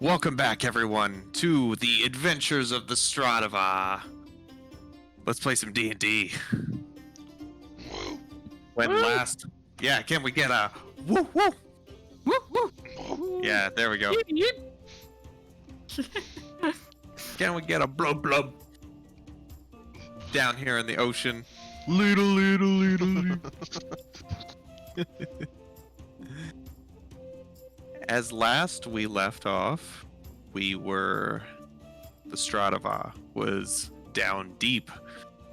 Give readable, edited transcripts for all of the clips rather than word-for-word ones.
Welcome back, everyone, to the Adventures of the Stratava. Let's play some D&D. When Woo! last... Yeah, can we get a... Woo, woo! Woo, woo. Yeah, there we go. Can we get a blub blub? Down here in the ocean. Little. As last we left off, the Stratava was down deep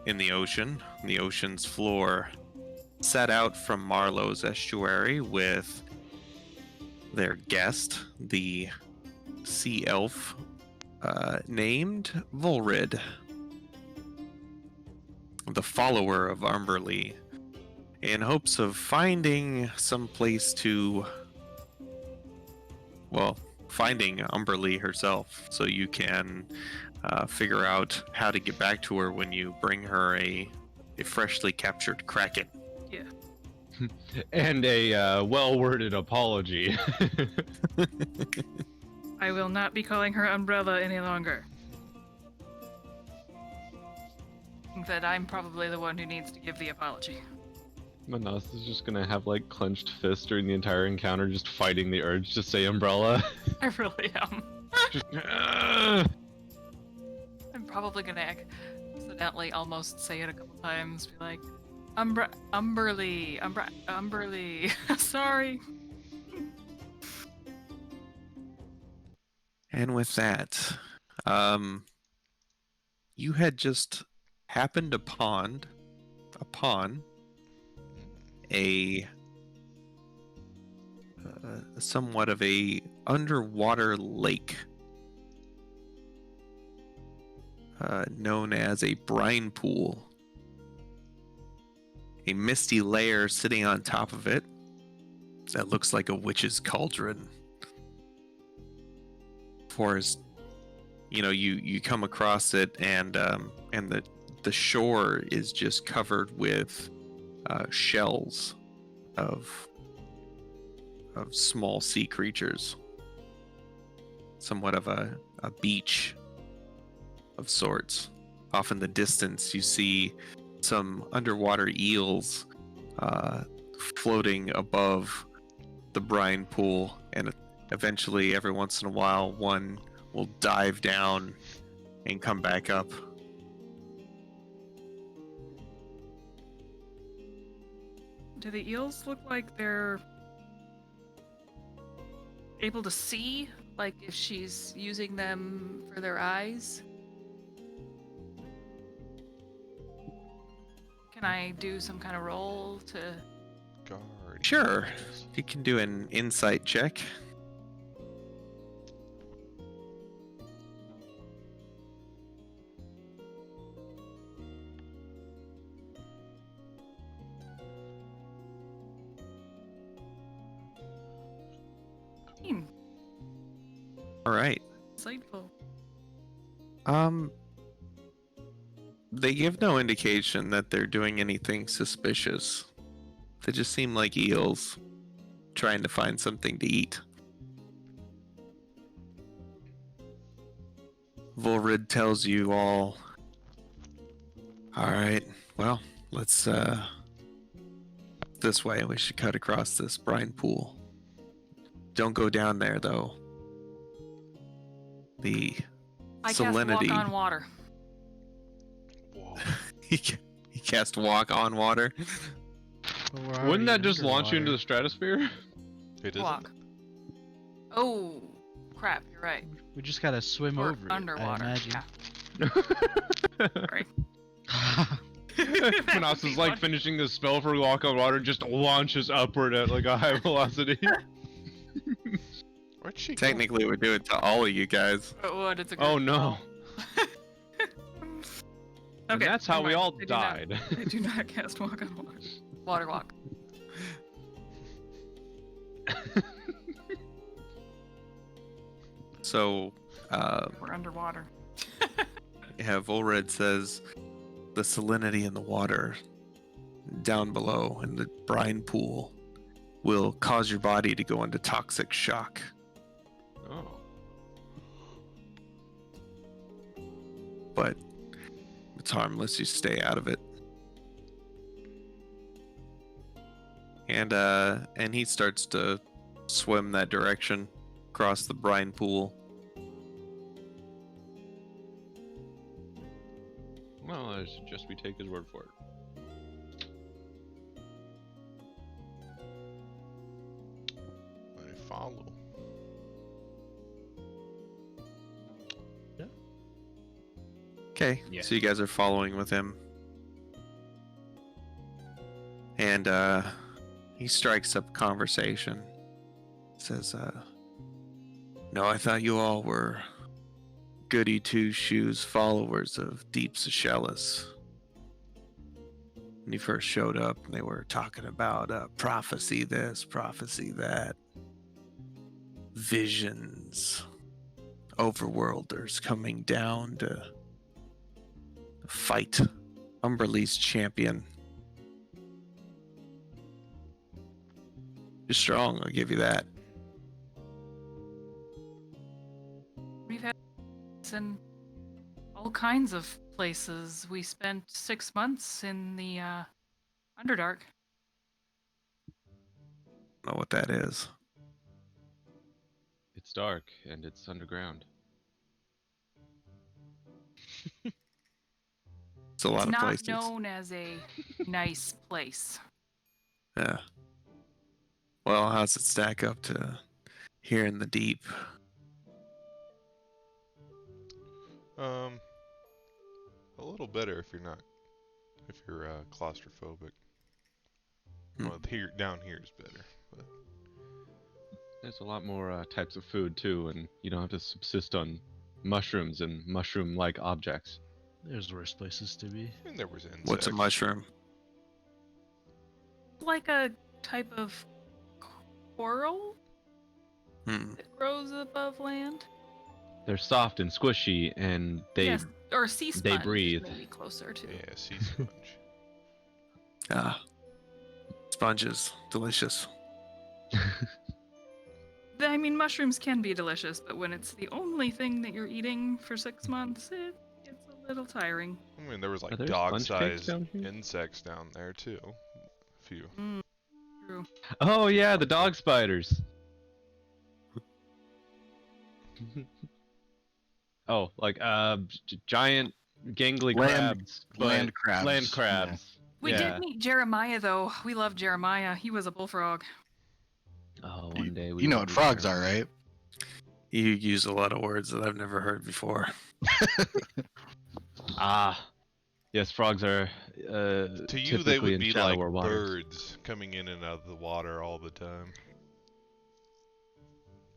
in the ocean's floor, set out from Marlowe's estuary with their guest, the sea elf named Volrid, the follower of Umberlee, in hopes of finding some place to, finding Umberlee herself, so you can figure out how to get back to her when you bring her a freshly captured kraken. Yeah. And a well-worded apology. I will not be calling her Umbrella any longer. I think that I'm probably the one who needs to give the apology. Manas is just gonna have like clenched fists during the entire encounter, just fighting the urge to say umbrella. I really am. Just, I'm probably gonna accidentally almost say it a couple times. Be like, Umberlee. Sorry. And with that, you had just happened upon a somewhat of a underwater lake known as a brine pool. A misty layer sitting on top of it that looks like a witch's cauldron. For as you come across it, and the shore is just covered with shells of small sea creatures. Somewhat of a beach of sorts. Off in the distance, you see some underwater eels floating above the brine pool, and eventually, every once in a while, one will dive down and come back up. Do the eels look like they're able to see? Like if she's using them for their eyes? Can I do some kind of roll to... Guard. Sure. You can do an insight check. All right. Insightful. They give no indication that they're doing anything suspicious. They just seem like eels trying to find something to eat. Volrid tells you all right, well, let's this way. We should cut across this brine pool. Don't go down there, though. The I salinity. cast walk on water. Whoa. He cast walk on water. wouldn't that just launch you into the stratosphere? It is. Walk. Oh, crap, you're right. We just gotta swim Or over underwater. it, Yeah. Sorry. Manas is like finishing the spell for walk on water and just launches upward at like a high velocity. Where'd she Technically, we do it to all of you guys. What? It's a Oh good no. call. And Okay, that's how never we mind. all I do not- died. I do not cast walk on water. Water walk. So, We're underwater. Volred says the salinity in the water down below in the brine pool will cause your body to go into toxic shock. Oh. But it's harmless. You stay out of it. And he starts to swim that direction across the brine pool. Well, I suggest we take his word for it. I follow. Okay, Yeah. so you guys are following with him. And he strikes up a conversation. Says, no, I thought you all were goody two-shoes followers of Deep Seychelles. When he first showed up, they were talking about prophecy this, prophecy that, visions, overworlders coming down to fight Umberlee's champion. You're strong, I'll give you that. We've had in all kinds of places. We spent 6 months in the Underdark. I don't know what that is. It's dark and it's underground. It's a lot It's of not places. known as a nice place. Yeah. Well, how's it stack up to here in the deep? A little better if you're claustrophobic. Hmm. Well, here down here is better, but There's a lot more types of food too, and you don't have to subsist on mushrooms and mushroom-like objects. There's worse places to be. I mean, there was insects. What's a mushroom? Like a type of coral Hmm. that grows above land. They're soft and squishy, and they Yes, or sea sponge. breathe. Maybe closer to. Yeah, sea sponge. Ah. Sponges. Delicious. I mean, mushrooms can be delicious, but when it's the only thing that you're eating for 6 months, it gets a little tiring. I mean, there was Are like there sponge cakes dog-sized down here? insects down there too. A few. True. Oh yeah, the dog spiders. Oh, like giant gangly crabs. but- Land crabs. Land crabs. We Yeah. did meet Jeremiah, though. We love Jeremiah. He was a bullfrog. Oh, one day we. You know will what be frogs there. are, right? You use a lot of words that I've never heard before. Ah, yes, frogs are. To you, typically they would in be like shallower waters. birds coming in and out of the water all the time.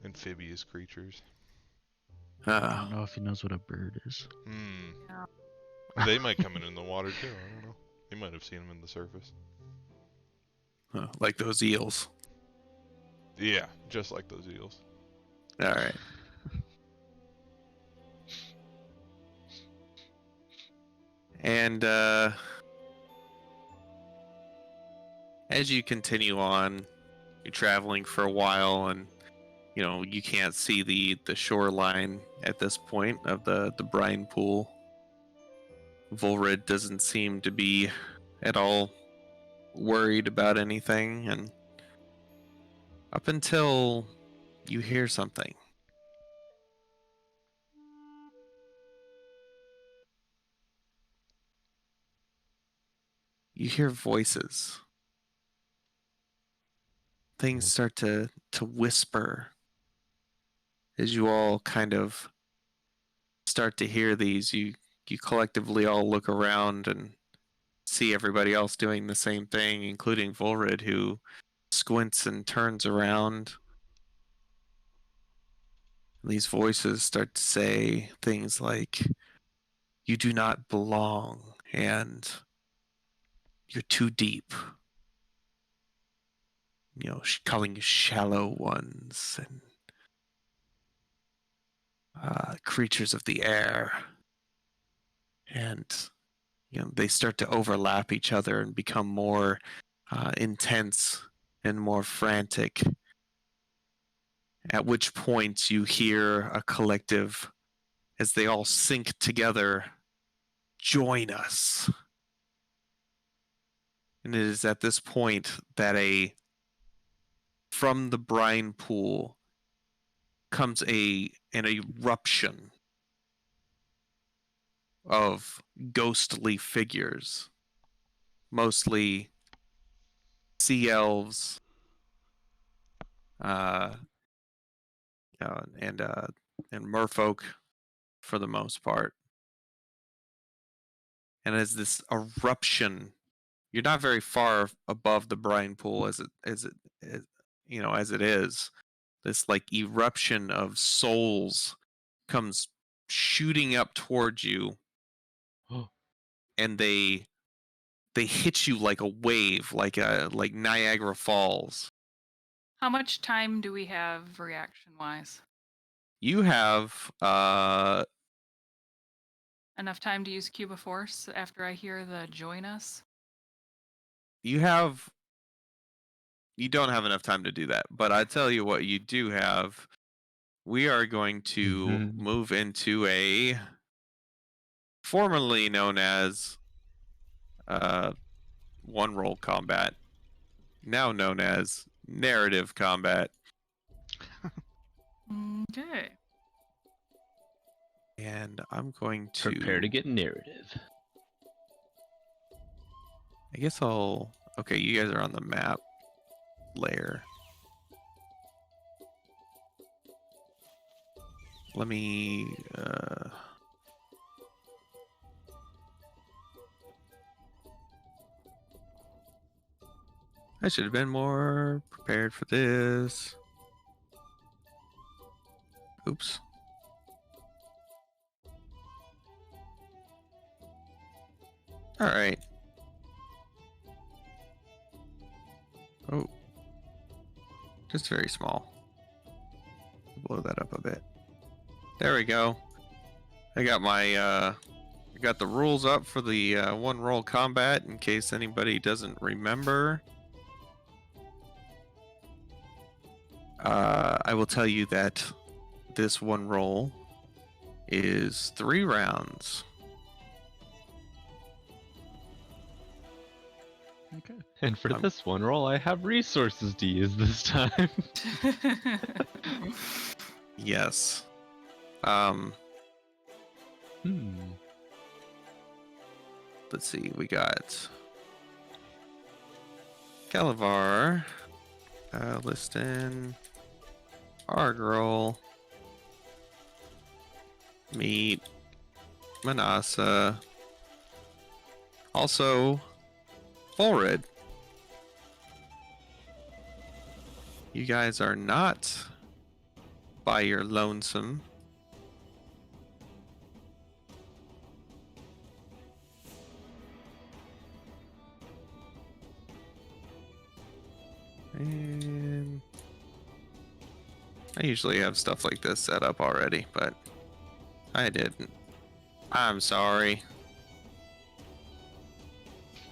Amphibious creatures. I Ah. don't know if he knows what a bird is. Hmm. Yeah. They might come in the water too. I don't know. You might have seen them in the surface. Like those eels. Yeah, just like those eels. All right. And as you continue on, you're traveling for a while, and you can't see the shoreline at this point of the brine pool. Volrid doesn't seem to be at all worried about anything, and up until you hear something. You hear voices. Things start to whisper as you all kind of start to hear these. You collectively all look around and see everybody else doing the same thing, including Volrid, who squints and turns around. These voices start to say things like, "You do not belong," and "You're too deep." Calling you shallow ones and creatures of the air. And they start to overlap each other and become more intense and more frantic. At which point you hear a collective, as they all sink together, join us. And it is at this point that from the brine pool comes an eruption of ghostly figures, mostly sea elves, uh, and merfolk for the most part. And as this eruption, you're not very far above the brine pool as it is. This like eruption of souls comes shooting up towards you, and they hit you like a wave, like Niagara Falls. How much time do we have reaction-wise? You have Enough time to use Cube of Force after I hear the join us? you don't have enough time to do that, but I tell you what you do have. We are going to move into a formerly known as one roll combat, now known as narrative combat. Okay. And I'm going to Prepare to get narrative. I guess okay, you guys are on the map layer. Let me I should have been more prepared for this. Oops. All right. Oh. Just very small. Blow that up a bit. There we go. I got the rules up for the one roll combat in case anybody doesn't remember. I will tell you that this one roll is 3 rounds. Okay. And for this one roll, I have resources to use this time. Yes. Let's see. We got Calavar, Liston, Argrol, Meat, Manasa, also Fulred. You guys are not by your lonesome. And I usually have stuff like this set up already, but I didn't. I'm sorry.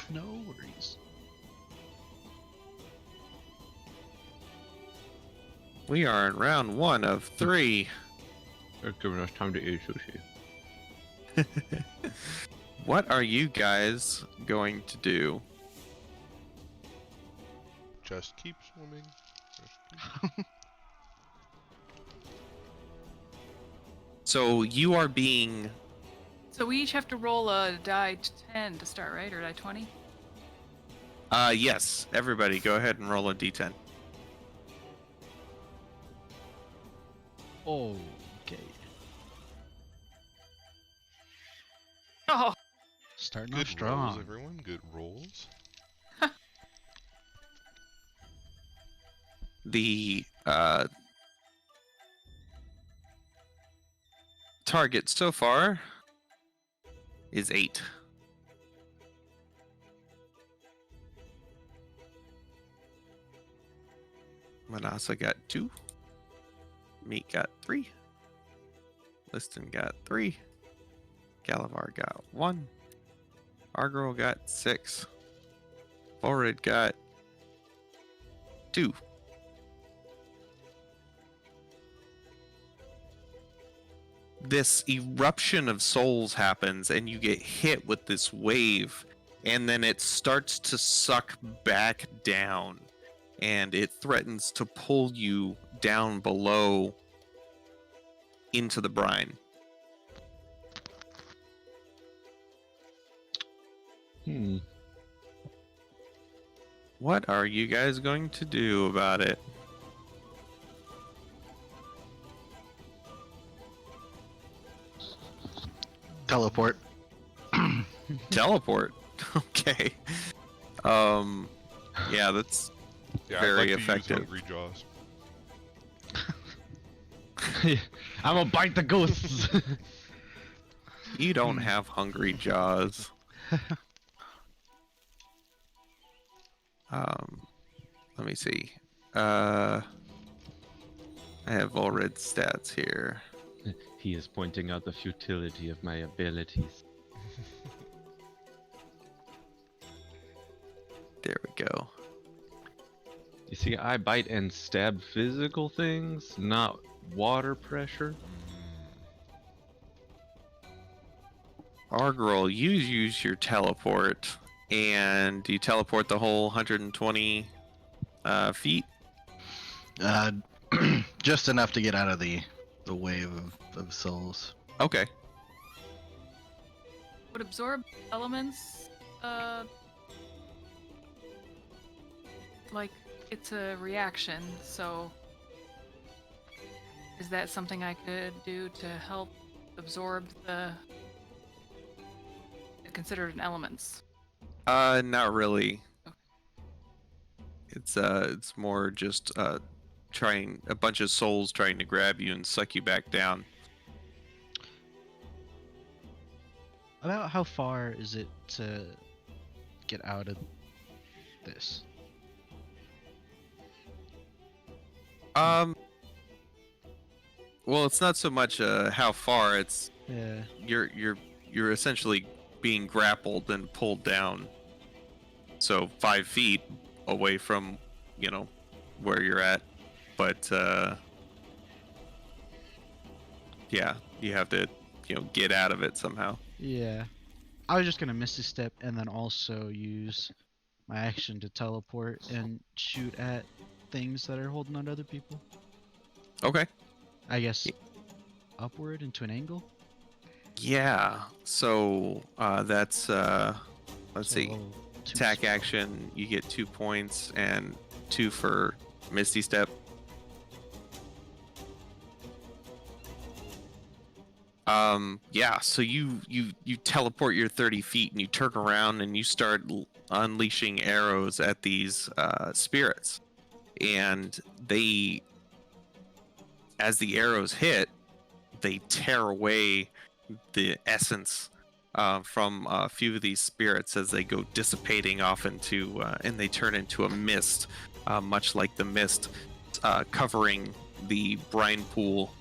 No worries. We are in round 1 of 3. They're giving us time to eat sushi. What are you guys going to do? Just keep swimming. So you are being... So we each have to roll a die 10 to start, right? Or die 20? Yes. Everybody, go ahead and roll a d10. Okay. Oh! Starting off Good strong. rolls, everyone. Good rolls. The target so far is 8. Manasa got 2. Meat got 3. Liston got 3. Galavar got 1. Argirl got 6. Forid got 2. This eruption of souls happens, and you get hit with this wave, and then it starts to suck back down, and it threatens to pull you down below into the brine. What are you guys going to do about it? Teleport. Teleport. Okay. Yeah, that's Yeah, very I'd like to effective. use Hungry Jaws. I'm gonna bite the ghosts. You don't have hungry jaws. Let me see. I have all red stats here. He is pointing out the futility of my abilities. There we go. You see, I bite and stab physical things, not water pressure. Argrel, you use your teleport, and you teleport the whole 120 feet. Just enough to get out of the wave of souls. Okay. Would absorb elements, like it's a reaction, so is that something I could do to help absorb the considered elements? Not really. Okay. It's more just trying a bunch of souls trying to grab you and suck you back down. About how far is it to get out of this? Well, it's not so much how far. It's Yeah. you're essentially being grappled and pulled down. So 5 feet away from where you're at, but yeah, you have to get out of it somehow. Yeah. I was just gonna Misty Step and then also use my action to teleport and shoot at things that are holding on to other people. Okay. I guess upward into an angle. Yeah. So that's let's So see. level 2 Attack spell. action, you get 2 points and 2 for Misty Step. Yeah, so you teleport your 30 feet and you turn around and you start unleashing arrows at these spirits, and they, as the arrows hit, they tear away the essence from a few of these spirits as they go dissipating off into and they turn into a mist, much like the mist covering the brine pool.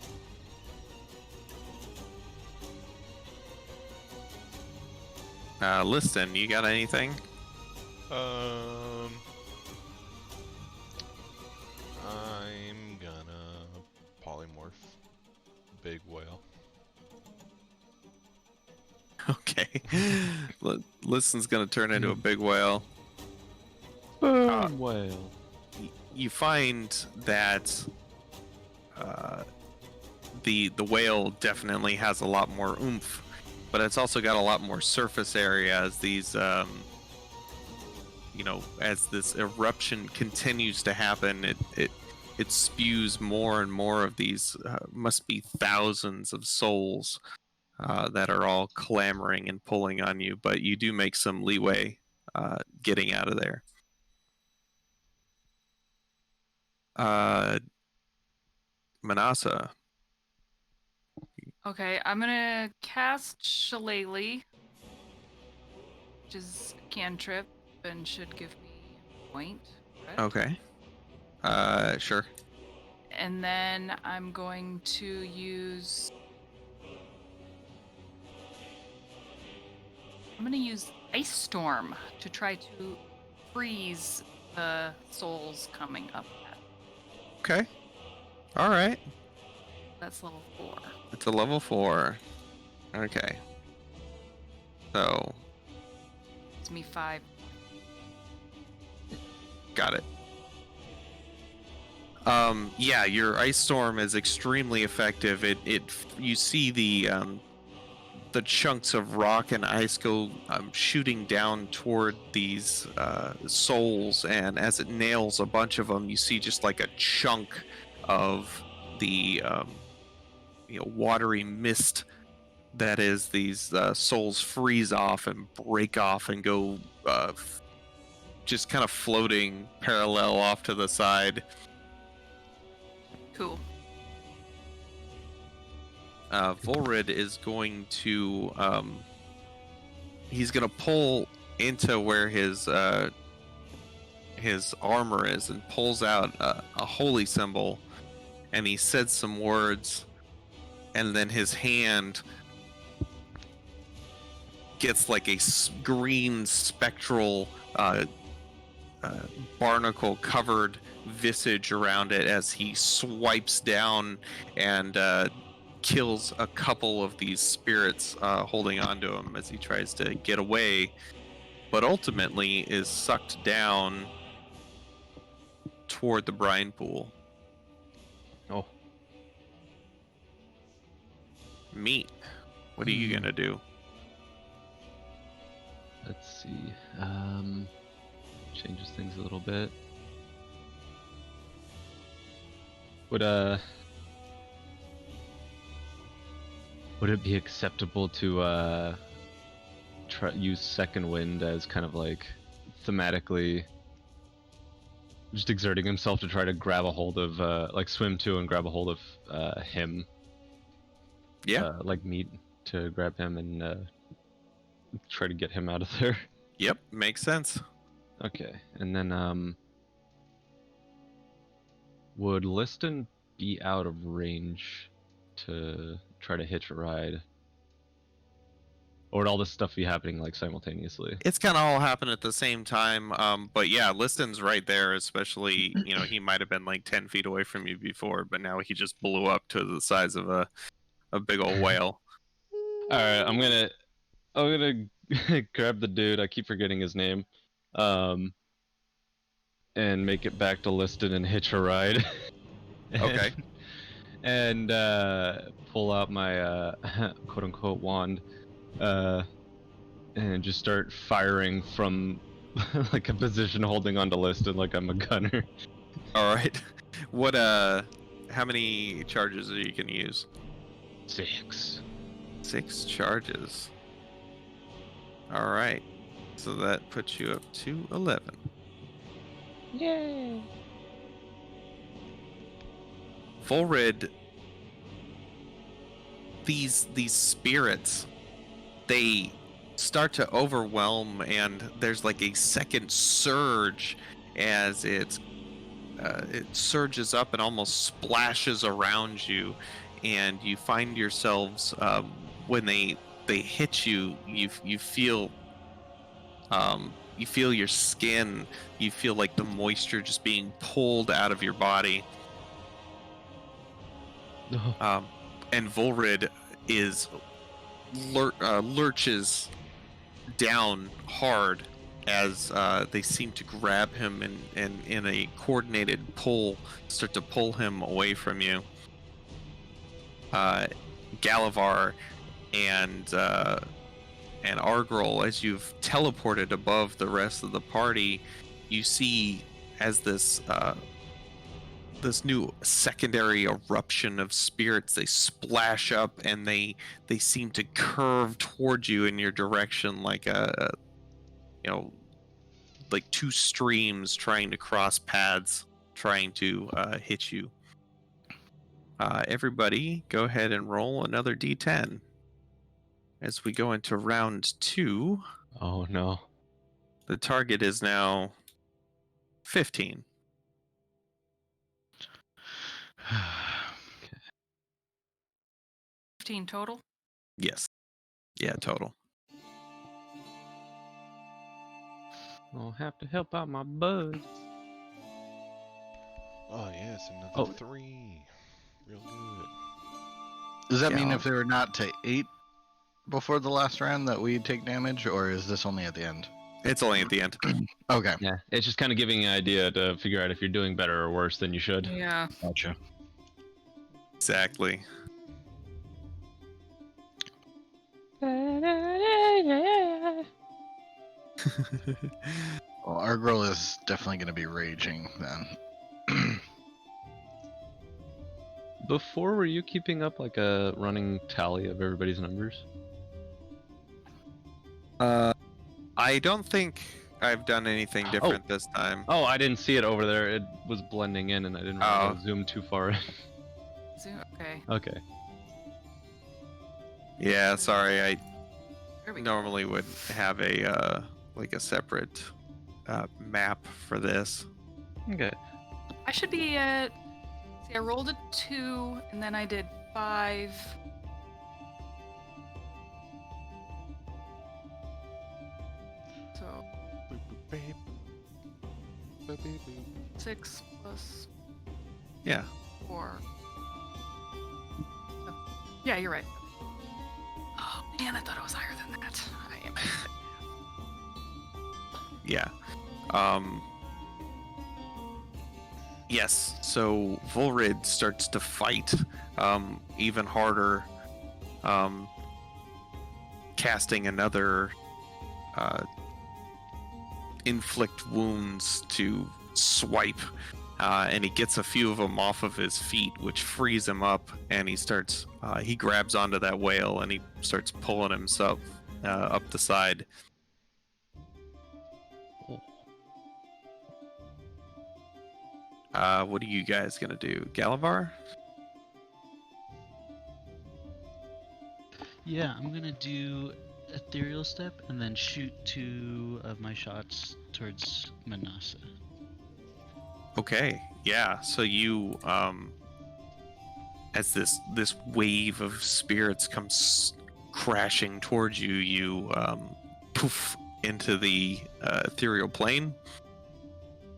Listen, you got anything? I'm gonna polymorph big whale. Okay. Listen's gonna turn into a big whale. Boom whale. You find that the whale definitely has a lot more oomph, but it's also got a lot more surface area as these as this eruption continues to happen. It spews more and more of these must be thousands of souls that are all clamoring and pulling on you, but you do make some leeway getting out of there. Manasa. Okay, I'm gonna cast Shillelagh, which is a cantrip and should give me a point. Correct? Okay. Sure. And then I'm going to use. I'm going to use Ice Storm to try to freeze the souls coming up at. Okay. All right. That's level 4. It's a level 4. Okay. So, It's me 5. got it. Yeah, your ice storm is extremely effective. You see the chunks of rock and ice go shooting down toward these souls, and as it nails a bunch of them, you see just like a chunk of the watery mist that is these souls freeze off and break off and go just kind of floating parallel off to the side. Cool. Volrid is going to he's going to pull into where his armor is and pulls out a holy symbol, and he said some words, and then his hand gets like a green spectral barnacle covered visage around it as he swipes down and kills a couple of these spirits holding onto him as he tries to get away, but ultimately is sucked down toward the brine pool. Oh, Meat, what are you gonna do? let's see. Changes things a little bit. Would it be acceptable to use second wind as kind of like thematically just exerting himself to try to grab a hold of like swim to and grab a hold of him? Yeah. Like meat to grab him and try to get him out of there. Yep, makes sense. Okay, and then would Liston be out of range to try to hitch a ride? Or would all this stuff be happening like simultaneously? It's kind of all happen at the same time, but yeah, Liston's right there. Especially, he might have been like 10 feet away from you before, but now he just blew up to the size of a big old whale. All right, I'm gonna grab the dude. I keep forgetting his name, and make it back to Liston and hitch a ride. Okay. And pull out my quote unquote wand, and just start firing from like a position holding onto Liston like I'm a gunner. All right. What how many charges are you gonna use? 6. 6 charges. All right. So that puts you up to 11. Yay! Volrid, these spirits, they start to overwhelm, and there's like a second surge as it surges up and almost splashes around you, and you find yourselves when they hit you, you feel your skin, you feel like the moisture just being pulled out of your body. And Volrid is lurches down hard as they seem to grab him and in a coordinated pull start to pull him away from you. Galavar and Argrol, as you've teleported above the rest of the party, you see as this new secondary eruption of spirits, they splash up and they seem to curve towards you in your direction like like two streams trying to cross paths, trying to hit you. Everybody go ahead and roll another d10 as we go into round 2. Oh no. The target is now 15. 15 total. Yes. Yeah, total. I'll have to help out my buds. Oh yes, another Oh. 3. Real good. Does that mean Yeah. if they were not to 8 before the last round that we take damage, or is this only at the end? It's only at the end. Okay, Yeah, it's just kind of giving you an idea to figure out if you're doing better or worse than you should. Yeah. gotcha. Exactly. Well, our girl is definitely going to be raging then. Before, were you keeping up like a running tally of everybody's numbers? I don't think I've done anything different this time. Oh, I didn't see it over there. It was blending in, and I didn't Oh. want to zoom too far in. Okay. Okay. Yeah, sorry. I There we go. normally would have a like a separate map for this. Okay. I should be at. See, I rolled a 2, and then I did 5. So Boop, boop, babe. Boop, boop, boop. 6 plus Yeah. 4. Yeah, you're right. Oh man, I thought it was higher than that. I am. Yeah. Yes. So Volrid starts to fight even harder, casting another inflict wounds to swipe, and he gets a few of them off of his feet, which frees him up, and he starts. He grabs onto that whale and he starts pulling himself up the side. What are you guys gonna do, Galavar? Yeah, I'm gonna do ethereal step and then shoot 2 of my shots towards Manasa. Okay, yeah. So you, as this wave of spirits comes crashing towards you, you poof into the ethereal plane,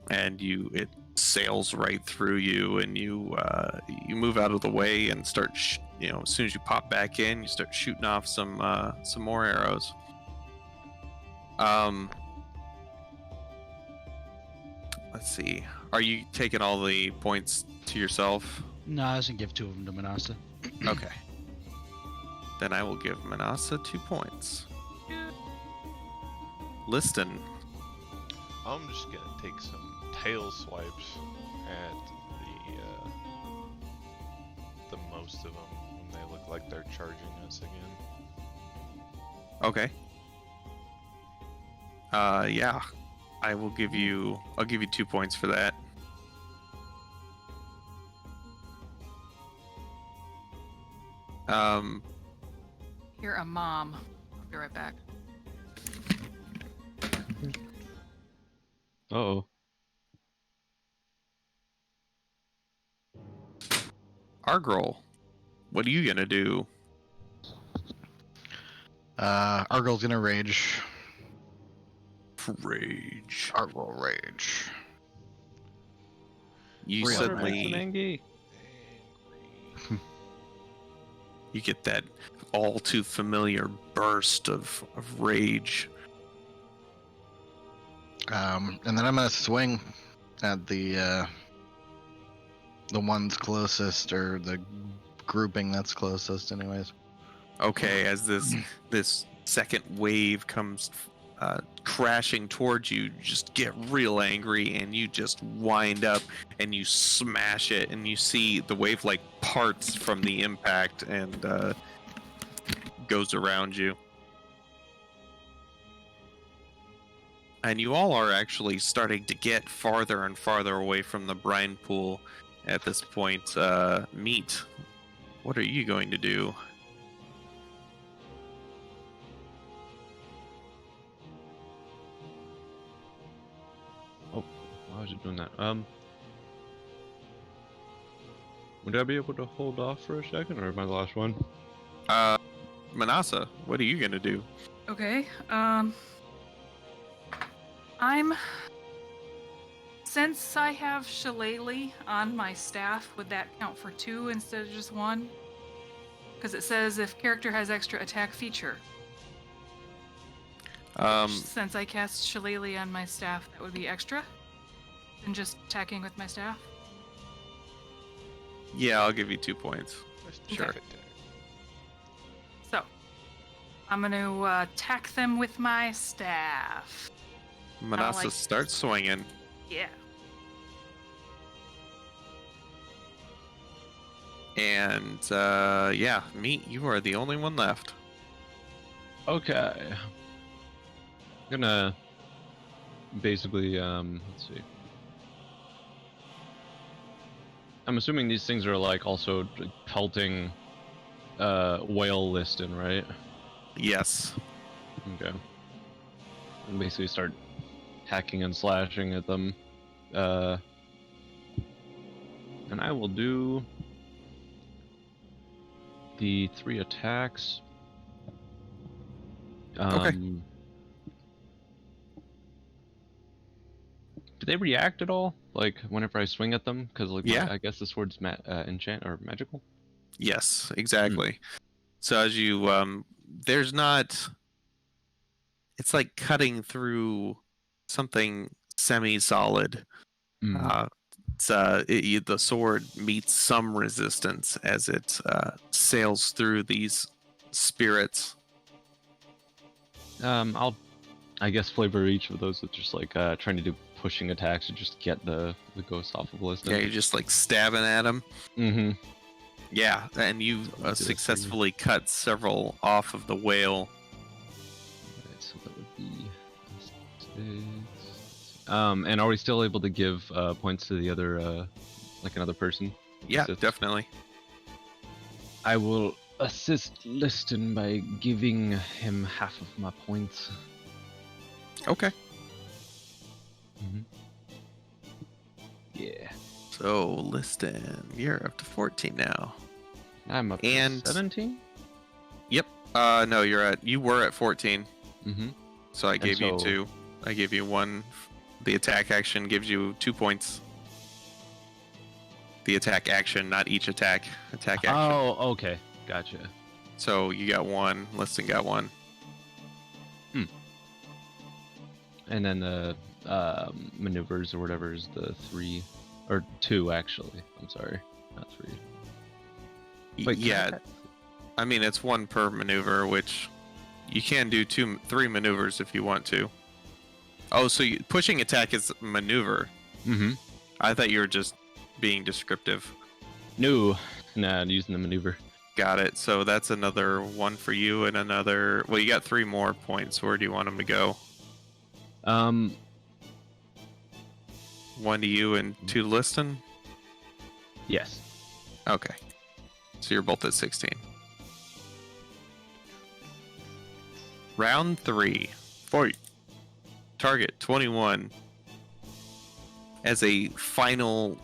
and it sails right through you, and you move out of the way and start. As soon as you pop back in, you start shooting off some more arrows. Let's see. Are you taking all the points to yourself? No, I was gonna give 2 of them to Manasa. Okay. Then I will give Manasa 2 points. Liston. I'm just gonna take some tail swipes at the most of them when they look like they're charging us again. Okay. Yeah. I'll give you 2 points for that. You're a mom. I'll be right back. Uh-oh. Argrol, what are you gonna do? Our girl's gonna rage. Rage. Our girl rage. You Real suddenly Angry. you get that all too familiar burst of rage. And then I'm gonna swing at the ones closest, or the grouping that's closest, anyways. Okay, as this second wave comes crashing towards you, just get real angry, and you just wind up and you smash it, and you see the wave like parts from the impact and goes around you. And you all are actually starting to get farther and farther away from the brine pool at this point. Meat, what are you going to do? Why was it doing that? Would I be able to hold off for a second, or am I the last one? Manasa, what are you gonna do? Okay. I'm Since I have Shillelagh on my staff, would that count for 2 instead of just 1? Because it says if character has extra attack feature. Since I cast Shillelagh on my staff, that would be extra than just attacking with my staff. Yeah, I'll give you 2 points. Sure. Okay. So, I'm going to attack them with my staff. Manasa like- starts swinging. Yeah. And yeah, Meat, you are the only one left. Okay. I'm gonna basically let's see. I'm assuming these things are like also pelting whale liston, right? Yes. Okay. And basically start hacking and slashing at them. And I will do the 3 attacks. Okay. Do they react at all? Like whenever I swing at them? Because like Yeah. I guess the sword's enchant or magical. Yes, exactly. So as you there's not, it's like cutting through something semi-solid. The sword meets some resistance as it sails through these spirits. I'll, I guess, flavor each of those with just like trying to do pushing attacks to just get the ghost off of liston. Yeah, you're just like stabbing at them. Mm-hmm. Yeah, and you Let's do this successfully cut several off of the whale. Alright, so that would be 6. And are we still able to give points to the other, like another person? Yeah, Assist? definitely. I will assist Liston by giving him half of my points. Okay. Yeah. So, Liston, you're up to 14 now. I'm up And- to 17? No, you were at 14. Mm-hmm. So I gave you so- 2. I gave you 1. The attack action gives you 2 points. The attack action, not each attack. Attack action. Oh, okay. Gotcha. So you got 1. Liston got 1. And then the maneuvers or whatever is the 3. Or 2, actually. I'm sorry. Not 3. Wait, can I Yeah, attack? I mean it's 1 per maneuver, which you can do 3 maneuvers if you want to. Oh, so pushing attack is maneuver. Mm-hmm. I thought you were just being descriptive. No. Nah, I'm using the maneuver. Got it. So that's another 1 for you and another. Well, you got 3 more points. Where do you want them to go? 1 to you and 2 to Liston? Yes. Okay. So you're both at 16. Round 3. Fight. Target 21. As a final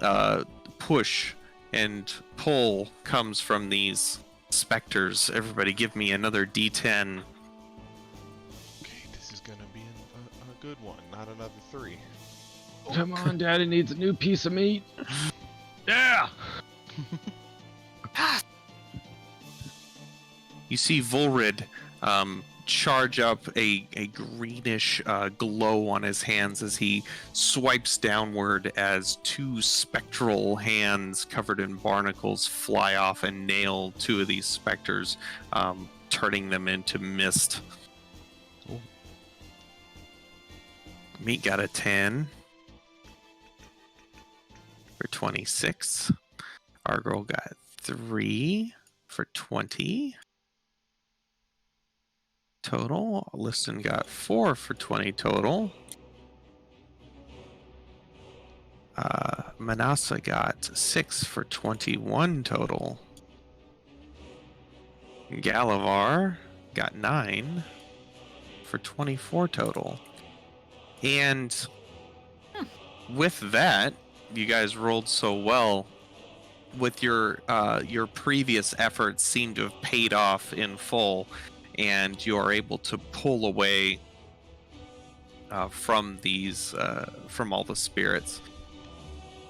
push and pull comes from these specters, everybody give me another D10. Okay, this is gonna be a good one, not another 3. Come on, Daddy needs a new piece of meat. Yeah. You see Volrid charge up a greenish glow on his hands as he swipes downward as 2 spectral hands covered in barnacles fly off and nail 2 of these specters, turning them into mist. Oh. Meat got a 10 for 26. Our girl got 3 for 20. Total. Liston got 4 for 20 total. Manasa got 6 for 21 total. Galavar got 9 for 24 total. And with that, you guys rolled so well. With your previous efforts seem to have paid off in full, and you are able to pull away from these from all the spirits.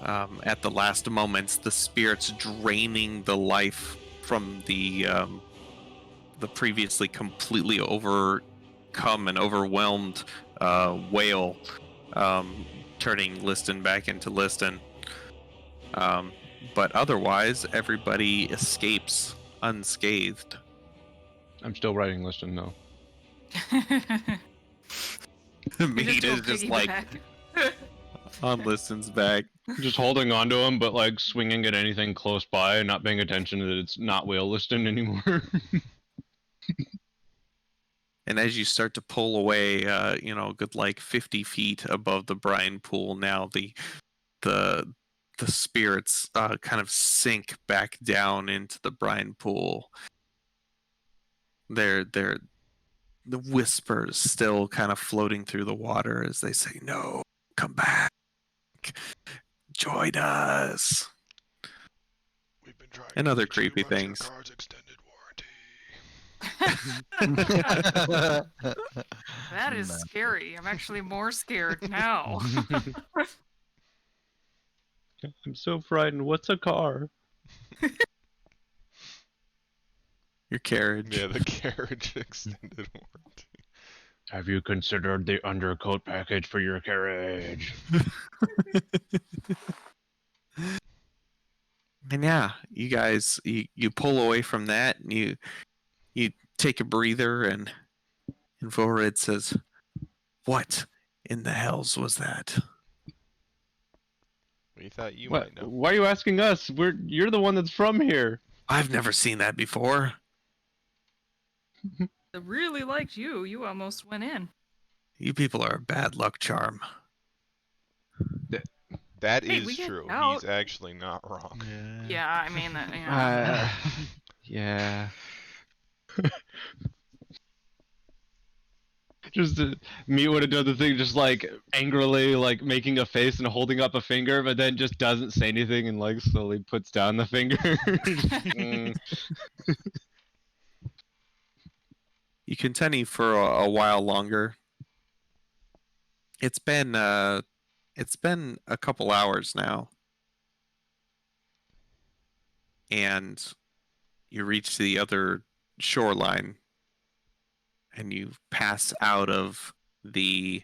at the last moments, the spirits draining the life from the previously completely overcome and overwhelmed whale, turning Liston back into Liston. But otherwise, everybody escapes unscathed. I'm still writing Liston, no. You just do a Meat is just like piggyback. on Liston's back. Just holding on to him, but like swinging at anything close by and not paying attention that it's not whale Liston anymore. And as you start to pull away, a good like 50 feet above the brine pool, now the the spirits kind of sink back down into the brine pool. They're the whispers still kind of floating through the water as they say, "No, come back, join us." We've been trying And to other reach you, creepy but your things. car's extended warranty. That is No. scary. I'm actually more scared now. I'm so frightened. What's a car? Your carriage. Yeah, the carriage extended warranty. Have you considered the undercoat package for your carriage? And yeah, you guys, you pull away from that, and you take a breather, and Vorid says, "What in the hells was that?" We thought you What? might know. Why are you asking us? You're the one that's from here. I've never seen that before. I really liked you. You almost went in. You people are a bad luck charm. That Hey, is we get true. out. He's actually not wrong. Yeah, I mean, yeah. Yeah. Just me would have done the thing, just like angrily, like making a face and holding up a finger, but then just doesn't say anything and like slowly puts down the finger. Mm. You continue for a while longer. It's been a couple hours now, and you reach the other shoreline, and you pass out of the.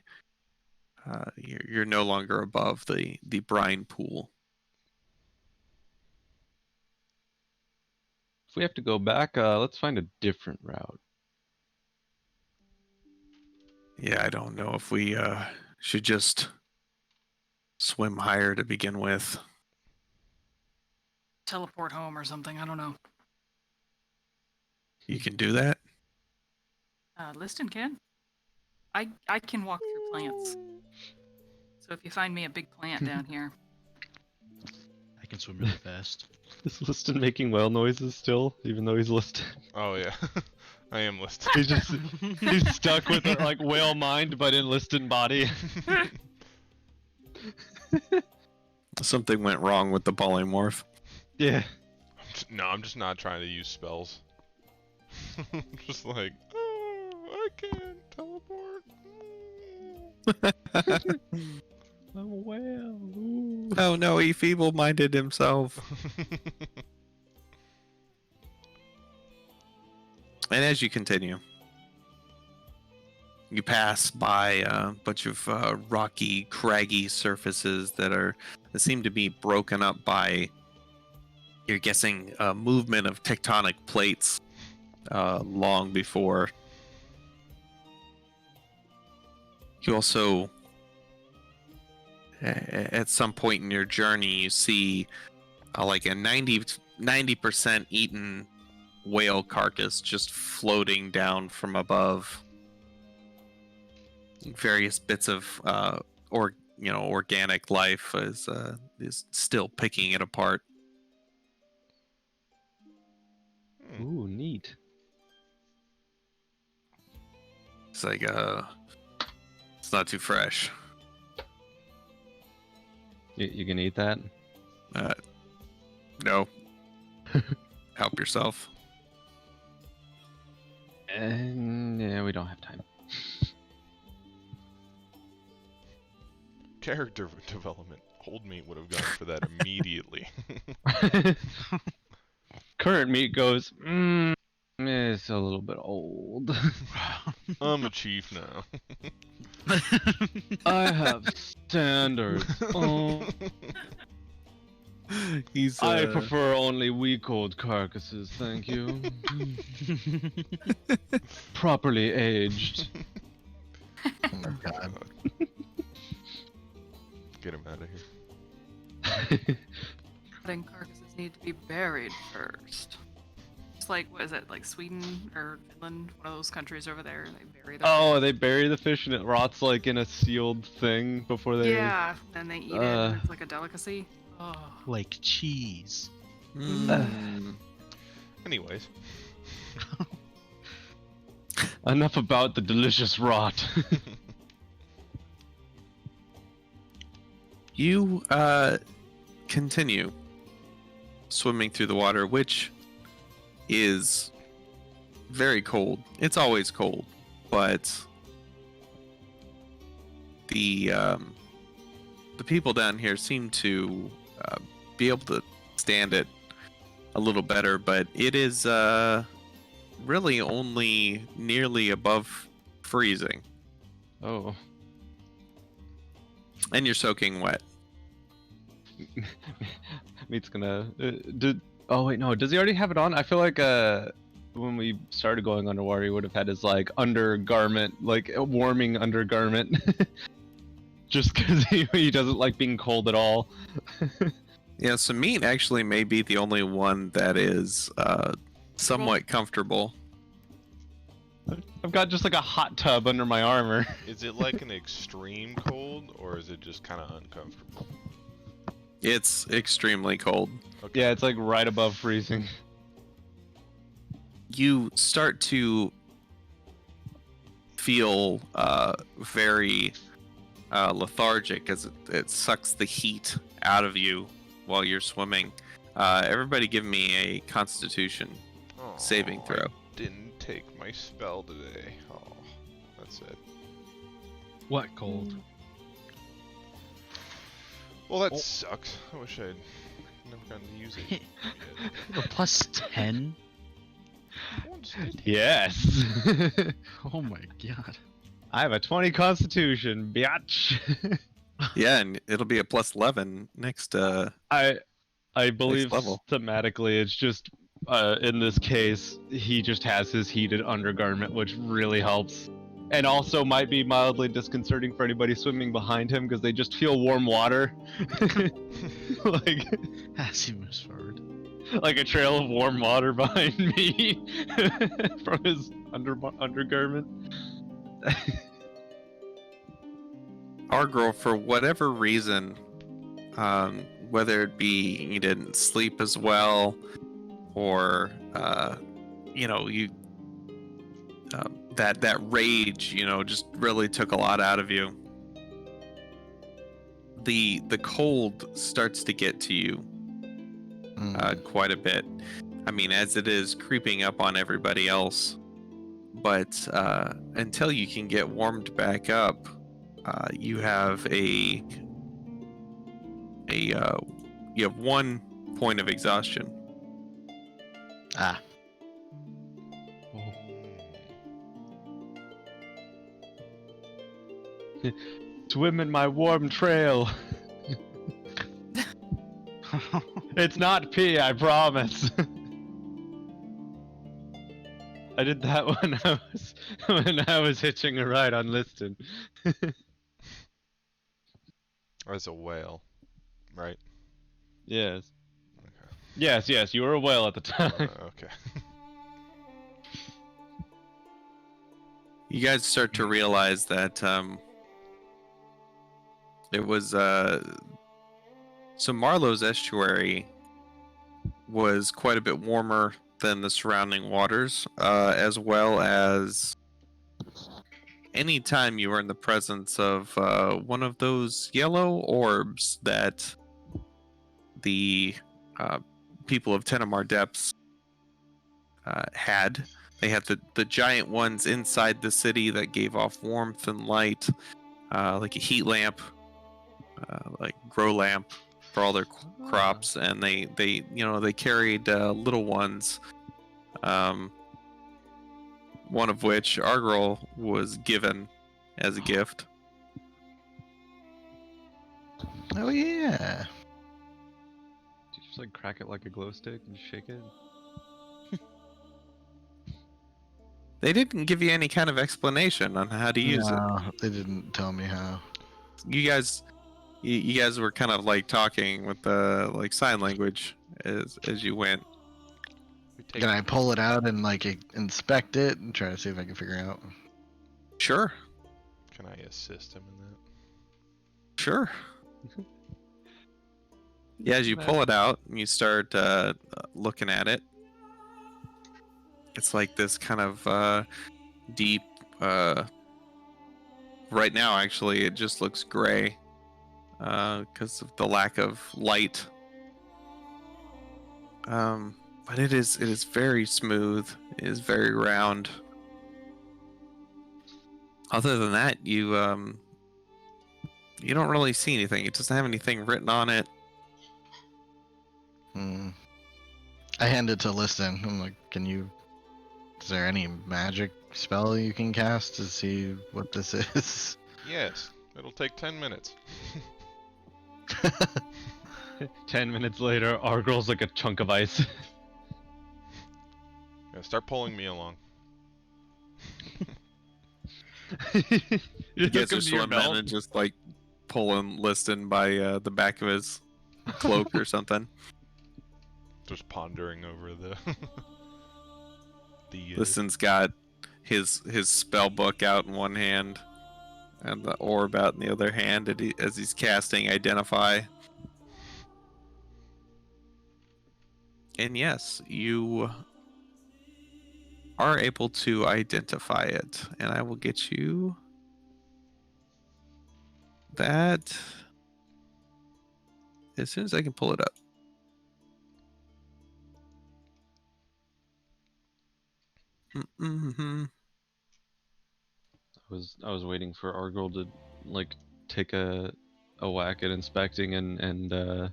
You're no longer above the brine pool. If we have to go back, let's find a different route. Yeah, I don't know if we should just swim higher to begin with. Teleport home or something. I don't know. You can do that. Liston can. I can walk through plants. So if you find me a big plant down here, I can swim really fast. Is Liston making whale noises still, even though he's Liston? Oh yeah, I am listening. He's stuck with like whale mind, but in Liston body. Something went wrong with the polymorph. Yeah. No, I'm just not trying to use spells. Just like, oh, I can't teleport. I'm a whale. Ooh. Oh no, he feeble-minded himself. And as you continue, you pass by a bunch of rocky, craggy surfaces that seem to be broken up by, you're guessing, movement of tectonic plates long before. You also, at some point in your journey, you see like a 90% eaten whale carcass just floating down from above. Various bits of organic life is still picking it apart. Ooh, neat. It's like it's not too fresh. You can eat that? No. Help yourself. And yeah, we don't have time. Character development. Old meat would have gone for that immediately. Current meat goes, it's a little bit old. I'm a chief now. I have standards. Oh, He's I prefer only week old carcasses, thank you. Properly aged. Oh my god. Get him out of here. Then carcasses need to be buried first. It's like, what is it, like Sweden or Finland? One of those countries over there. They bury their Oh, they bury the fish and it rots like in a sealed thing before they. Yeah, and they eat it, and it's like a delicacy. Oh. Like cheese. Anyways. Enough about the delicious rot. You continue swimming through the water, which is very cold. It's always cold, but the people down here seem to be able to stand it a little better. But it is really only nearly above freezing, Oh. and you're soaking wet. Meat's gonna. Oh wait, no. Does he already have it on? I feel like when we started going underwater, he would have had his like undergarment, like a warming undergarment, just because he doesn't like being cold at all. Yeah, so meat actually may be the only one that is somewhat comfortable. I've got just like a hot tub under my armor. Is it like an extreme cold, or is it just kind of uncomfortable? It's extremely cold. Okay. Yeah, it's like right above freezing. You start to feel very lethargic as it sucks the heat out of you while you're swimming. Everybody give me a Constitution saving Aw, throw. I didn't take my spell today. Oh, that's it. What cold? Well, that sucks. I wish I'd never gotten to use it. A plus 10? Yes. Oh my god. I have a 20 Constitution, biatch. Yeah, and it'll be a plus 11 next. I believe level. thematically it's just in this case he just has his heated undergarment, which really helps, and also might be mildly disconcerting for anybody swimming behind him because they just feel warm water, like As he moves forward. like a trail of warm water behind me from his undergarment. Our girl, for whatever reason, whether it be you didn't sleep as well, or you that rage, just really took a lot out of you. The cold starts to get to you quite a bit. I mean, as it is creeping up on everybody else, but until you can get warmed back up, you have you have 1 point of exhaustion. Ah. Swim in my warm trail. It's not pee, I promise. I did that when I was hitching a ride on Liston. As a whale, right? Yes. Okay. Yes, you were a whale at the time. Okay. You guys start to realize that it was so Marlowe's estuary was quite a bit warmer than the surrounding waters, as well as anytime you were in the presence of one of those yellow orbs that the people of Tenamar Depths had. They had the giant ones inside the city that gave off warmth and light, like a heat lamp. like grow lamp for all their crops, and they carried little ones. One of which Argral was given as a gift. Oh yeah. Do you just like crack it like a glow stick and shake it? They didn't give you any kind of explanation on how to use it. No, they didn't tell me how. You guys were kind of like talking with the like sign language as you went. Can I pull it out and like inspect it and try to see if I can figure out? Sure, Can I assist him in that? sure. Yeah, as you pull it out and you start looking at it, it's like this kind of deep. Right now, actually, it just looks gray because of the lack of light. But it is very smooth. It is very round. Other than that, you don't really see anything. It doesn't have anything written on it. I hand it to Listen. I'm like, is there any magic spell you can cast to see what this is? Yes, it'll take 10 minutes. 10 minutes later, Argral's like a chunk of ice. Yeah, start pulling me along. You guys are swimming and just like pulling Liston by the back of his cloak or something. Just pondering over the. Liston's got his spell book out in one hand and the orb out in the other hand as he's casting Identify. And yes, you are able to identify it, and I will get you that as soon as I can pull it up. Mm-hmm. I was waiting for Argral to like take a whack at inspecting and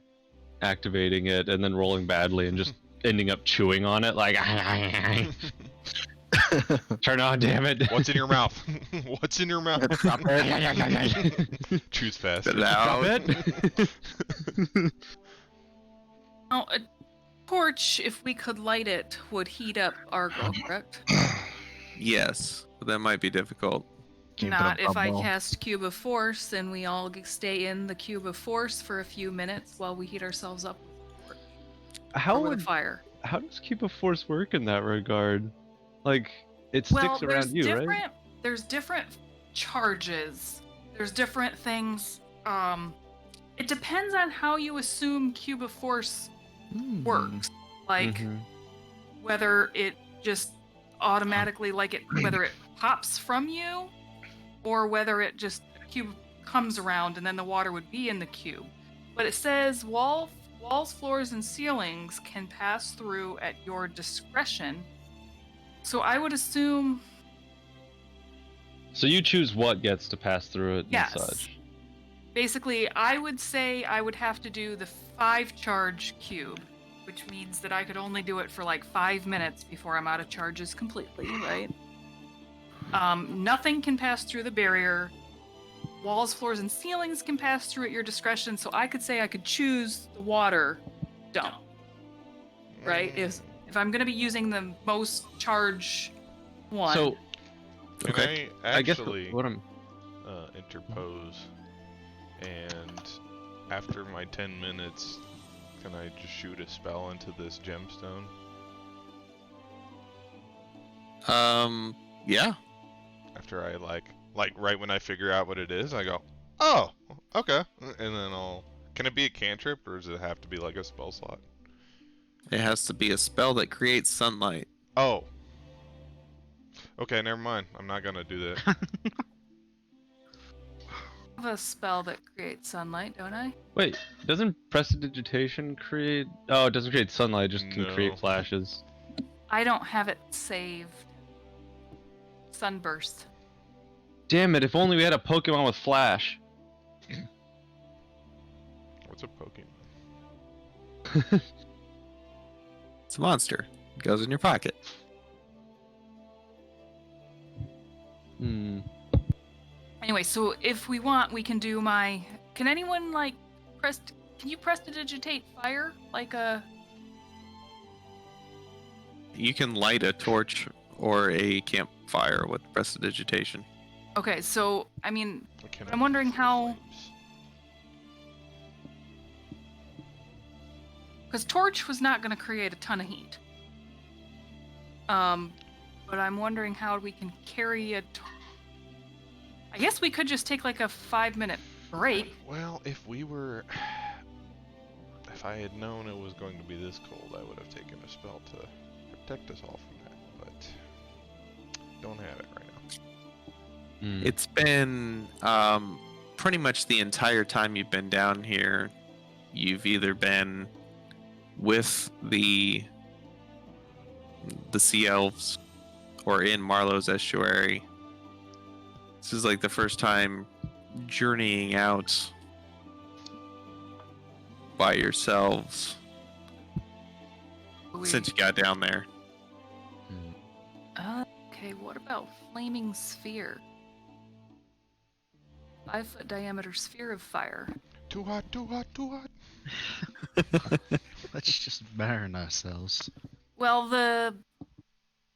activating it, and then rolling badly and just ending up chewing on it like turn on, damn it. What's in your mouth? What's in your mouth? Stop it. Choose fast. Spit it out. Now, a torch, if we could light it, would heat up Argral, correct? Yes, but that might be difficult. Can you put a Not if I bubble? cast Cube of Force and we all stay in the Cube of Force for a few minutes while we heat ourselves up How with a would fire. how does Keep of Force work in that regard? Like it Well, sticks around you, right? there's different charges. There's different things. It depends on how you assume Cube of Force works. Like Mhm. whether it just automatically whether it pops from you or whether it just the cube comes around and then the water would be in the cube. But it says walls, floors, and ceilings can pass through at your discretion. So I would assume So you choose what gets to pass through it yes. and such. Basically, I would say I would have to do the 5 charge cube, which means that I could only do it for like 5 minutes before I'm out of charges completely, right? Nothing can pass through the barrier. Walls, floors, and ceilings can pass through at your discretion, so I could say I could choose the water dump, right? If I'm going to be using the most charge one. So Can Okay. I guess actually what I'm interpose? And after my 10 minutes, can I just shoot a spell into this gemstone? Yeah. After I like right when I figure out what it is, I go, oh, okay, and then Can it be a cantrip, or does it have to be like a spell slot? It has to be a spell that creates sunlight. Oh. Okay, never mind. I'm not gonna do that. I have a spell that creates sunlight, don't I? Wait, doesn't prestidigitation create? Oh, it doesn't create sunlight. It just can No. create flashes. I don't have it saved. Sunburst. Damn it! If only we had a Pokemon with flash. It's a Pokemon. It's a monster. It goes in your pocket. Hmm. Anyway, so if we want, we can do my. Can anyone like press? Can you prestidigitate fire like a? You can light a torch or a campfire with prestidigitation. Okay, so I mean, I cannot I'm wondering use the how- flames. because torch was not going to create a ton of heat. But I'm wondering how we can carry a. I guess we could just take like a 5-minute break. Well, if I had known it was going to be this cold, I would have taken a spell to protect us all from that, but don't have it right now. Hmm. It's been pretty much the entire time you've been down here. You've either been with the sea elves or in Marlowe's estuary. This is like the first time journeying out by yourselves since you got down there. Okay, what about flaming sphere? 5-foot diameter sphere of fire. Too hot, too hot, too hot. Let's just burn ourselves. Well, the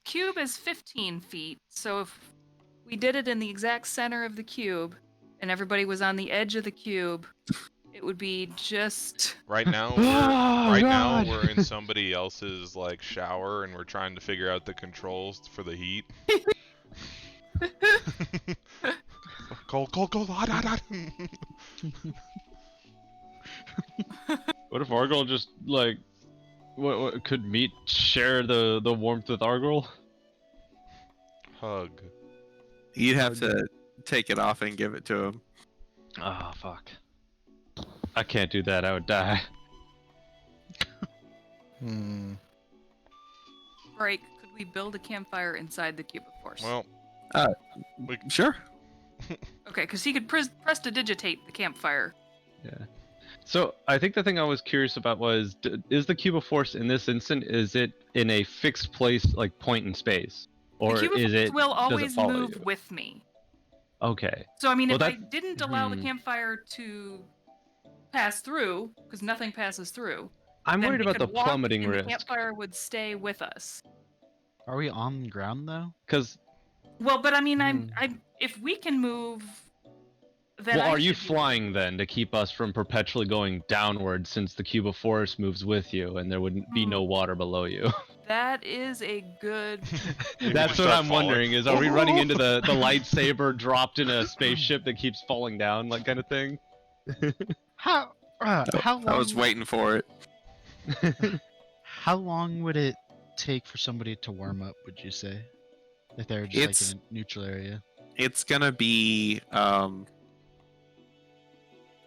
cube is 15 feet, so if we did it in the exact center of the cube and everybody was on the edge of the cube, it would be just. Right now, Oh, now God. we're in somebody else's like shower, and we're trying to figure out the controls for the heat. Cold, cold, cold, hot, hot, hot. What if Argyle just like, what could meat share the warmth with Argyle? Hug. You'd have to take it off and give it to him. Oh fuck. I can't do that. I would die. Break. Could we build a campfire inside the cube of force? Well, Sure. Okay, because he could prestidigitate the campfire. Yeah. So I think the thing I was curious about was, is the cube of force in this instant, is it in a fixed place, like point in space, or the cube of is force it will does it always follow move you? with me. Okay. So I mean, Well, if I that- didn't allow the campfire to pass through, because nothing passes through, I'm then worried we about the could walk plummeting and risk. The campfire would stay with us. Are we on the ground though? Because, Well, but I mean, Hmm. if we can move, then well, I are you should be- flying then to keep us from perpetually going downward, since the cube of force moves with you and there would be no water below you? That is a good. Maybe That's just what start I'm falling. wondering, is are we running into the lightsaber dropped in a spaceship that keeps falling down, like kind of thing? How long? I was waiting for it. How long would it take for somebody to warm up? Would you say, if they're just It's- like in a neutral area? It's gonna be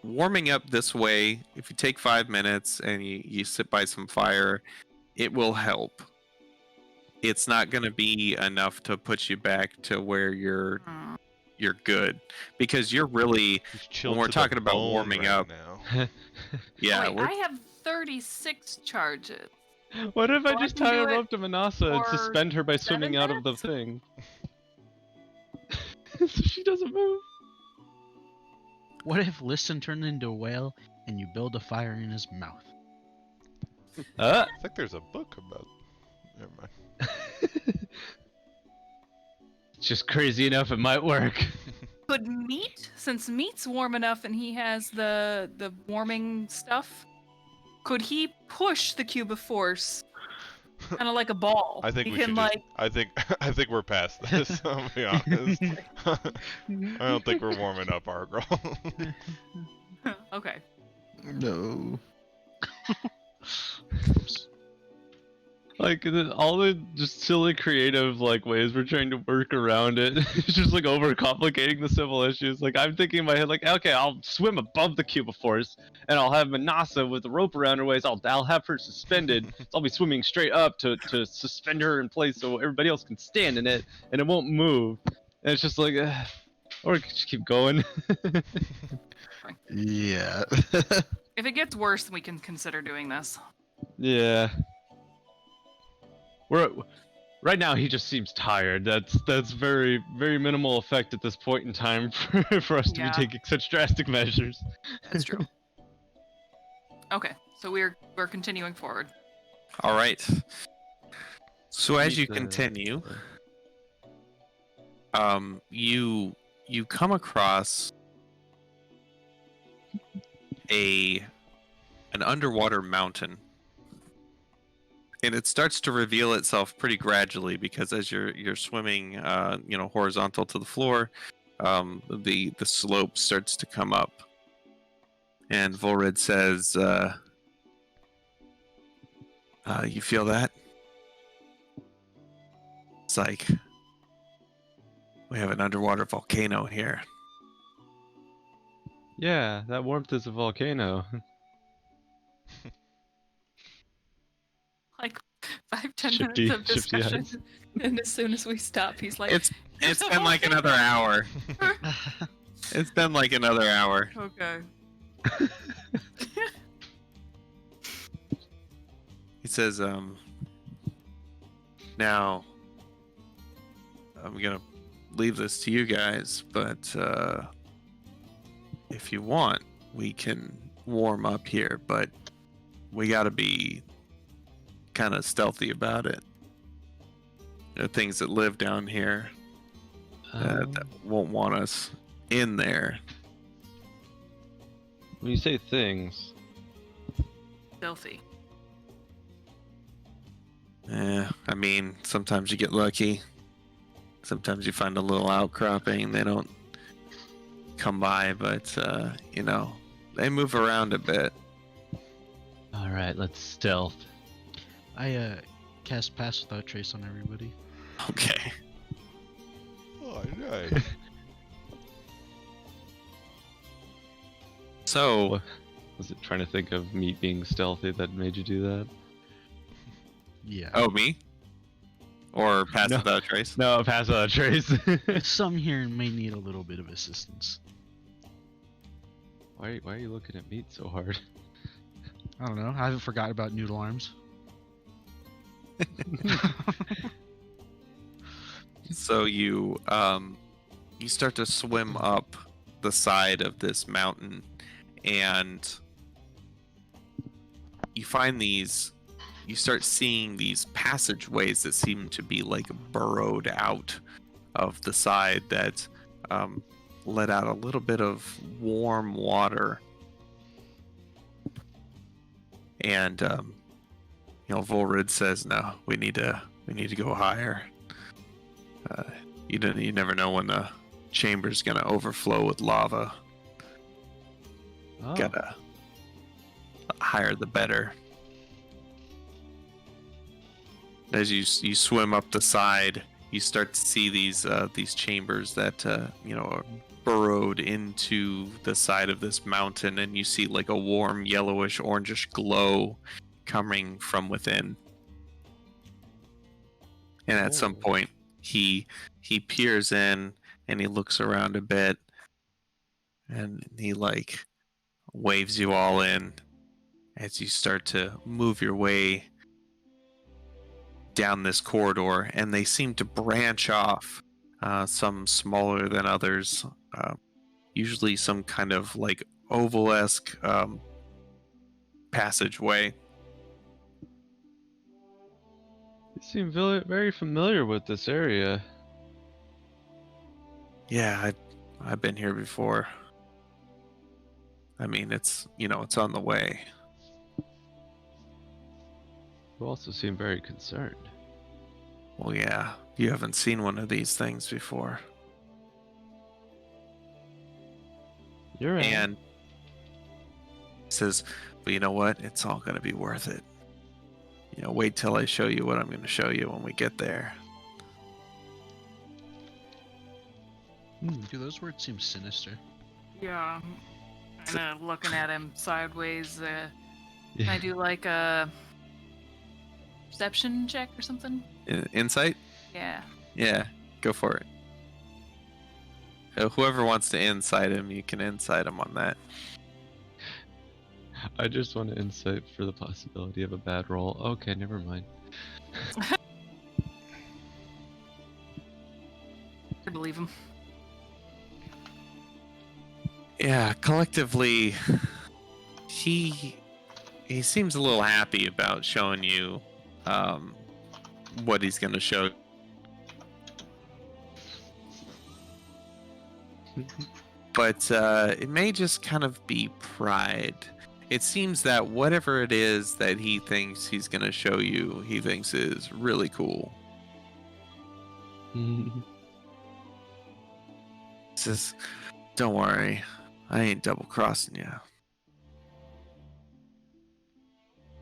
warming up this way. If you take 5 minutes and you sit by some fire, it will help. It's not gonna be enough to put you back to where you're good, because you're really He's chilled we're to the talking about bone warming right up. now. yeah. Wait, we're, I have 36 charges. What if I Well, I just can tie do her it up to Manasa and for suspend her by 7 swimming out of the minutes? thing? So she doesn't move. What if Listen turned into a whale and you build a fire in his mouth? I think there's a book about. Never mind. It's just crazy enough, it might work. Could Meat, since Meat's warm enough and he has the warming stuff, could he push the cube of force, kind of like a ball? I think he we can should like. I think we're past this. I'll be honest. I don't think we're warming up our girl. Okay. No. Like all the just silly creative like ways we're trying to work around it. It's just like overcomplicating the civil issues. Like I'm thinking in my head like, okay, I'll swim above the cube of force and I'll have Manasa with the rope around her waist. I'll have her suspended. So I'll be swimming straight up to suspend her in place so everybody else can stand in it and it won't move. And it's just like, or we could just keep going. Yeah. If it gets worse, then we can consider doing this. Yeah. Right now he just seems tired. That's very very minimal effect at this point in time for us to be Yeah. taking such drastic measures. That's true. Okay, so we're continuing forward. All right. So as Meet you the- continue, you come across an underwater mountain, and it starts to reveal itself pretty gradually because as you're swimming, horizontal to the floor, the slope starts to come up, and Volrid says, "You feel that? It's like we have an underwater volcano here." Yeah, that warmth is a volcano. Like 5-10 Shifty- minutes of shifty discussion, eyes. and as soon as we stop, he's like, It's "There's a been like another volcano." hour. It's been like another hour. Okay. He says, now I'm gonna leave this to you guys, but if you want, we can warm up here, but we gotta be kind of stealthy about it. There are things that live down here that won't want us in there. When you say things, Filthy. I mean, sometimes you get lucky. Sometimes you find a little outcropping. They don't come by, but, they move around a bit. all right, let's stealth. I cast Pass Without Trace on everybody. Okay. Oh, nice. So, Was it trying to think of me being stealthy that made you do that? Yeah. oh, me? Or pass No. without trace? No, pass without trace. Some here may need a little bit of assistance. Why are you looking at meat so hard? I don't know. I haven't forgotten about noodle arms. So you start to swim up the side of this mountain, and you start seeing these passageways that seem to be like burrowed out of the side that let out a little bit of warm water. And Volrid says, "No, we need to go higher. You never know when the chamber's gonna overflow with lava. Oh. Gotta higher the better." As you swim up the side, you start to see these chambers that are burrowed into the side of this mountain, and you see like a warm yellowish orangish glow coming from within. And at some Oh. point, he peers in and he looks around a bit, and he like waves you all in as you start to move your way down this corridor, and they seem to branch off, some smaller than others, usually some kind of like oval-esque passageway. You seem very familiar with this area. Yeah, I've been here before. I mean, it's on the way. You also seem very concerned. Well, yeah, you haven't seen one of these things before. You're right. And he says, "But you know what? It's all going to be worth it. Wait till I show you what I'm going to show you when we get there." Do those words seem sinister? Yeah. Kind of looking at him sideways. Can I Yeah. do like a perception check or something? Insight? Yeah. Yeah, go for it. Whoever wants to insight him, you can insight him on that. I just want to insight for the possibility of a bad roll. Okay, never mind. I believe him. Yeah, collectively, he seems a little happy about showing you what he's going to show. But it may just kind of be pride. It seems that whatever it is that he thinks he's going to show you, he thinks is really cool. Says, "Don't worry, I ain't double crossing you.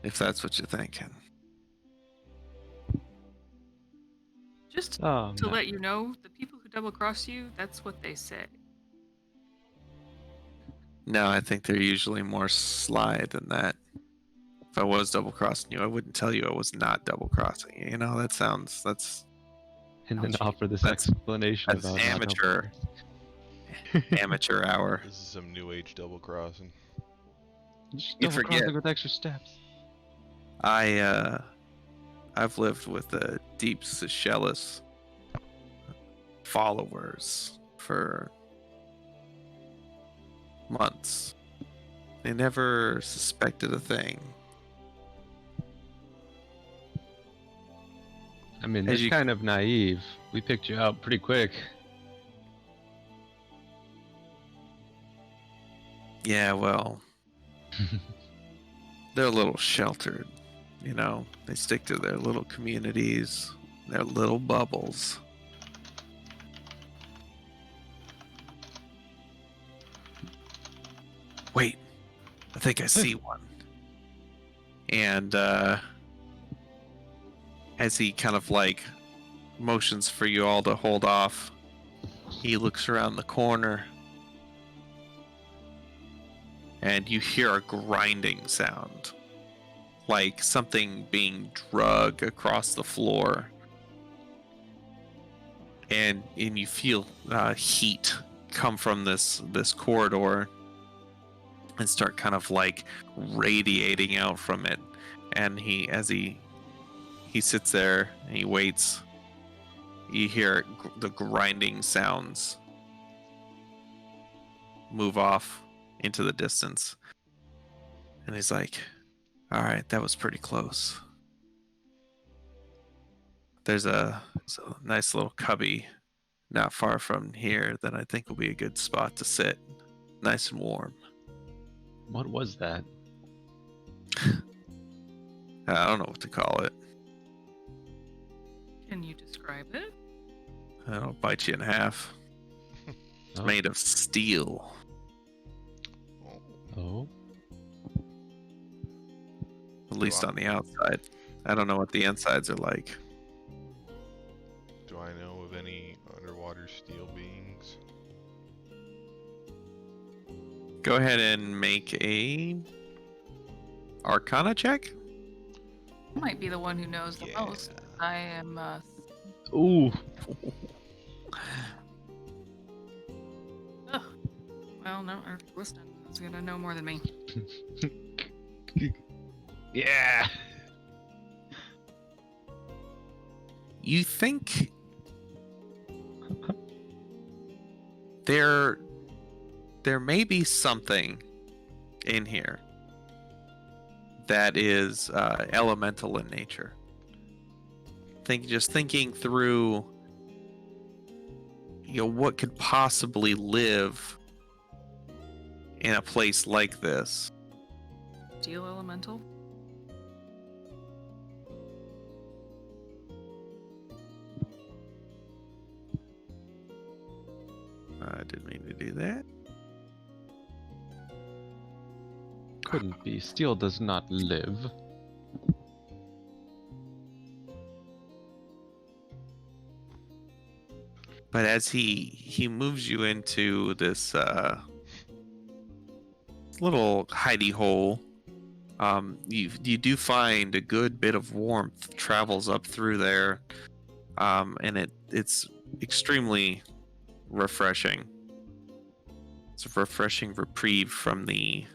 If that's what you're thinking." Just Oh, to no. let you know, the people who double cross you, that's what they say. No, I think they're usually more sly than that. If I was double crossing you, I wouldn't tell you I was not double crossing you. You know, that's And then Ouchie. offer this That's- explanation that's about amateur. Amateur hour. This is some new age double crossing. Just You double forget. crossing with extra steps. I've lived with the deep Seychelles followers for months. They never suspected a thing. I mean, As this you- kind of naive. We picked you out pretty quick. Yeah, well, they're a little sheltered, you know. They stick to their little communities, their little bubbles. Wait, I think I see one. And as he kind of like motions for you all to hold off, he looks around the corner and you hear a grinding sound, like something being drug across the floor, and you feel heat come from this corridor and start kind of like radiating out from it. And as he sits there and he waits, you hear the grinding sounds move off into the distance. And he's like, "All right, that was pretty close. There's a nice little cubby not far from here that I think will be a good spot to sit. Nice and warm." What was that? I don't know what to call it. Can you describe it? It'll bite you in half. It's Oh. made of steel. Oh. At least on the outside. I don't know what the insides are like. Do I know of any underwater steel beings? Go ahead and make a Arcana check. I might be the one who knows the most. I am. Ooh. Well, no, Liston is gonna know more than me. Yeah. You think there may be something in here that is elemental in nature. Thinking through, what could possibly live in a place like this. Steel elemental. I didn't mean to do that. Couldn't be. Steel does not live. But as he moves you into this little hidey hole, you do find a good bit of warmth travels up through there, and it's extremely refreshing. It's a refreshing reprieve from the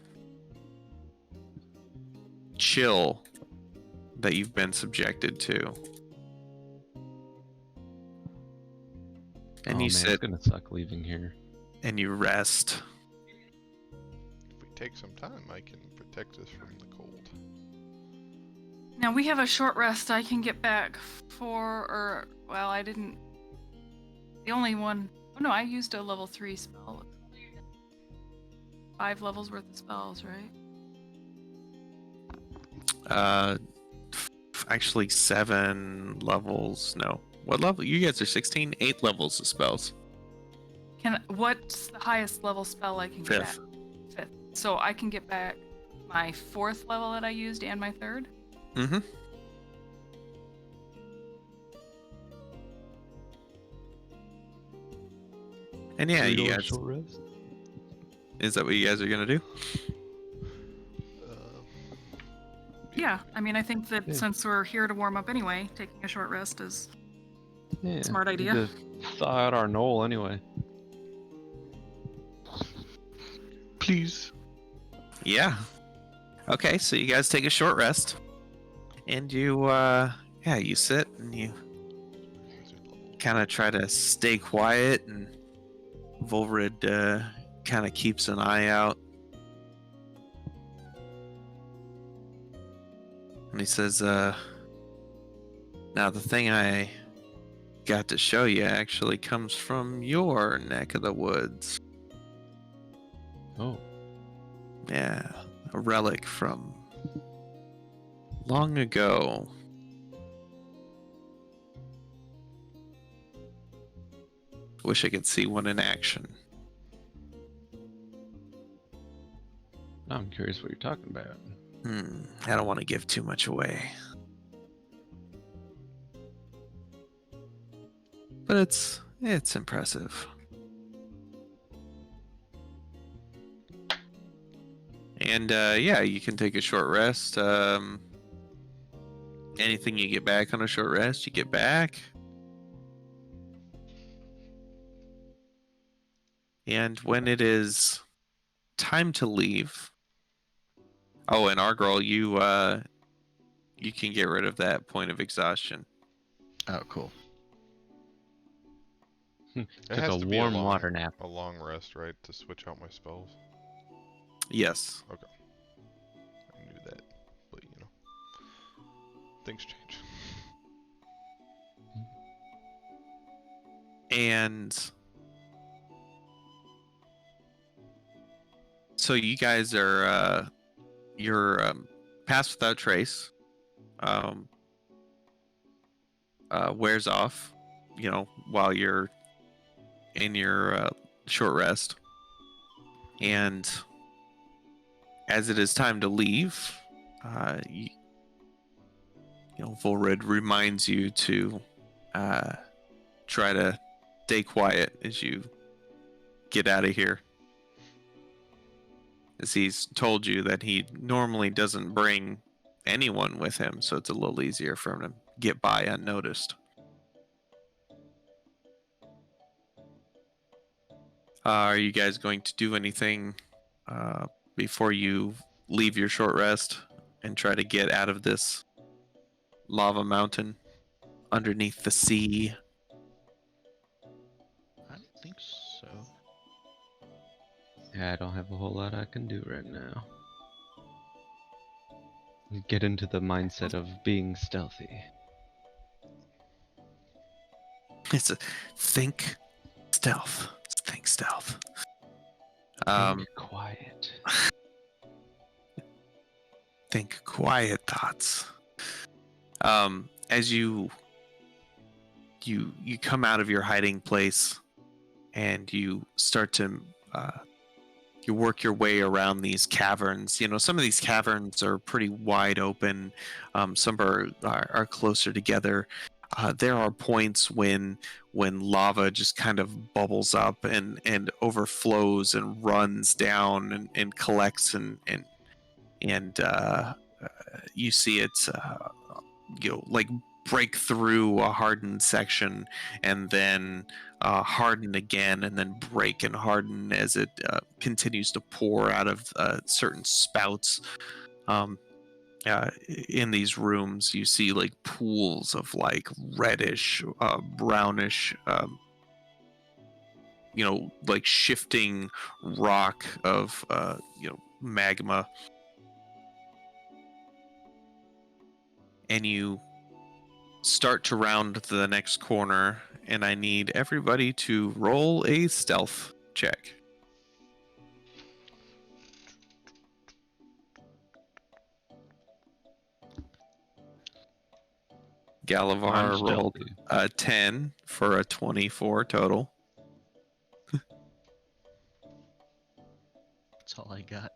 chill that you've been subjected to. And oh you man, sit it's gonna suck leaving here. and you rest. If we take some time, I can protect us from the cold. Now we have a short rest. I can get back well, I didn't. The only one. Oh no, I used a level 3 spell. 5 levels worth of spells, right? Actually 7 levels. No. What level? You guys are 16? 8 levels of spells. What's the highest level spell I can get back? 5th. 5th. So I can get back my 4th level that I used and my 3rd? Mm-hmm. And yeah, you guys. Short rest? Is that what you guys are gonna do? Yeah, I mean, I think that Yeah. since we're here to warm up anyway, taking a short rest is Yeah. a smart we idea. need to thaw out our knoll anyway. Please. Yeah. Okay, so you guys take a short rest. And you you sit and you kind of try to stay quiet, and Volrid kind of keeps an eye out. And he says, now the thing I got to show you actually comes from your neck of the woods. Oh. Yeah, a relic from long ago. Wish I could see one in action. I'm curious what you're talking about. I don't want to give too much away. But it's impressive. And you can take a short rest. Anything you get back on a short rest, you get back. And when it is time to leave, oh, and Argral, you can get rid of that point of exhaustion. Oh, cool. It Took has a to be warm water nap. a long rest, right, to switch out my spells. Yes. I knew that, but things change. And so you guys are you're Pass Without Trace wears off, while you're in your short rest. And as it is time to leave, Volrid reminds you to try to stay quiet as you get out of here. As he's told you that he normally doesn't bring anyone with him, so it's a little easier for him to get by unnoticed. Are you guys going to do anything before you leave your short rest and try to get out of this lava mountain underneath the sea? I don't think so. Yeah, I don't have a whole lot I can do right now. Get into the mindset of being stealthy. It's a think stealth. Think stealth. Think quiet. Think quiet thoughts. As you come out of your hiding place and you start to you work your way around these caverns. Some of these caverns are pretty wide open. Some are closer together. There are points when lava just kind of bubbles up and overflows and runs down and collects and you see it like break through a hardened section and then harden again and then break and harden as it continues to pour out of certain spouts. in these rooms, you see like pools of like reddish, brownish, like shifting rock of, magma. And you start to round the next corner, and I need everybody to roll a stealth check. I'm Galavar rolled stealthy. a 10 for a 24 total. That's all I got.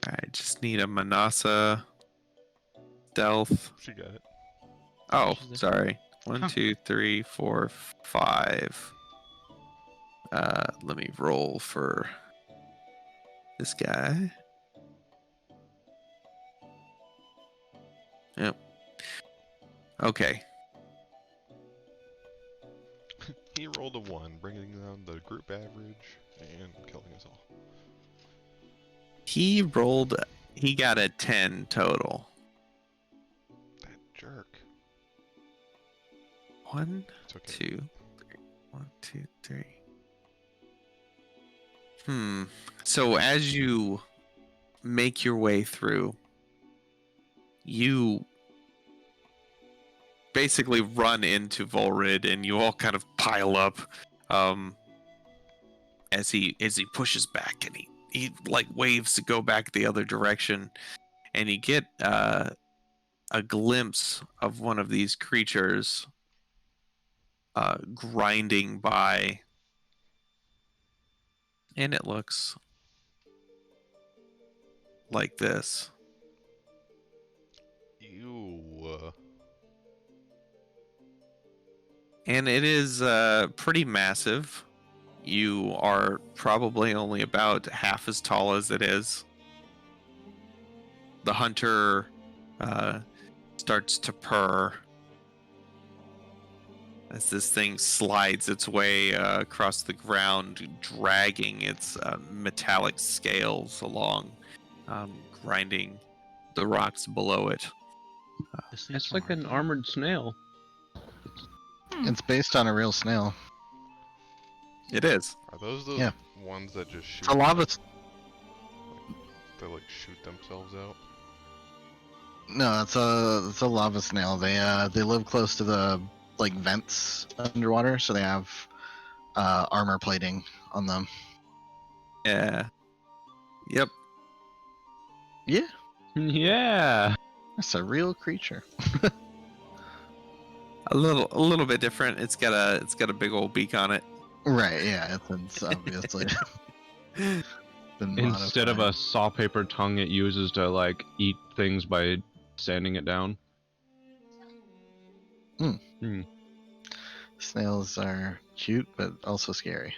I just need a Manasa stealth. She got it. Oh, She's there. sorry. One, Huh. 2, 3, 4, 5. Let me roll for this guy. Yep. Okay. He rolled a 1, bringing down the group average and killing us all. He got a 10 total. That jerk. 1, It's okay. 2, 3. 1, 2, 3. So as you make your way through, you basically run into Volrid, and you all kind of pile up as he pushes back, and he like waves to go back the other direction, and you get a glimpse of one of these creatures grinding by, and it looks like this. Ew. And it is pretty massive. You are probably only about half as tall as it is. The hunter starts to purr as this thing slides its way across the ground, dragging its metallic scales along, grinding the rocks below it. This thing's It's from like an Arkham. armored snail. It's based on a real snail. It is. Are those the Yeah. ones that just shoot? It's a lava. They like shoot themselves out. No, it's a lava snail. They live close to the like vents underwater, so they have armor plating on them. Yeah. Yep. Yeah, Yeah. it's a real creature. A little bit different. It's got a big old beak on it. Right? Yeah, it's obviously been Instead of modified. a sawpaper tongue, it uses to like eat things by sanding it down. Snails are cute, but also scary.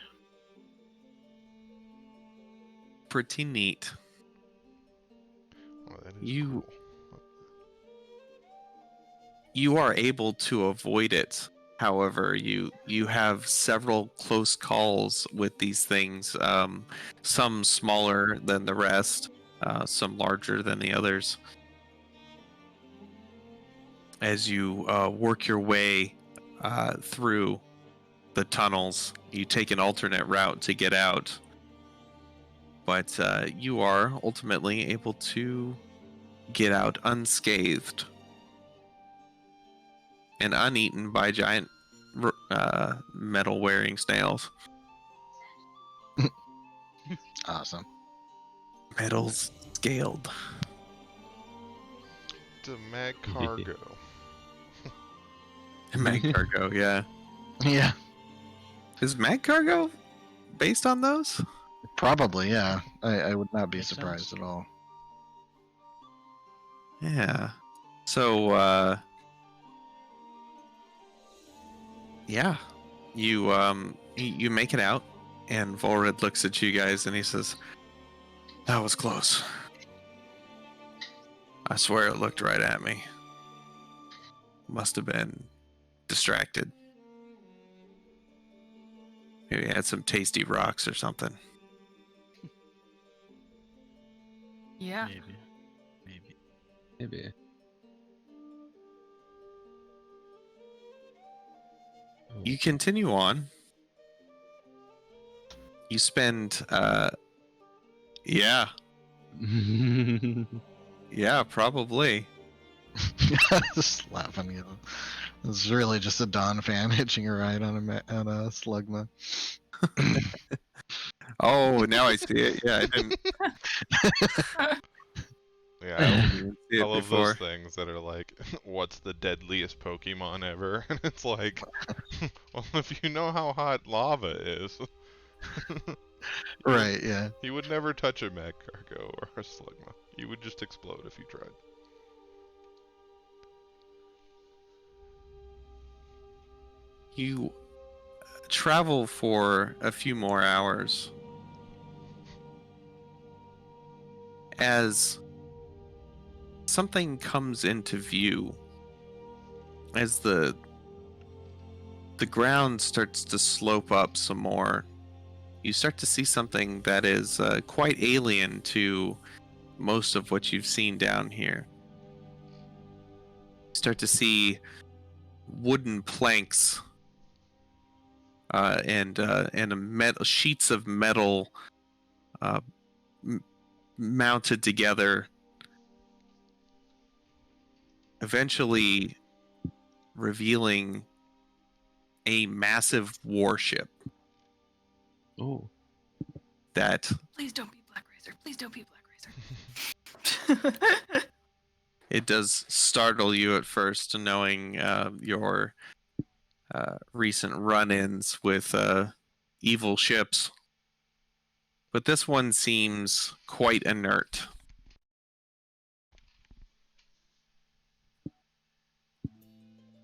Pretty neat. Oh, that is You- cool. You are able to avoid it. However, you have several close calls with these things. Some smaller than the rest, some larger than the others. As you work your way through the tunnels, you take an alternate route to get out, but you are ultimately able to get out unscathed and uneaten by giant metal-wearing snails. Awesome. Metals scaled. It's a mag cargo. Mag cargo, yeah. Yeah, Is mag cargo based on those? probably. Yeah, I would not be Makes surprised sense. at all. Yeah. So, yeah, you make it out, and Volrid looks at you guys and he says, "That was close. I swear it looked right at me. Must have been distracted." Maybe add some tasty rocks or something. Yeah. Maybe. Maybe. Maybe. You continue on. You spend, yeah, probably. Just laughing. You know. It's really just a Don fan hitching a ride on a Slugma. Oh, now I see it. Yeah, I didn't Yeah, even see I it love those before. things that are like, what's the deadliest Pokemon ever? And it's like, well, if you know how hot lava is, Right, yeah. you would never touch a Magcargo or a Slugma. You would just explode if you tried. You travel for a few more hours as something comes into view, as the ground starts to slope up some more. You start to see something that is quite alien to most of what you've seen down here. You start to see wooden planks and sheets of metal uh, mounted together, eventually revealing a massive warship Oh. that Please don't be Black Razor. Please don't be Black Razor. it does startle you at first, knowing your recent run-ins with evil ships. But this one seems quite inert.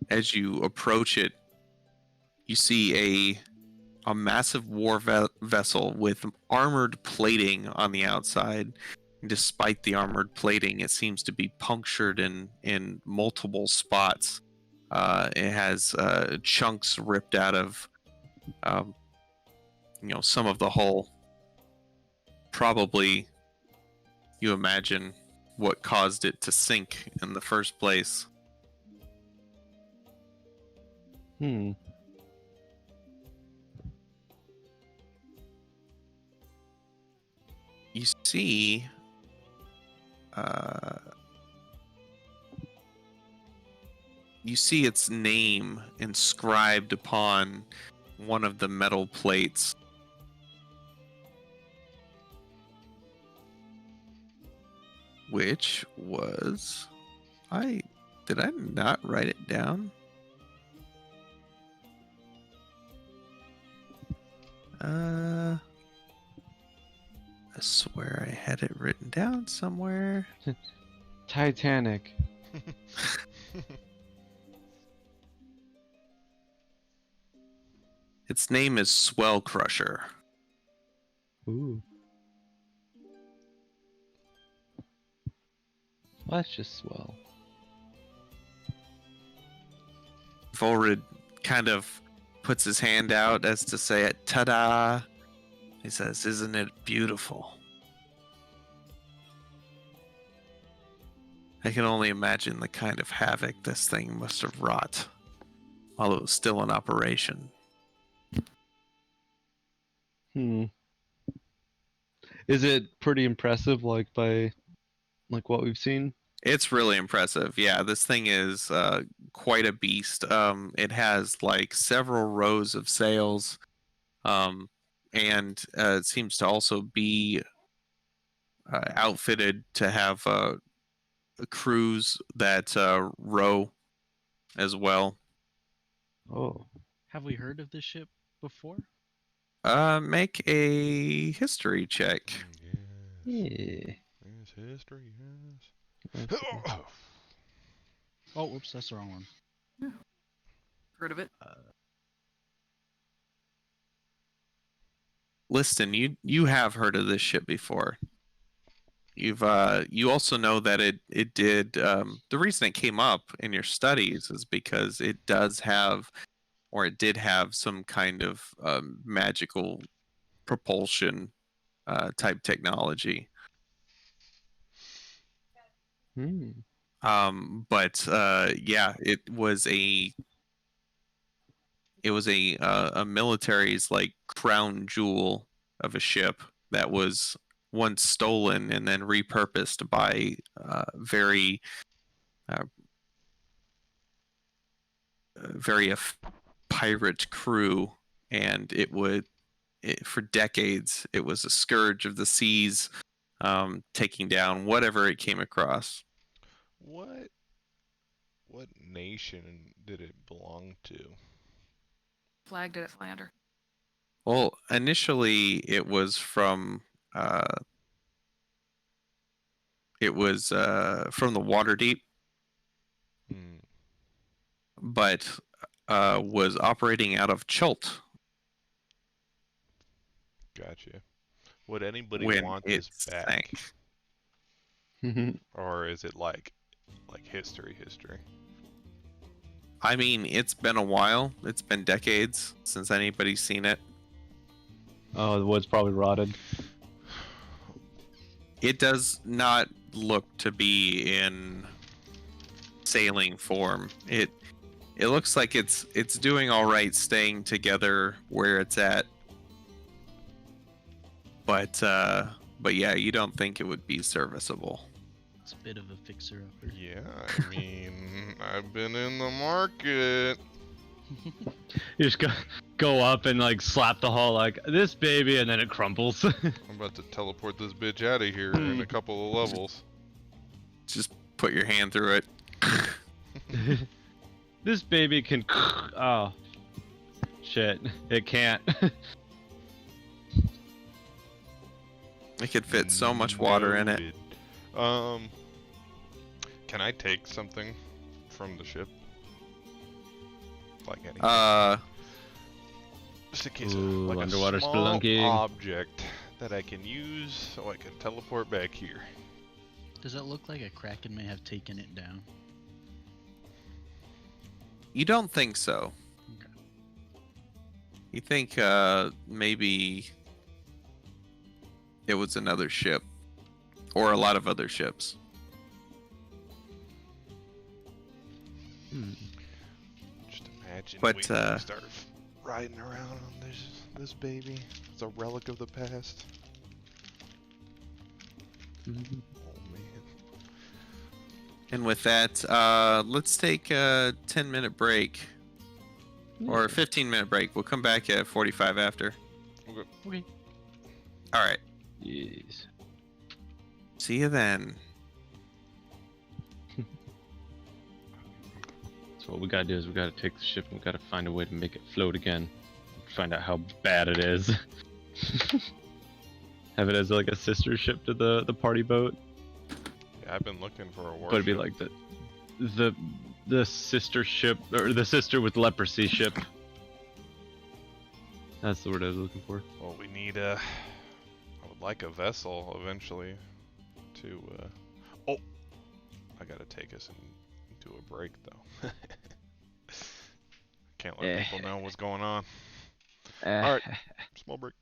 As you approach it, you see a massive war vessel with armored plating on the outside. Despite the armored plating, it seems to be punctured in multiple spots. It has chunks ripped out of, um, some of the hull. Probably, you imagine what caused it to sink in the first place. Hmm. You see uh, its name inscribed upon one of the metal plates. Which was did I not write it down? I swear I had it written down somewhere. Titanic. Its name is Swell Crusher. Ooh. Well, that's just swell. Volrid kind of puts his hand out as to say it. Ta-da! He says, "Isn't it beautiful?" I can only imagine the kind of havoc this thing must have wrought while it was still in operation. Hmm. Is it pretty impressive, like by what we've seen? It's really impressive. Yeah, this thing is quite a beast. It has like several rows of sails, and it seems to also be outfitted to have crews that row as well. Oh. Have we heard of this ship before? Make a history check. Yes. Yeah. Yes, history, yes. That's- Oh, whoops, that's the wrong one. Heard of it? Liston, you have heard of this ship before. You also know that it did the reason it came up in your studies is because it does have or it did have some kind of magical propulsion type technology. Hmm. But yeah, it was a military's like crown jewel of a ship that was once stolen and then repurposed by uh, pirate crew, and for decades it was a scourge of the seas, taking down whatever it came across. What nation did it belong to? Flagged it at Flander. Well, initially uh, it was from the Waterdeep, Hmm, but was operating out of Chult gotcha. Would anybody when want it this sank. back, or is it like history? I mean, it's been a while. It's been decades since anybody's seen it. Oh, the wood's probably rotted. It does not look to be in sailing form. It looks like it's doing all right staying together where it's at. But yeah, you don't think it would be serviceable. It's a bit of a fixer-upper. Yeah, I mean, I've been in the market. You just go up and like slap the hull like this baby, and then it crumbles. I'm about to teleport this bitch out of here in a couple of levels. Just put your hand through it. This baby can. Oh, shit! It can't. It could fit so much water in it. Noted. Can I take something from the ship? Like anything? Just in case, Ooh, like underwater a small spelunking. object that I can use so I can teleport back here. Does it look like a kraken may have taken it down? You don't think so. Okay. You think maybe it was another ship or a lot of other ships. Just imagine But, we start riding around on this baby. It's a relic of the past. Oh man. And with that, let's take a 10-minute break or a 15-minute break. We'll come back at 45 after. Okay. All right. Yes. See you then. So what we gotta do is we gotta take the ship and we gotta find a way to make it float again. Find out how bad it is. Have it as like a sister ship to the party boat. Yeah, I've been looking for a warship. But it'd be like the sister ship, or the sister with leprosy ship. That's the word I was looking for. Well, we need I would like a vessel eventually to oh, I gotta take us into a break though. Can't let people know what's going on. Alright, small break.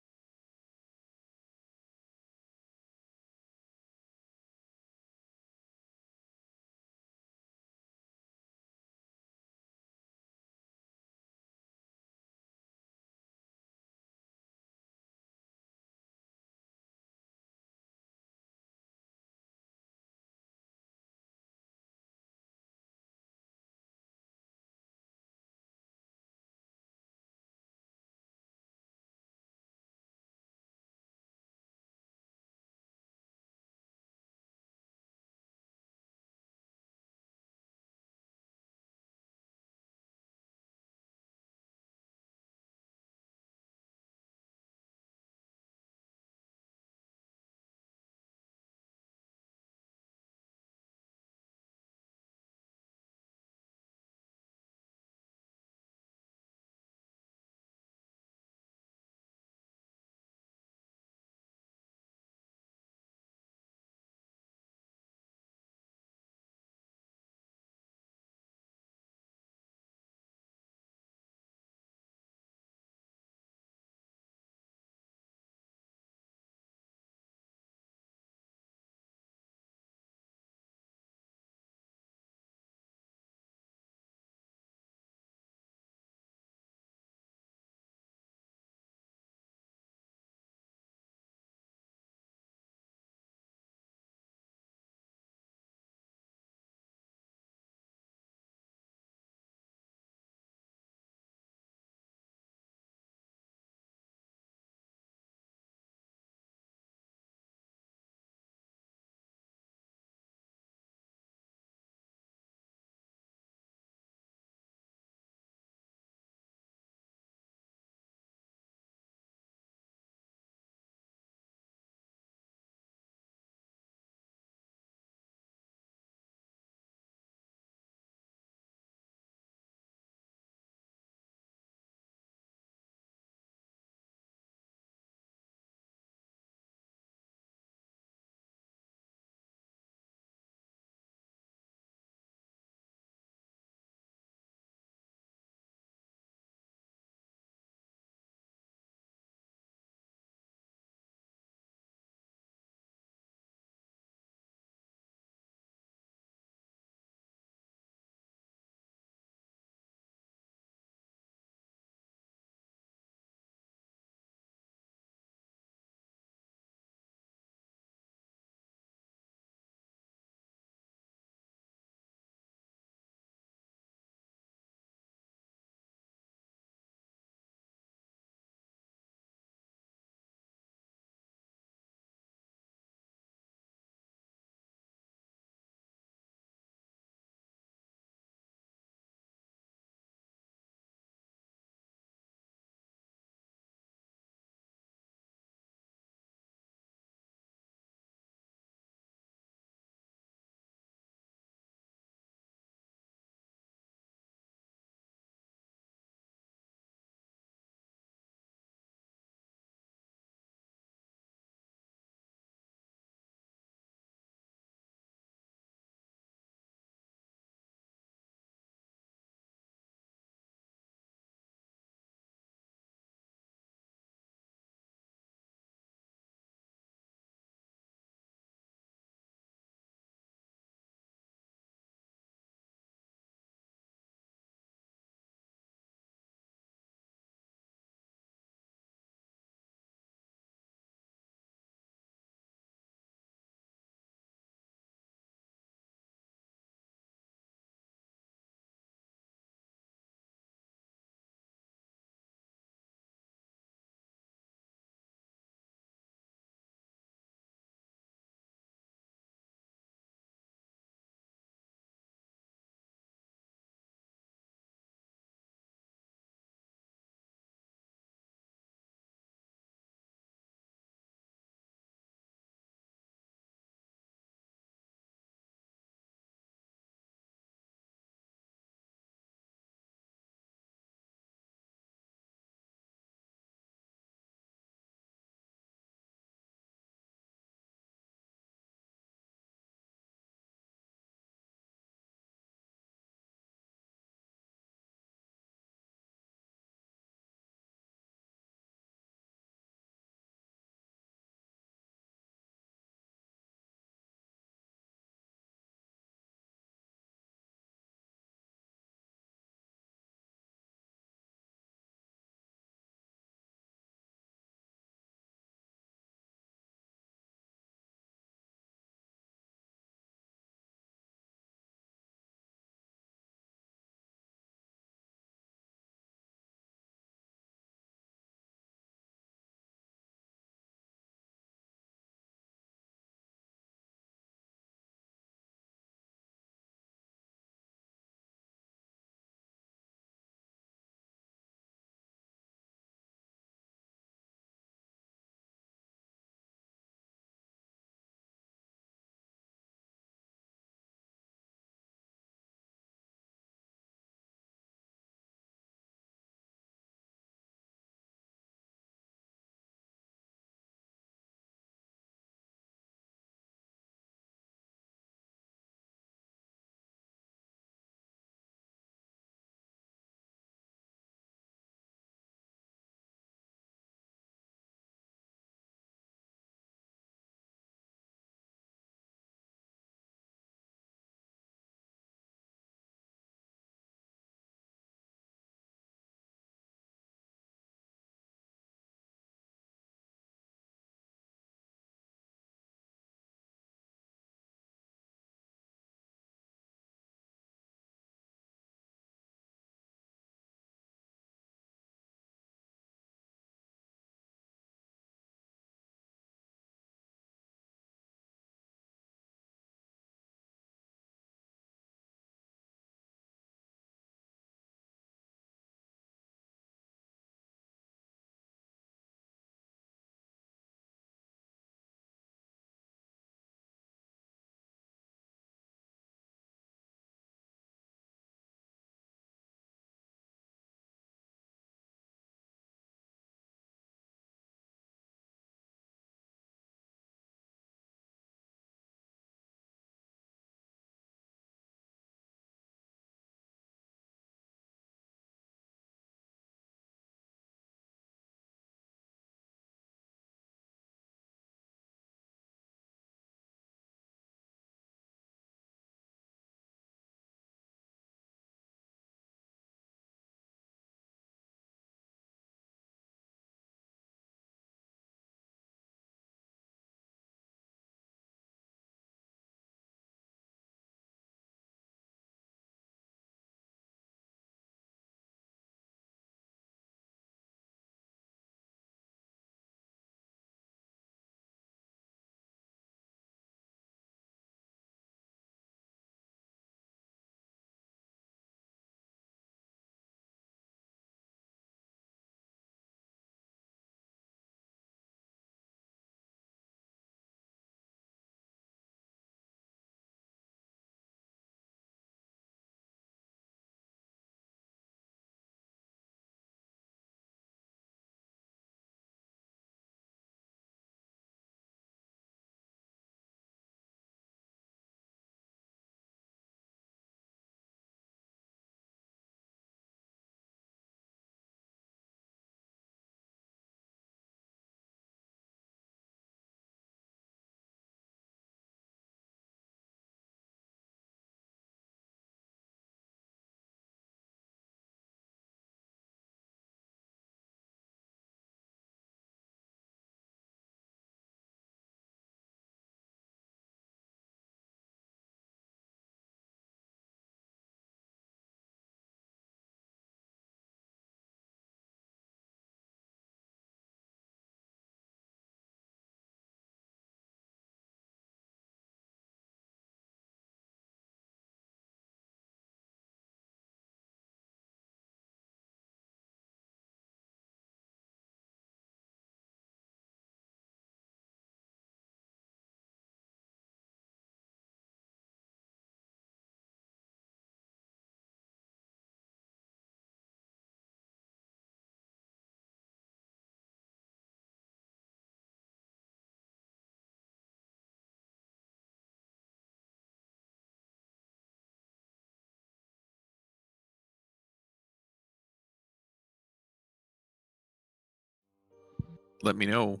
let me know.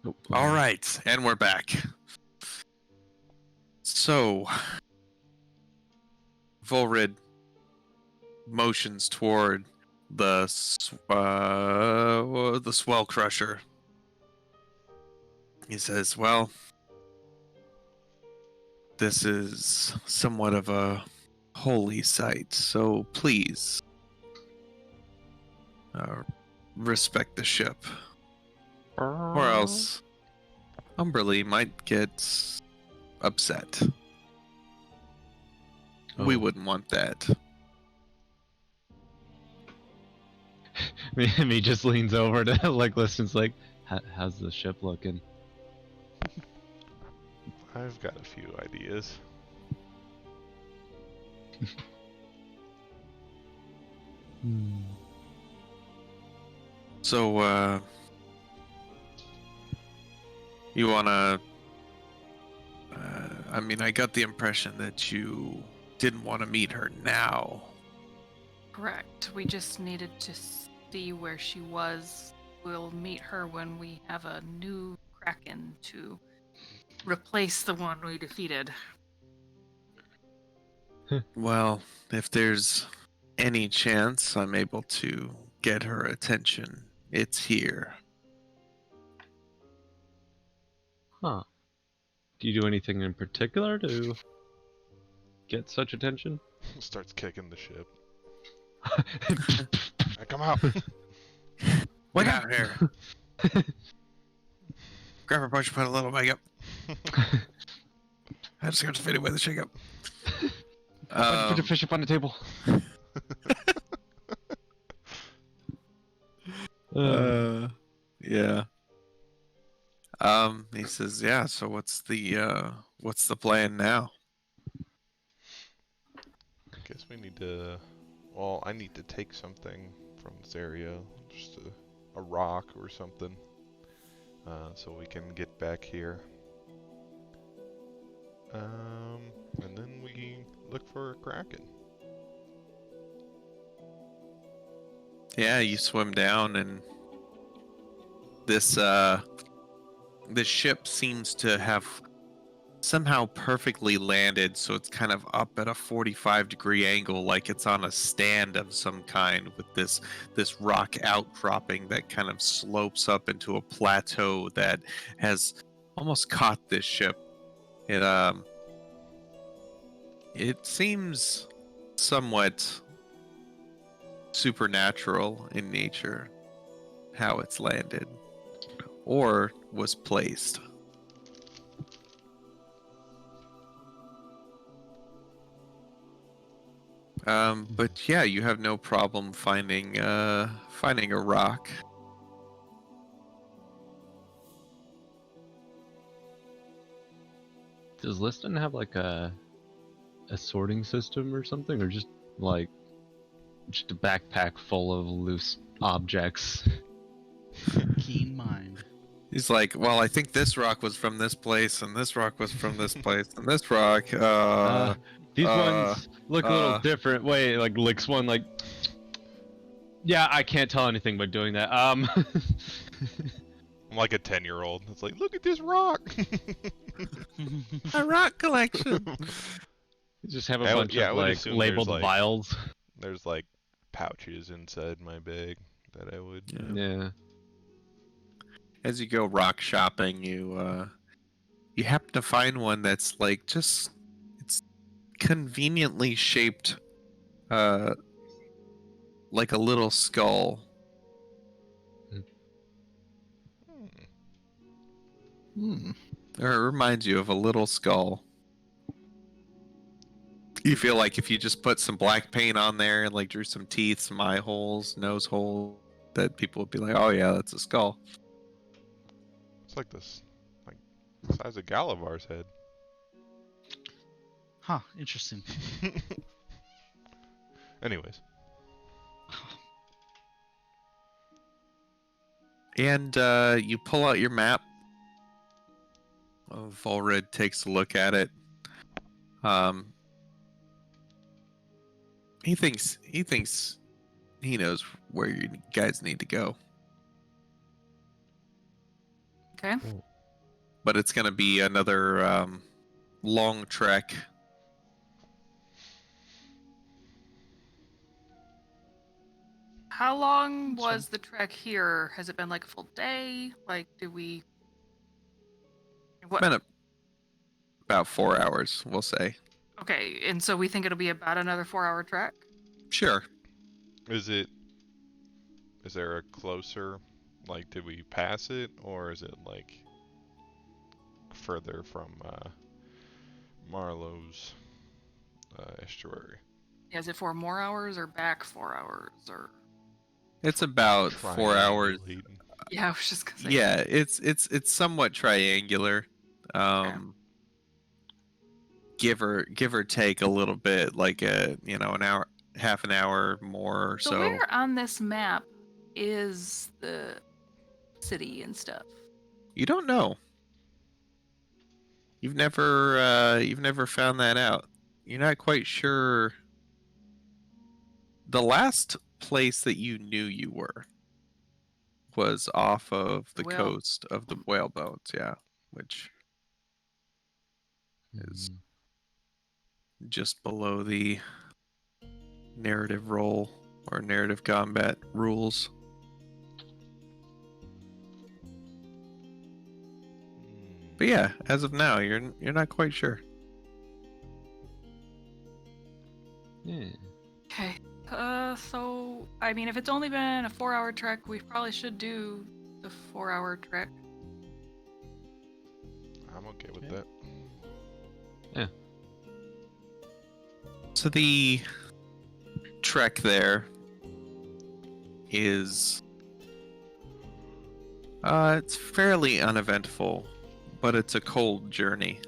Nope. All right, and we're back. So, Volrid motions toward the swell crusher. He says, "Well, this is somewhat of a holy site, so please respect the ship, or else Umberly might get upset. We Oh. wouldn't want that." Me just leans over to like listens like, how's the ship looking? I've got a few ideas. So, you wanna... I mean, I got the impression that you didn't want to meet her now. Correct. We just needed to see where she was. We'll meet her when we have a new Kraken to replace the one we defeated. Well, if there's any chance I'm able to get her attention, it's here. Huh. Do you do anything in particular to get such attention? Starts kicking the ship. Hey, come out! Get out here. Grab her punch, put a little makeup. I just got to fade away the shake up. Put your fish up on the table. Yeah. He says, yeah, so what's the plan now? I guess we need to... Well, I need to take something from this area. Just a rock or something. So we can get back here. And then we look for a Kraken. Yeah, you swim down, and this ship seems to have somehow perfectly landed, so it's kind of up at a 45-degree angle, like it's on a stand of some kind, with this rock outcropping that kind of slopes up into a plateau that has almost caught this ship. It seems somewhat supernatural in nature, how it's landed or was placed. But yeah, you have no problem finding a rock. Does Liston have like a sorting system or something, or just a backpack full of loose objects? Keen mind. He's like, well, I think this rock was from this place, and this rock was from this place, and this rock, These ones look a little uh. different. Wait, like licks one like. Yeah, I can't tell anything by doing that. I'm like a 10-year-old. It's like, look at this rock! A rock collection. Just have a I would- bunch yeah, I of would like assume labeled there's, like- vials. There's like pouches inside my bag that I would... Yeah. As you go rock shopping, you happen to find one that's like it's conveniently shaped, like a little skull. Hmm. Or it reminds you of a little skull. You feel like if you just put some black paint on there and like drew some teeth, some eye holes, nose holes, that people would be like, "Oh yeah, that's a skull." It's like this, like the size of Galavar's head. Huh, interesting. Anyways, And you pull out your map. Volred takes a look at it. He thinks he knows where you guys need to go. Okay. But it's going to be another long trek. How long That's fine. was the trek here? Has it been like a full day? Like, do we? What? Been about 4 hours, we'll say. Okay, and so we think it'll be about another 4-hour trek. Sure. Is there a closer, like, did we pass it, or is it like further from Marlowe's estuary? Yeah, is it 4 more hours or back 4 hours or? It's about 4 hours. Triangulating. Yeah, I was just gonna say. Yeah, it's somewhat triangular. Give or take a little bit, like an hour, half an hour more or So so. where on this map is the city and stuff? You don't know. You've never found that out. You're not quite sure. The last place that you knew you were was off of the Whale. coast of the whale bones, yeah, which is just below the narrative role or narrative combat rules. But yeah, as of now, you're not quite sure. Yeah. Okay. So I mean, if it's only been a 4-hour trek, we probably should do the 4-hour trek. I'm okay with Okay. that. So the trek there is it's fairly uneventful, but it's a cold journey.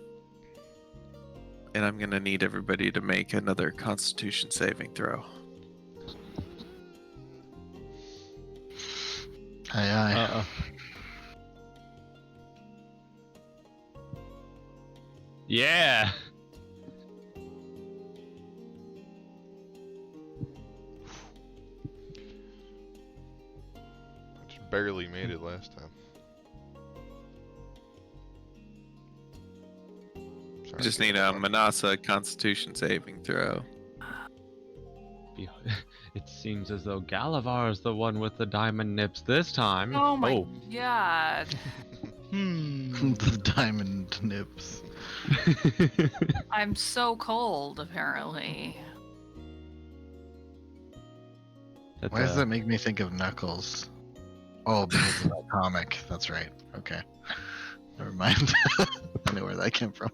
And I'm gonna need everybody to make another Constitution saving throw. Aye, aye. Uh-oh. Yeah. I just barely made it last time. Sorry, I just go need ahead, a Mark. Manasa Constitution saving throw. It seems as though Galavar's the one with the diamond nips this time. Oh my god. The diamond nips. I'm so cold, apparently. That's, Why does that make me think of Knuckles? Oh, because of that comic. That's right. Okay. Never mind. I know where that came from.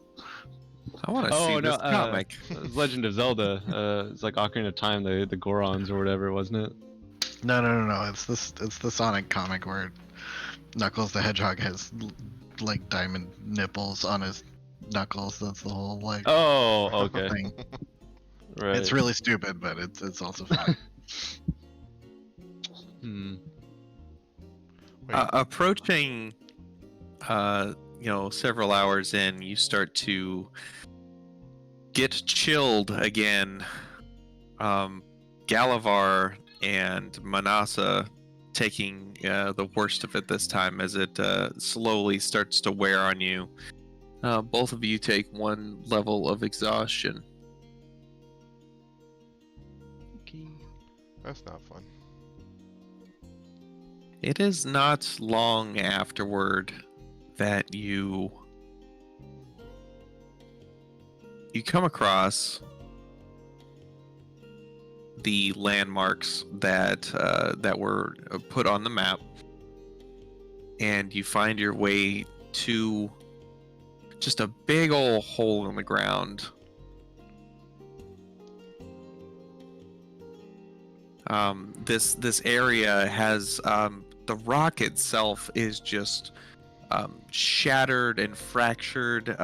I want to Oh, see no, this comic. It's Legend of Zelda. It's like Ocarina of Time, the Gorons or whatever, wasn't it? No. It's the Sonic comic where Knuckles the Hedgehog has like diamond nipples on his knuckles. That's the whole like Oh, okay. thing. Right. It's really stupid, but it's also fun. Hmm. Wait, Approaching, several hours in, you start to get chilled again. Galavar and Manasa taking the worst of it this time as it slowly starts to wear on you. Both of you take 1 level of exhaustion. Okay. that's not fun. It is not long afterward that you come across the landmarks that were put on the map, and you find your way to just a big old hole in the ground. This area has the rock itself is just shattered and fractured.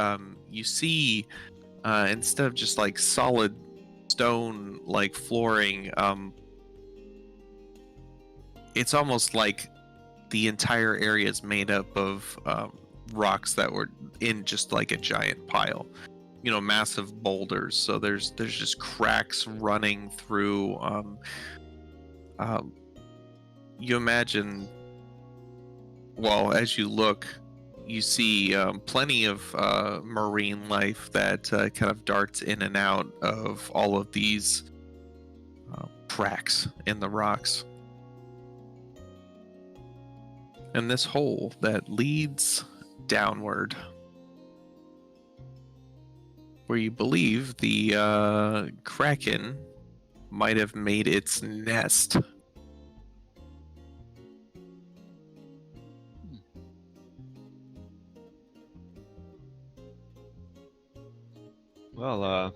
You see, instead of just like solid stone like flooring, it's almost like the entire area is made up of rocks that were in just like a giant pile. Massive boulders. So there's just cracks running through You imagine, well, as you look, you see plenty of marine life that kind of darts in and out of all of these cracks in the rocks. And this hole that leads downward, where you believe the kraken might have made its nest. Well,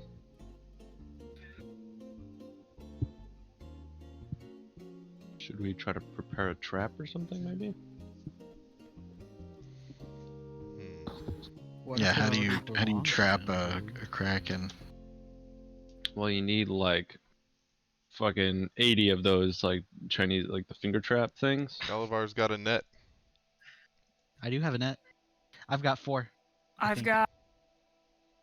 should we try to prepare a trap or something, maybe? What Yeah, if it how do you already belongs to trap him? a kraken? Well, you need like fucking 80 of those like Chinese like the finger trap things. Galavar's got a net. I do have a net. I've got 4. I I've think. got,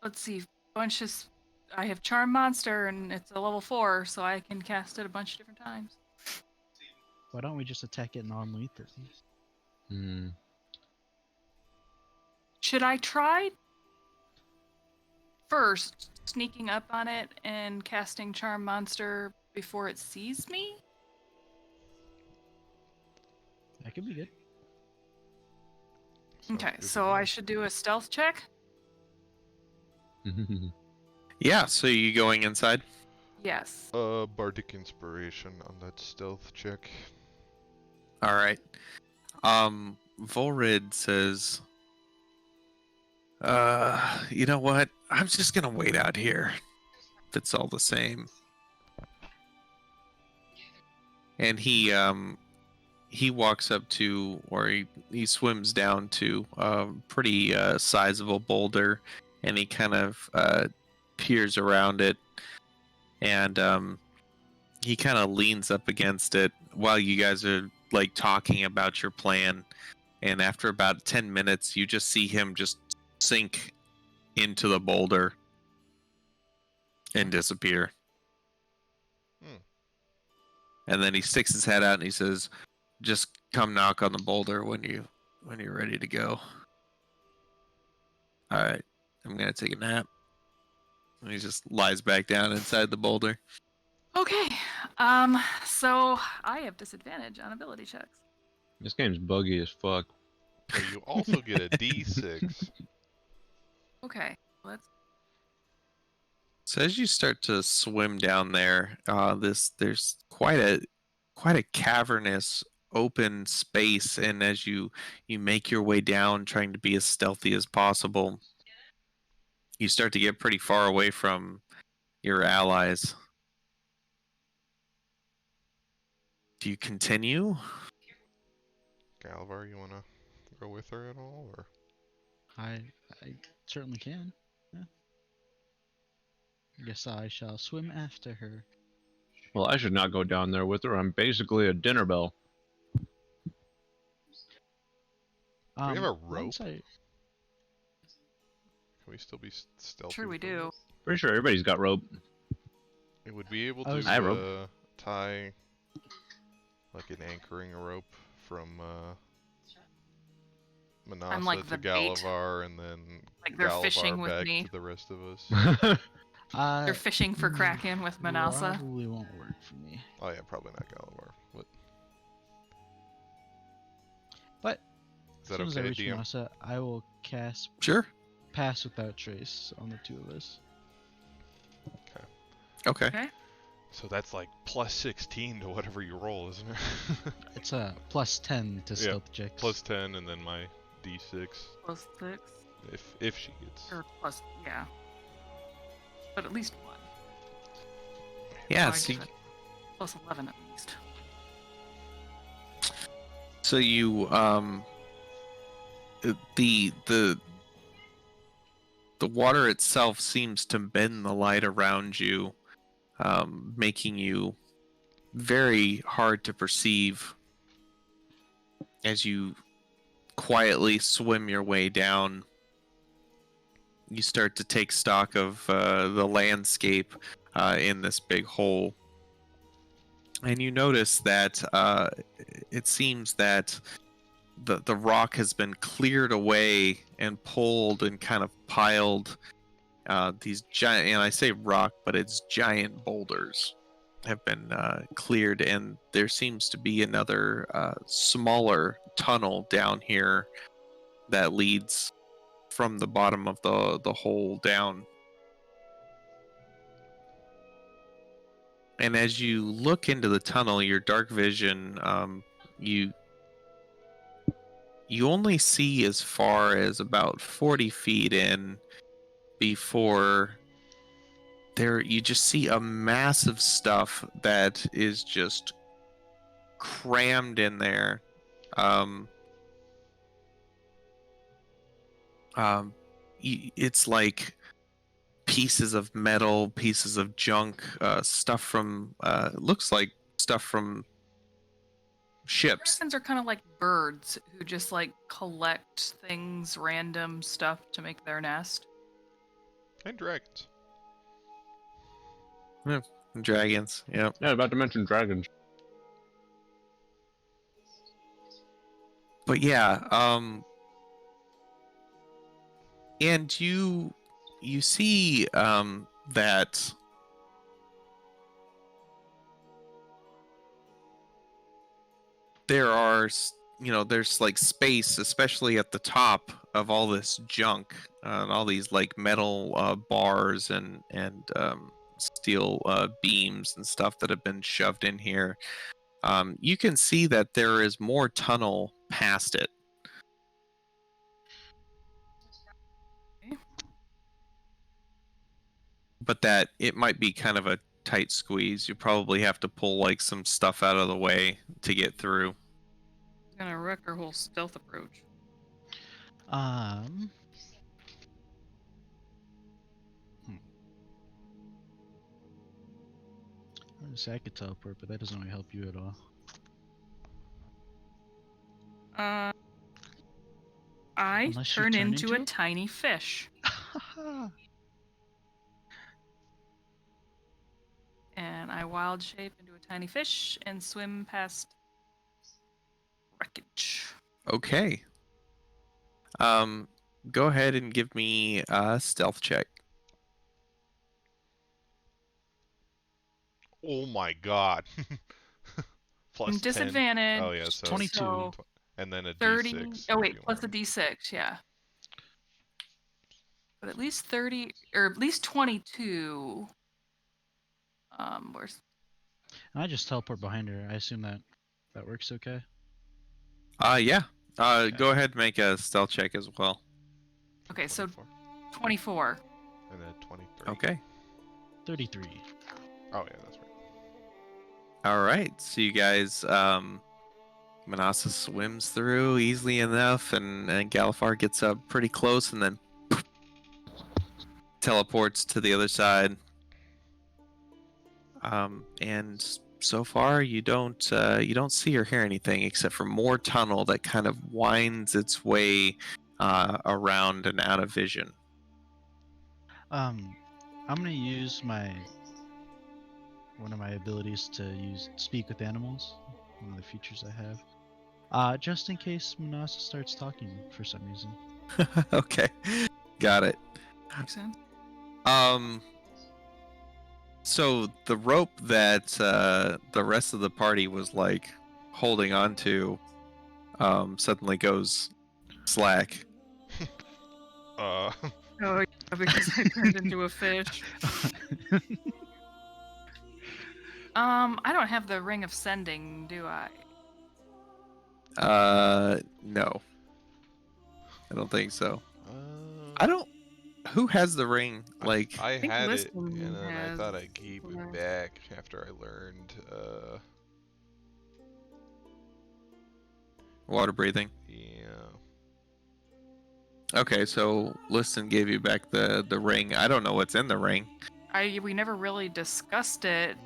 let's see, bunches. I have Charm Monster, and it's a level 4, so I can cast it a bunch of different times. Why don't we just attack it non-lethally? Hmm. Should I try first sneaking up on it and casting Charm Monster before it sees me? That could be good. Sounds Okay, good to so me. I should do a stealth check? Yeah, so you going inside? Yes. Bardic inspiration on that stealth check. All right. Volrid says, you know what? I'm just gonna wait out here. If it's all the same. And he walks up to, or he swims down to a pretty sizable boulder, and he kind of peers around it, and he kind of leans up against it while you guys are like talking about your plan. And after about 10 minutes, you just see him just sink into the boulder and disappear. Hmm. And then he sticks his head out and he says, "Just come knock on the boulder when you're ready to go." All right, I'm gonna take a nap. And he just lies back down inside the boulder. Okay. So I have disadvantage on ability checks. This game's buggy as fuck. But you also get a D6. Okay. Let's. So as you start to swim down there, there's quite a cavernous open space, and as you make your way down, trying to be as stealthy as possible, you start to get pretty far away from your allies. Do you continue? Galavar, you wanna go with her at all, or? I certainly can. Yeah. Guess I shall swim after her. Well, I should not go down there with her. I'm basically a dinner bell. Do we have a once rope? I- Can we still be stealthy? Sure, we for a do. bit? Pretty sure everybody's got rope. It would be able I to was- I have rope. tie like an anchoring rope from Manasa like to the bait. Galavar, and then Like they're Galavar fishing with back me. to the rest of us. They're fishing for Kraken with Manasa. Probably won't work for me. Oh yeah, probably not Galavar. What? But Is that as soon as I okay, reach DM? Manasa, I will cast Sure. Pass Without Trace on the 2 of us. Okay. Okay. So that's like plus 16 to whatever you roll, isn't it? It's a plus 10 to Yeah, stealth checks. plus 10, and then my D6 Plus 6. if she gets. Or plus, yeah. But at least 1. Yeah. Oh, I So guess plus 11 at least. So you the water itself seems to bend the light around you, making you very hard to perceive as you quietly swim your way down. You start to take stock of the landscape in this big hole. And you notice that it seems that the rock has been cleared away and pulled and kind of piled. These giant, and I say rock, but it's giant boulders have been cleared, and there seems to be another smaller tunnel down here that leads from the bottom of the hole down. And as you look into the tunnel, your dark vision, you only see as far as about 40 feet in before there you just see a massive stuff that is just crammed in there. Um, it's like pieces of metal, pieces of junk, stuff from looks like stuff from ships. Dragons are kind of like birds who just like collect things, random stuff to make their nest. And dragons. Dragons, yeah. Yeah, about to mention dragons. But yeah, and you see that there are there's like space, especially at the top of all this junk and all these like metal bars and steel beams and stuff that have been shoved in here. You can see that there is more tunnel past it. But that it might be kind of a tight squeeze. You probably have to pull like some stuff out of the way to get through. It's gonna wreck our whole stealth approach. Hmm. I would say I could teleport, but that doesn't really help you at all. I Unless you turn turn into a into tiny fish. And I wild shape into a tiny fish and swim past wreckage. Okay. Go ahead and give me a stealth check. Oh my god. Plus 10. Disadvantage. Oh yeah, so 22. So and then a 30. D6. Oh if wait, you plus a want. D6, yeah. But at least 30 or at least 22. Where's And I just teleport behind her. I assume that works okay. Yeah. Okay. Go ahead and make a stealth check as well. okay, so 24. 24. And then 23. Okay. 33. Oh yeah, that's right. All right. So you guys, Manasa swims through easily enough, and Galifar gets up pretty close, and then teleports to the other side. And so far, you don't see or hear anything except for more tunnel that kind of winds its way around and out of vision. I'm gonna use one of my abilities to use speak with animals. One of the features I have. Just in case Manasa starts talking for some reason. Okay, got it. Makes sense. So the rope that the rest of the party was like holding onto suddenly goes slack. Uh, Oh, yeah, because I turned into a fish. I don't have the ring of sending, do I? No, I don't think so. uh, I don't. Who has the ring? Like, I think had it, Listen and then I has thought I gave the- it back after I learned. water breathing. Yeah. Okay, so Listen gave you back the ring. I don't know what's in the ring. we never really discussed it,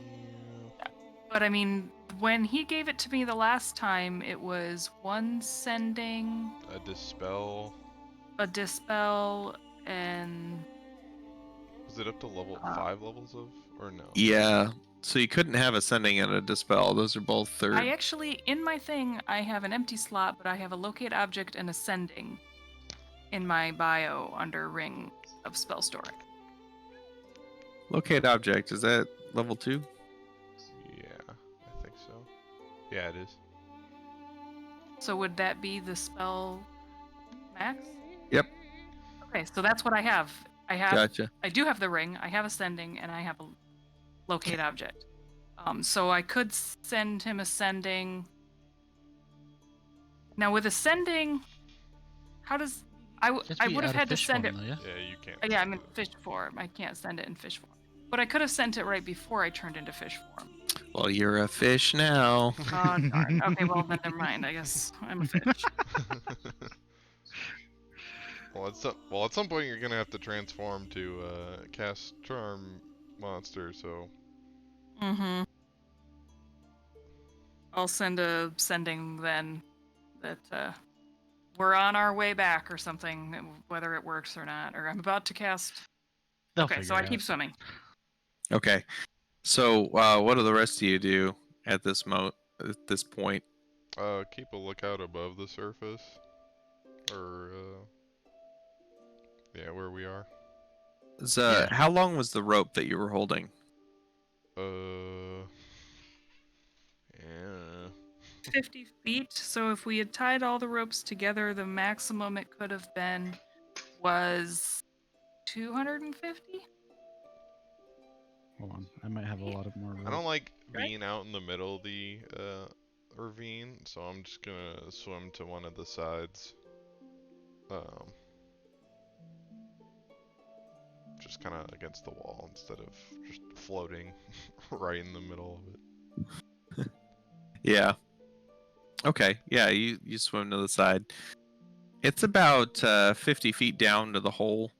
Yeah. but I mean, when he gave it to me the last time, it was one sending, A dispel. a dispel, and Was it up to level Uh, 5 levels of, or no? Yeah. So you couldn't have ascending and a dispel. Those are both third. I actually, in my thing, I have an empty slot, but I have a locate object and ascending in my bio under ring of spell storing. Locate object, is that level 2? Yeah, I think so. Yeah, it is. So would that be the spell max? Yep. Okay, so that's what I have. Gotcha. I do have the ring, I have ascending, and I have a locate object. So I could send him ascending. Now with ascending, how does I You have to I be would have out of had to fish send form, it. though, yeah? Yeah, you can't. Yeah, I'm send in it. fish form. I can't send it in fish form. But I could have sent it right before I turned into fish form. Well, you're a fish now. Oh darn. Okay, well then never mind. I guess I'm a fish. Well, at some point you're gonna have to transform to cast charm monster. So Mm-hmm. I'll send a sending then that we're on our way back or something, whether it works or not, or I'm about to cast. They'll Okay, figure so I it keep out. swimming. Okay. So, what do the rest of you do at this point? keep a lookout above the surface, or yeah, where we are. Yeah. How long was the rope that you were holding? Yeah. 50 feet. So if we had tied all the ropes together, the maximum it could have been was 250. Hold on, I might have a lot of more I rope. don't like Right. being out in the middle of the ravine, so I'm just gonna swim to one of the sides. Just kind of against the wall instead of just floating right in the middle of it. Yeah. Okay. Yeah, you swim to the side. It's about 50 feet down to the hole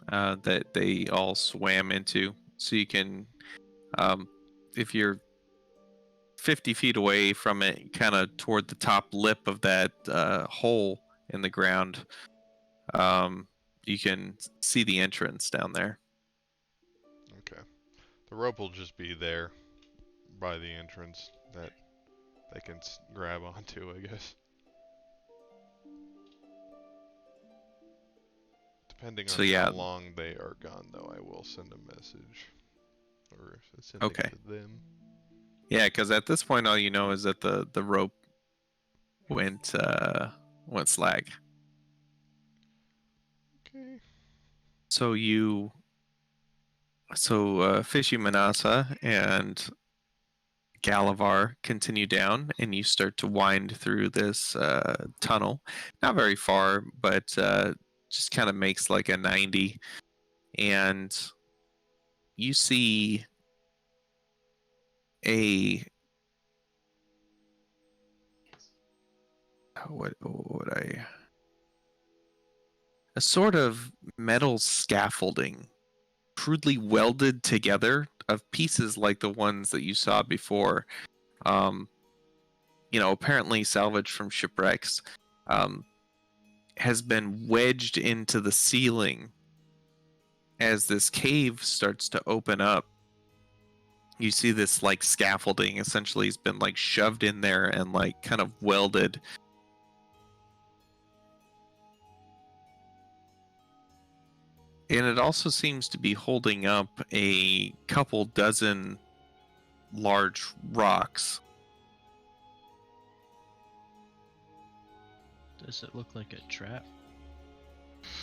that they all swam into. So you can, if you're 50 feet away from it, kind of toward the top lip of that hole in the ground, you can see the entrance down there. Okay. The rope will just be there by the entrance that they can grab onto, I guess. Depending So on yeah, how long they are gone, though, I will send a message. Or send okay. it to them. Yeah, because at this point, all you know is that the rope went slag. Okay. So Fishy Manasa and Galavar continue down, and you start to wind through this tunnel. Not very far, but just kind of makes like a 90. And you see a what would I a sort of metal scaffolding crudely welded together of pieces like the ones that you saw before. Um, apparently salvaged from shipwrecks, has been wedged into the ceiling as this cave starts to open up. You see this like scaffolding essentially has been like shoved in there and like kind of welded. And it also seems to be holding up a couple dozen large rocks. Does it look like a trap?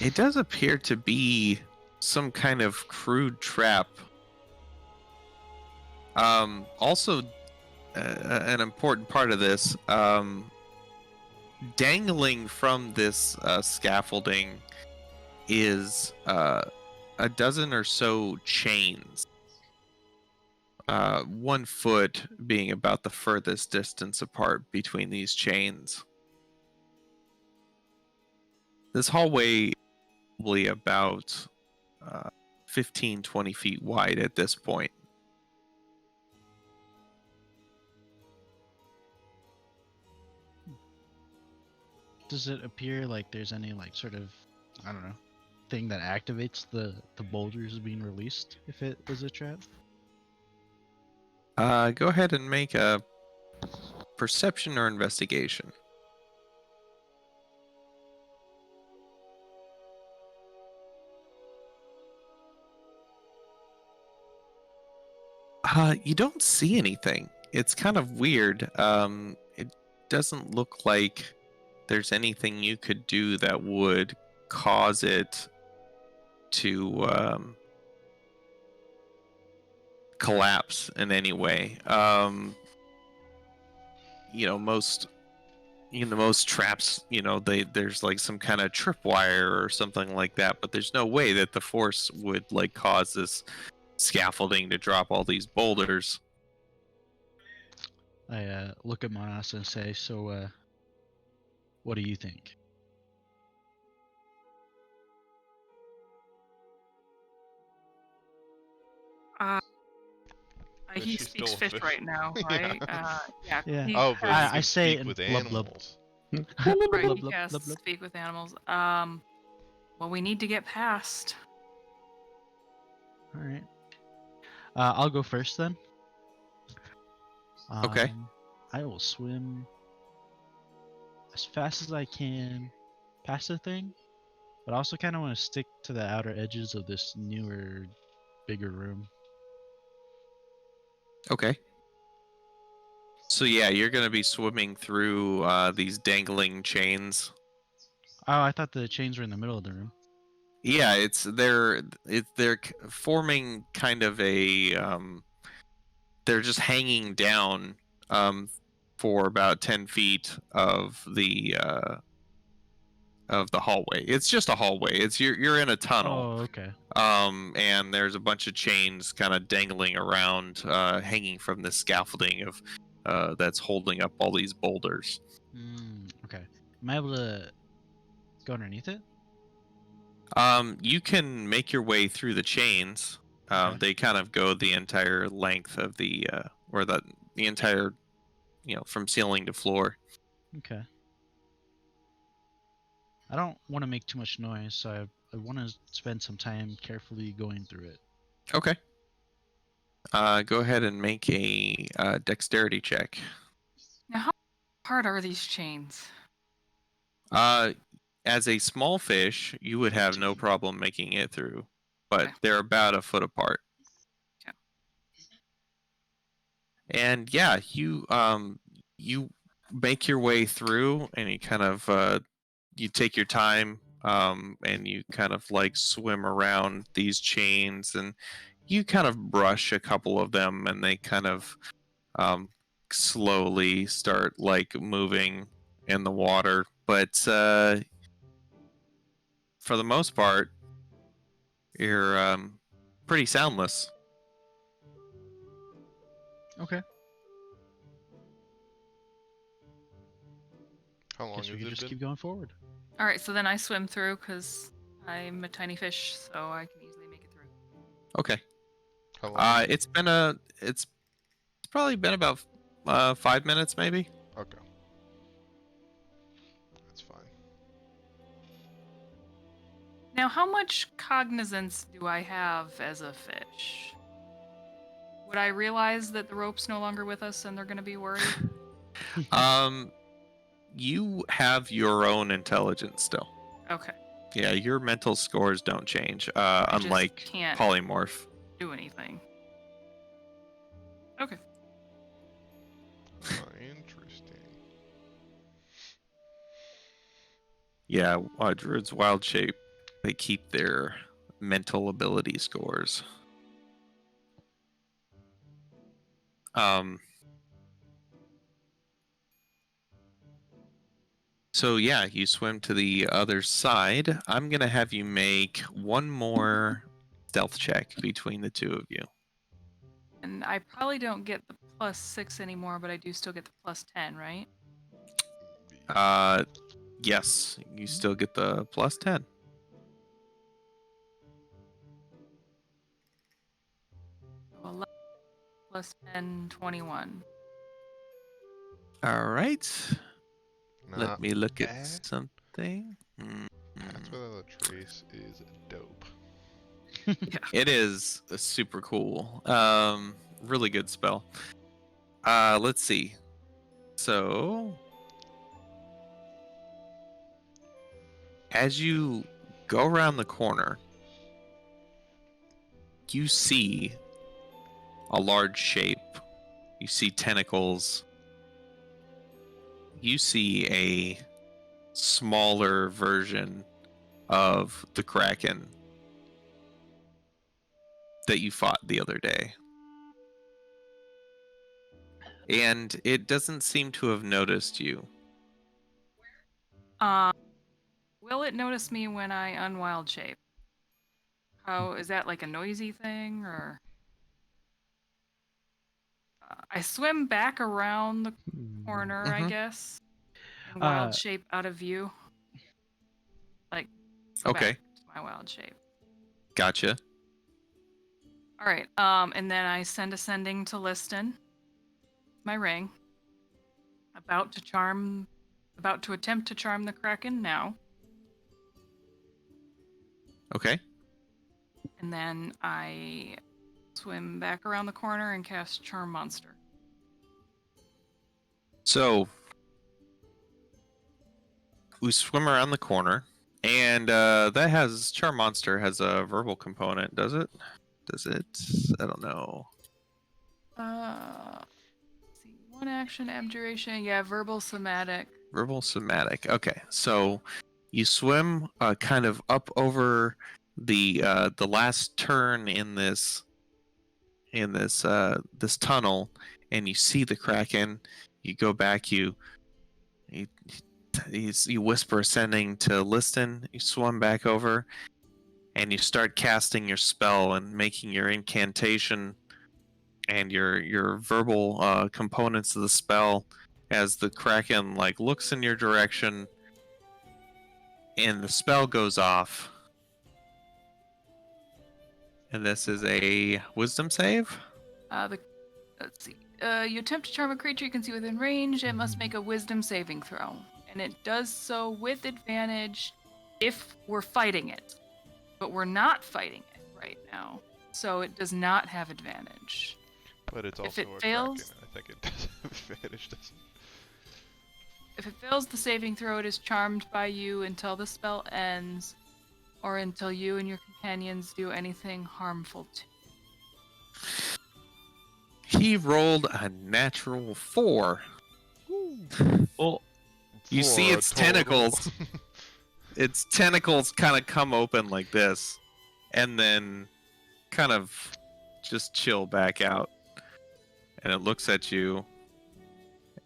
It does appear to be some kind of crude trap. Also, an important part of this, dangling from this scaffolding is a dozen or so chains. 1 foot being about the furthest distance apart between these chains. This hallway is probably about 15, 20 feet wide at this point. Does it appear like there's any like sort of, I don't know, thing that activates the boulders being released if it was a trap? Go ahead and make a perception or investigation. You don't see anything. It's kind of weird. It doesn't look like there's anything you could do that would cause it to collapse in any way. Most most traps, there's like some kind of tripwire or something like that, but there's no way that the force would like cause this scaffolding to drop all these boulders. I look at Manasa and say, so, what do you think? Is He she speaks still a fish fish? right now, Yeah. right? Yeah. Yeah. He Oh, but has- you I can say speak in with blub blub. animals. right, blub, he blub, casts blub. speak with animals. Well, we need to get past. All right. I'll go first then. Okay. I will swim as fast as I can past the thing, but I also kind of want to stick to the outer edges of this newer, bigger room. Okay. So yeah, you're gonna be swimming through these dangling chains. Oh, I thought the chains were in the middle of the room. Yeah, they're forming kind of a they're just hanging down for about 10 feet of the hallway. It's just a hallway. You're in a tunnel. Oh, okay. And there's a bunch of chains kind of dangling around, hanging from the scaffolding of that's holding up all these boulders. Okay. Am I able to go underneath it? You can make your way through the chains. Okay. They kind of go the entire length of or the entire, from ceiling to floor. Okay. I don't want to make too much noise, so I want to spend some time carefully going through it. Okay. Go ahead and make a dexterity check. Now, how hard are these chains? As a small fish, you would have no problem making it through, but Okay. they're about a foot apart. Okay. And yeah, you make your way through, and you kind of you take your time, and you kind of like swim around these chains, and you kind of brush a couple of them, and they kind of slowly start like moving in the water, but for the most part, you're pretty soundless. Okay. How long Guess we has could it just been? keep going forward. All right, so then I swim through because I'm a tiny fish, so I can easily make it through. Okay. How long? It's probably been about 5 minutes maybe. Okay. That's fine. Now, how much cognizance do I have as a fish? Would I realize that the rope's no longer with us and they're going to be worried? You have your own intelligence still. Okay. Yeah, your mental scores don't change, I just unlike can't polymorph. do anything. Okay. Interesting. Yeah, Druid's wild shape, they keep their mental ability scores. So yeah, you swim to the other side. I'm gonna have you make one more stealth check between the two of you. And I probably don't get the +6 anymore, but I do still get the +10, right? Yes, you still get the +10. So 11 +10, 21. All right. Let Not me look bad. at something. That's what I Strava trace is dope. It is super cool. Really good spell. Let's see. So, as you go around the corner, you see a large shape. You see tentacles. You see a smaller version of the Kraken that you fought the other day. And it doesn't seem to have noticed you. Will it notice me when I unwild shape? How is that like a noisy thing or? I swim back around the corner, I Mhm. guess, and wild Uh, shape out of view. Like, go Okay, back to my wild shape. gotcha. All right. And then I send ascending to Liston. My ring. About to attempt to charm the Kraken now. Okay. And then I swim back around the corner and cast Charm Monster. So we swim around the corner, and that has Charm Monster has a verbal component, does it? Does it? I don't know. Let's see, one action abjuration. Yeah, verbal somatic. Verbal somatic. Okay, so you swim kind of up over the last turn in this tunnel, and you see the Kraken. You go back. You, you whisper ascending to Liston. You swim back over, and you start casting your spell and making your incantation and your verbal components of the spell as the Kraken like looks in your direction, and the spell goes off. And this is a wisdom save. Let's see. You attempt to charm a creature you can see within range. It must make a wisdom saving throw. And it does so with advantage if we're fighting it. But we're not fighting it right now. So it does not have advantage. But it's If also it a fails- Kraken. I think it does have advantage, doesn't it? If it fails the saving throw, it is charmed by you until the spell ends, or until you and your companions do anything harmful to He rolled a natural 4. well, You see For a its total- tentacles. Its tentacles kind of come open like this, and then kind of just chill back out. And it looks at you,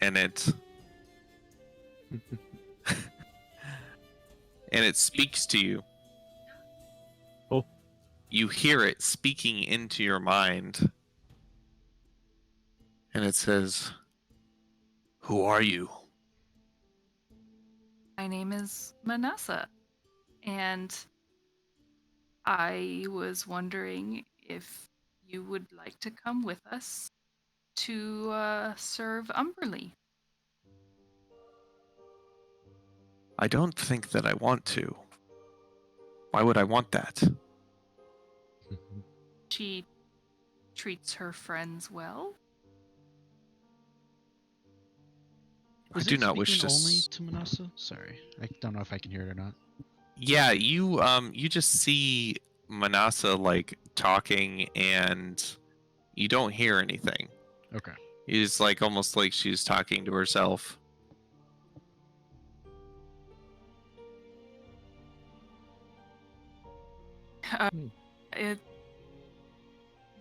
and it speaks to you. Oh. You hear it speaking into your mind. And it says, "Who are you?" My name is Manasa, and I was wondering if you would like to come with us to serve Umberly. I don't think that I want to. Why would I want that? She treats her friends well. I is do it not wish speaking to. only to Manasa? Sorry, I don't know if I can hear it or not. Yeah, you just see Manasa like talking, and you don't hear anything. Okay. It's like almost like she's talking to herself. It,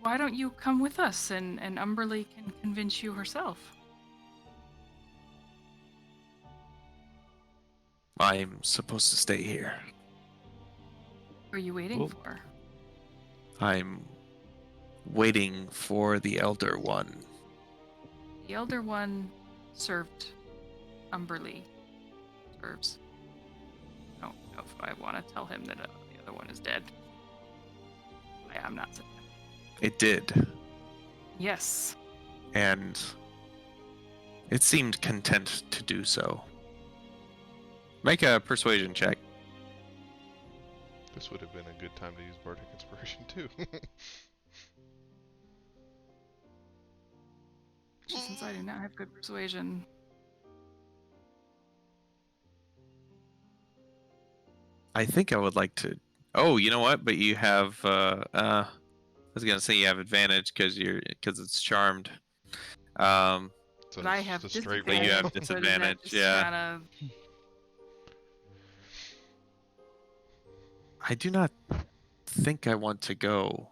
why don't you come with us and Umberly can convince you herself? I'm supposed to stay here. What are you waiting Oh. for? I'm waiting for the Elder One. The Elder One served Umberly. Serves. I don't know if I want to tell him that the other one is dead. I'm not saying that. It did, Yes. and it seemed content to do so. Make a persuasion check. This would have been a good time to use Bardic Inspiration too. Since I do not have good persuasion. I think I would like to. Oh, you know what? But you have. I was gonna say you have advantage because it's charmed. So But I it's have just a straight But roll. you have disadvantage. So does that disadvantage. just Yeah. kind of... I do not think I want to go.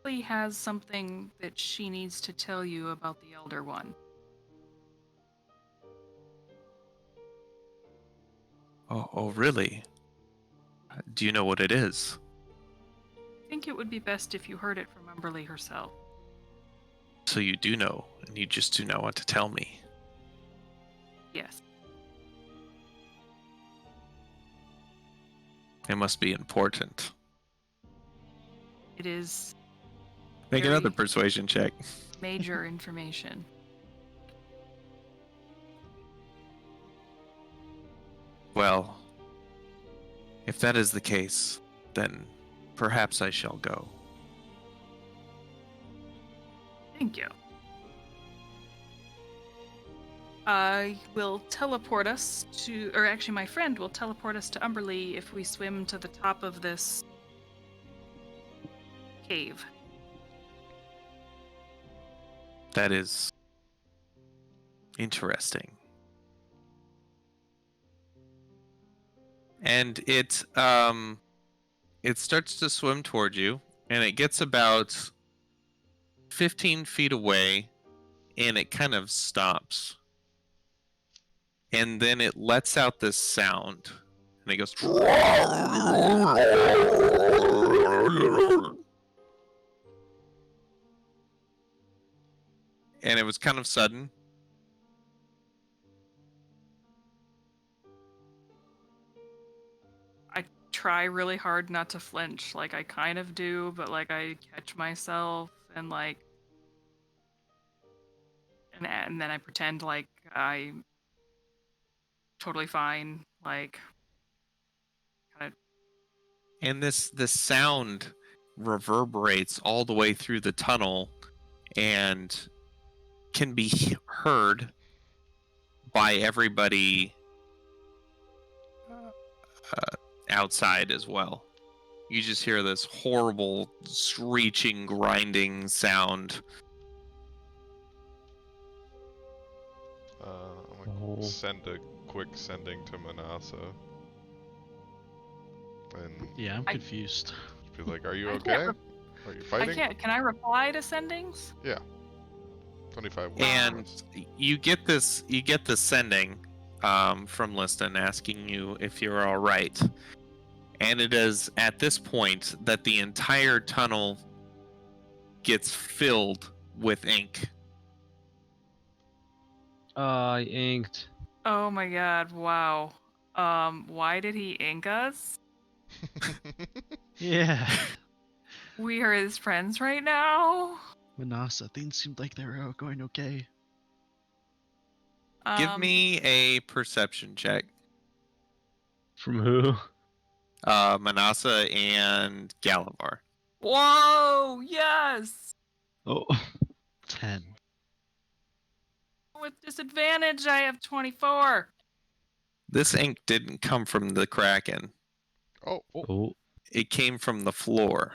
Lee has something that she needs to tell you about the Elder One. Oh, really? Do you know what it is? I think it would be best if you heard it from Umberlee herself. So you do know, and you just do not want to tell me. Yes. It must be important. It is Make Very- another persuasion check. major information. Well, if that is the case, then perhaps I shall go. Thank you. I will teleport us to, or actually my friend will teleport us to Umberlee if we swim to the top of this cave. That is interesting. And it starts to swim toward you, and it gets about 15 feet away, and it kind of stops. And then it lets out this sound, and it goes. And it was kind of sudden. I try really hard not to flinch. Like, I kind of do, but, like, I catch myself and, like... And then I pretend like I'm totally fine. Like, kind of... And this sound reverberates all the way through the tunnel and can be heard by everybody outside as well. You just hear this horrible screeching, grinding sound. I'm gonna send a quick sending to Manasa. And Yeah, I'm I- confused. be like, are you I can't okay? re- Are you I fighting? can't. Can I reply to sendings? 25 And words. you get this sending from Liston asking you if you're all right. And it is at this point that the entire tunnel gets filled with ink. I inked. Oh my god! Wow. Why did he ink us? Yeah. We are his friends right now. Manasa, things seemed like they were going okay. Give me a perception check. From who? Manasa and Galavar. Whoa! Yes. Oh. 10. With disadvantage, I have 24. This ink didn't come from the Kraken. Oh, Oh. It came from the floor.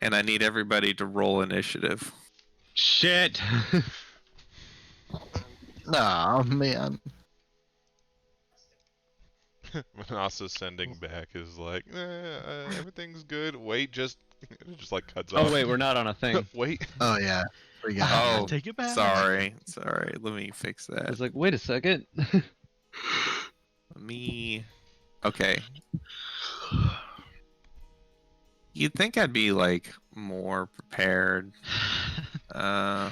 And I need everybody to roll initiative. Shit. Oh man. Manasa sending back is like, everything's good. Wait, just it just like cuts Oh off. wait, we're not on a thing. Wait. Oh yeah. We got Oh, Take it back. sorry. Let me fix that. It's like, wait a second. Okay. You'd think I'd be like more prepared. Yeah,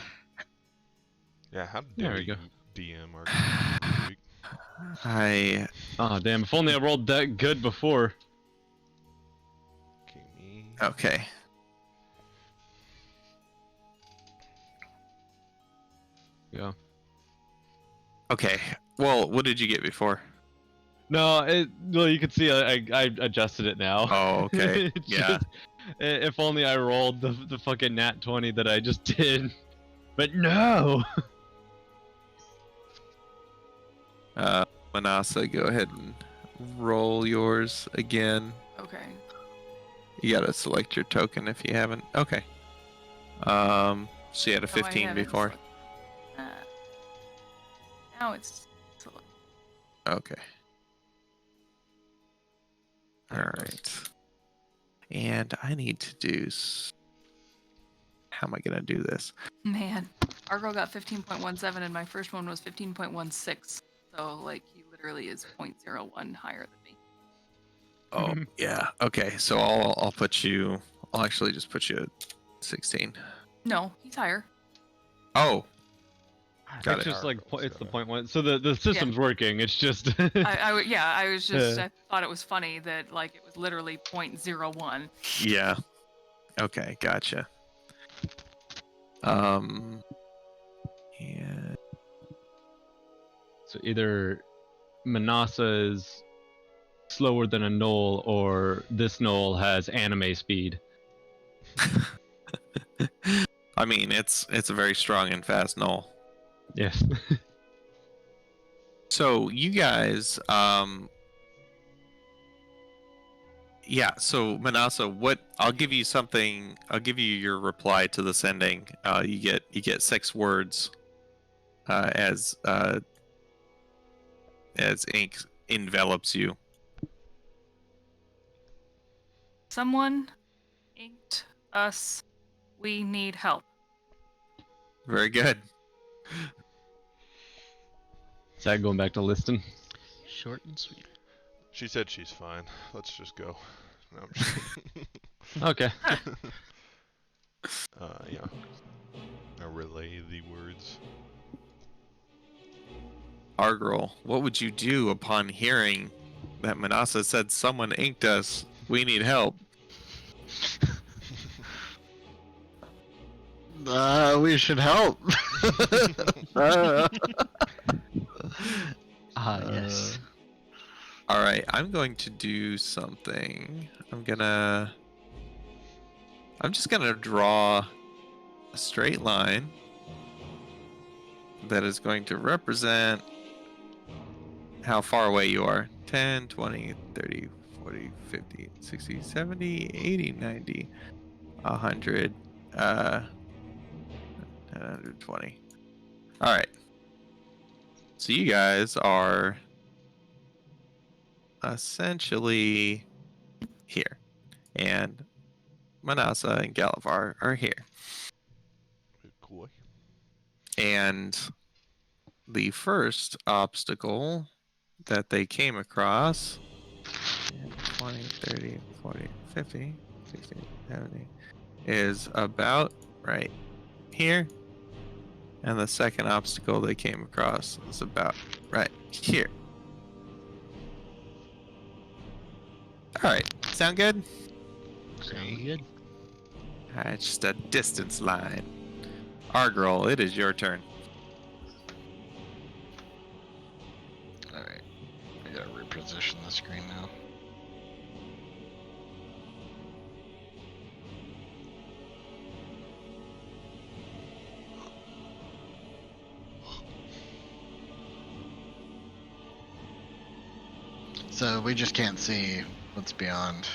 how There dare we go. you DM our game this week? I Oh damn! If only I rolled that good before. Okay, me. okay. Yeah. Okay. Well, what did you get before? No, well, you can see I adjusted it now. Oh, okay. It's Yeah. just, if only I rolled the fucking nat 20 that I just did. But no. Manasa, go ahead and roll yours again. Okay. You gotta select your token if you haven't. Okay. So you had a No, I 15 haven't before. selected. Now it's select. Okay. All right. And I need to do. How am I gonna do this? Man, our girl got 15.17 and my first one was 15.16. So like he literally is 0.01 higher than me. Oh yeah. Okay. So I'll put you. I'll actually just put you at 16. No, he's higher. Oh. Got It's it. just like Argos it's the got point one. So the system's working. It's just. I was just I thought it was funny that like it was literally 0.01. Yeah. Okay. Gotcha. And So either Manasa is slower than a knoll, or this knoll has anime speed. I mean, it's a very strong and fast knoll. Yes. So you guys, yeah. So Manasa, what? I'll give you something. I'll give you your reply to the sending. You get 6 words, as ink envelops you. Someone inked us. We need help. Very good. Is that going back to Liston? Short and sweet. She said she's fine. Let's just go. No, I'm just kidding. Okay. Yeah. I relay the words. Argirl, what would you do upon hearing that Manasa said someone inked us? We need help. We should help. Yes. All right, I'm going to do something. I'm just gonna draw a straight line that is going to represent how far away you are. 10, 20, 30, 40, 50, 60, 70, 80, 90, 100, 120. All right. So you guys are essentially here. And Manasa and Galavar are here. Cool. And the first obstacle that they came across 20, 30, 40, 50, 60, 70 is about right here. And the second obstacle they came across is about right here. Alright, sound good? Sounds good. Alright, just a distance line. Argirl, it is your turn. Alright. I gotta reposition the screen now. So we just can't see what's beyond.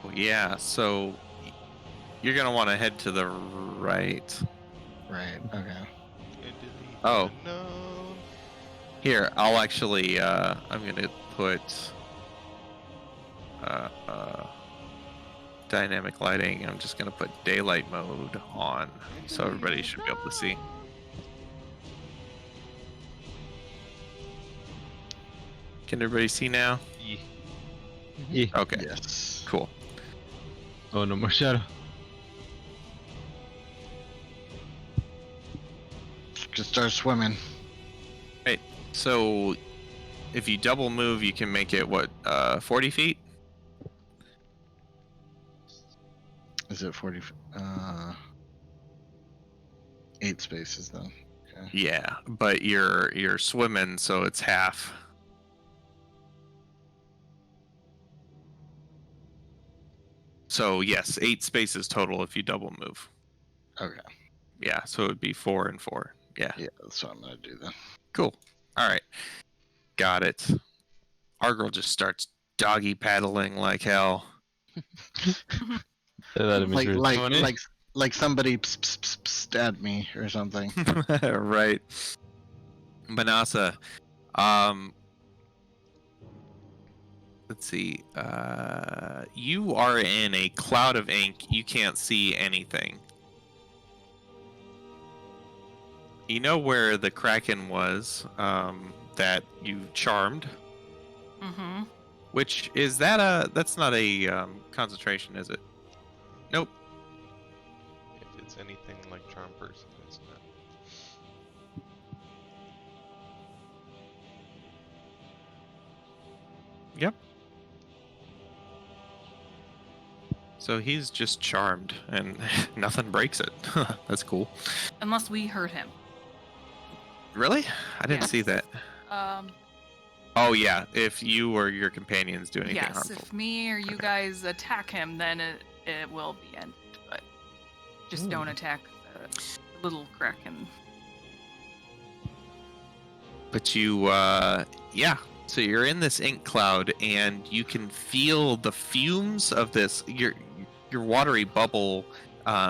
Oh, yeah, so you're gonna want to head to the right. Right, okay. Oh. Unknown. Here, I'll actually, I'm gonna put, dynamic lighting. I'm just gonna put daylight mode on, so everybody should be able to see. Can everybody see now? Yeah. Okay, Yes. cool. Oh, no more shadow. Just start swimming. So, if you double move, you can make it, what, 40 feet? Is it 40? 8 spaces then. Okay. Yeah, but you're swimming, so it's half. So yes, 8 spaces total if you double move. Okay. Yeah, so it would be 4 and 4. Yeah. Yeah, that's what I'm gonna do then. Cool. All right. Got it. Our girl just starts doggy paddling like hell. That imagery is funny. Like somebody psst at me or something. Right. Manasa, um, let's see. You are in a cloud of ink. You can't see anything. You know where the Kraken was, that you charmed? Mm-hmm. Which is that's not a concentration, is it? Nope. If it's anything like charm person, it's not. Yep. So he's just charmed and nothing breaks it. That's cool. Unless we hurt him. Really? I didn't see Yes. that. Um, Oh yeah, if you or your companions do anything yes, harmful. if me or you Okay. guys attack him, then it will be ended. But just don't attack the little Kraken. But you, yeah. So you're in this ink cloud, and you can feel the fumes of this. Your watery bubble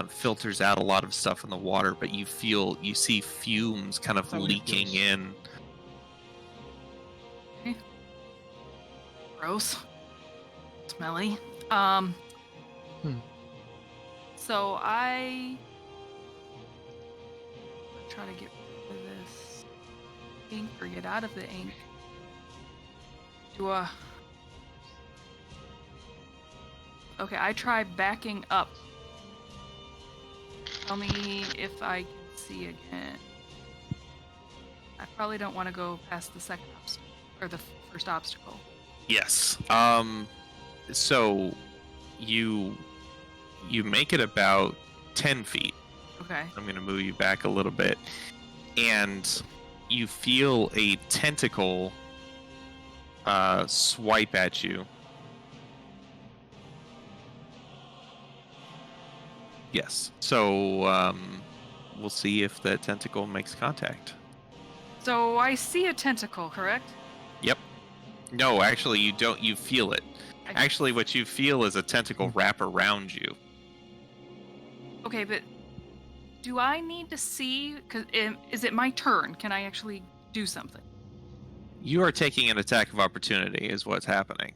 filters out a lot of stuff in the water, but you see fumes kind of That's how it leaking feels. in. Gross. Smelly. So I try to get rid of this ink or get out of the ink. Okay, I try backing up. Tell me if I can see again. I probably don't want to go past the second obstacle or the first obstacle. Yes. So you make it about 10 feet. Okay. I'm going to move you back a little bit. And you feel a tentacle swipe at you. Yes. So we'll see if the tentacle makes contact. So I see a tentacle, correct? Yep. No, actually, you don't. You feel it. Actually, what you feel is a tentacle wrap around you. Okay, but do I need to see? Cause is it my turn? Can I actually do something? You are taking an attack of opportunity, is what's happening.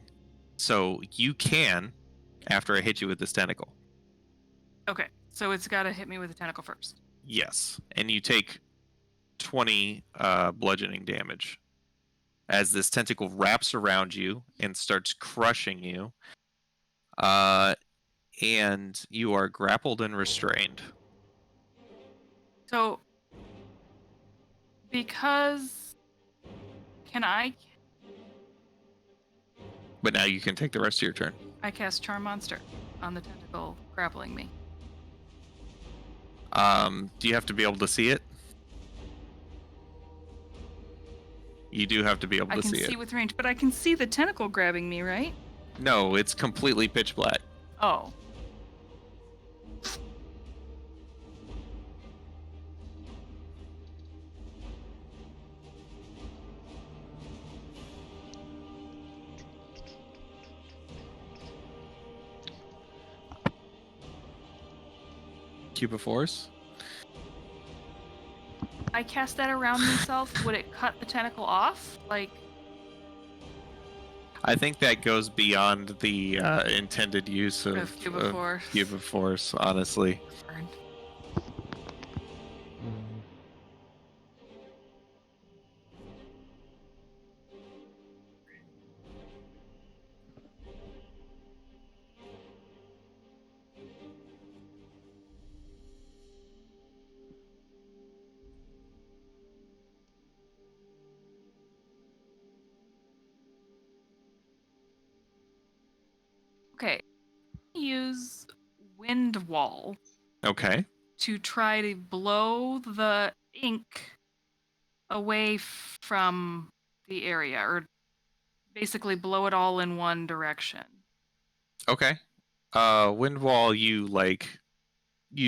So you can, after I hit you with this tentacle. Okay, so it's got to hit me with a tentacle first. Yes, and you take 20 bludgeoning damage as this tentacle wraps around you and starts crushing you. And you are grappled and restrained. So, because can I But now you can take the rest of your turn. cast Charm Monster on the tentacle grappling me? Do you have to be able to see it? You do have to be able I to can see see it. with range, but I can see the tentacle grabbing me, right? No, it's completely pitch black. Oh. Cube of Force? I cast that around myself. Would it cut the tentacle off? Like, I think that goes beyond the intended use of Cube of Force. Cube of Force, honestly. Burn. Okay. Use Wind Wall. Okay. to try to blow the ink away from the area, or basically blow it all in one direction. Okay. Wind wall, you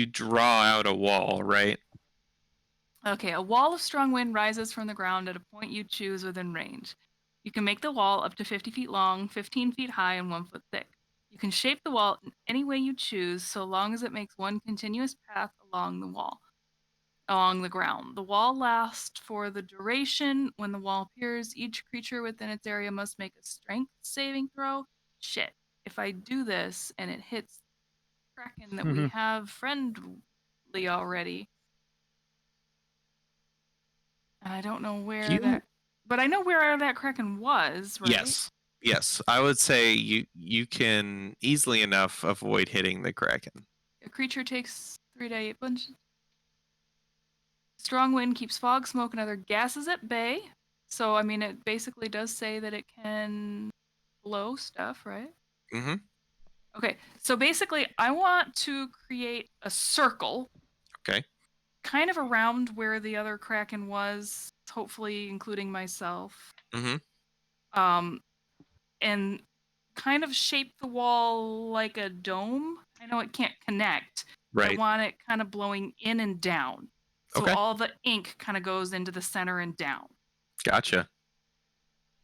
draw out a wall, right? Okay, a wall of strong wind rises from the ground at a point you choose within range. You can make the wall up to 50 feet long, 15 feet high, and 1 foot thick. You can shape the wall in any way you choose, so long as it makes one continuous path along the ground. The wall lasts for the duration. When the wall appears, each creature within its area must make a strength saving throw. Shit. If I do this and it hits Kraken that we have friendly already, and I don't know where You but I know where that Kraken was, right? Yes. Yes. I would say you can easily enough avoid hitting the Kraken. A creature takes 3 to 8 punches. Strong wind keeps fog, smoke, and other gases at bay. So, I mean, it basically does say that it can blow stuff, right? Mm-hmm. Okay, so basically, I want to create a circle Okay. kind of around where the other Kraken was, hopefully including myself. Mm-hmm. And kind of shape the wall like a dome. I know it can't connect, but I Right. want it kind of blowing in and down. So Okay. all the ink kind of goes into the center and down. Gotcha.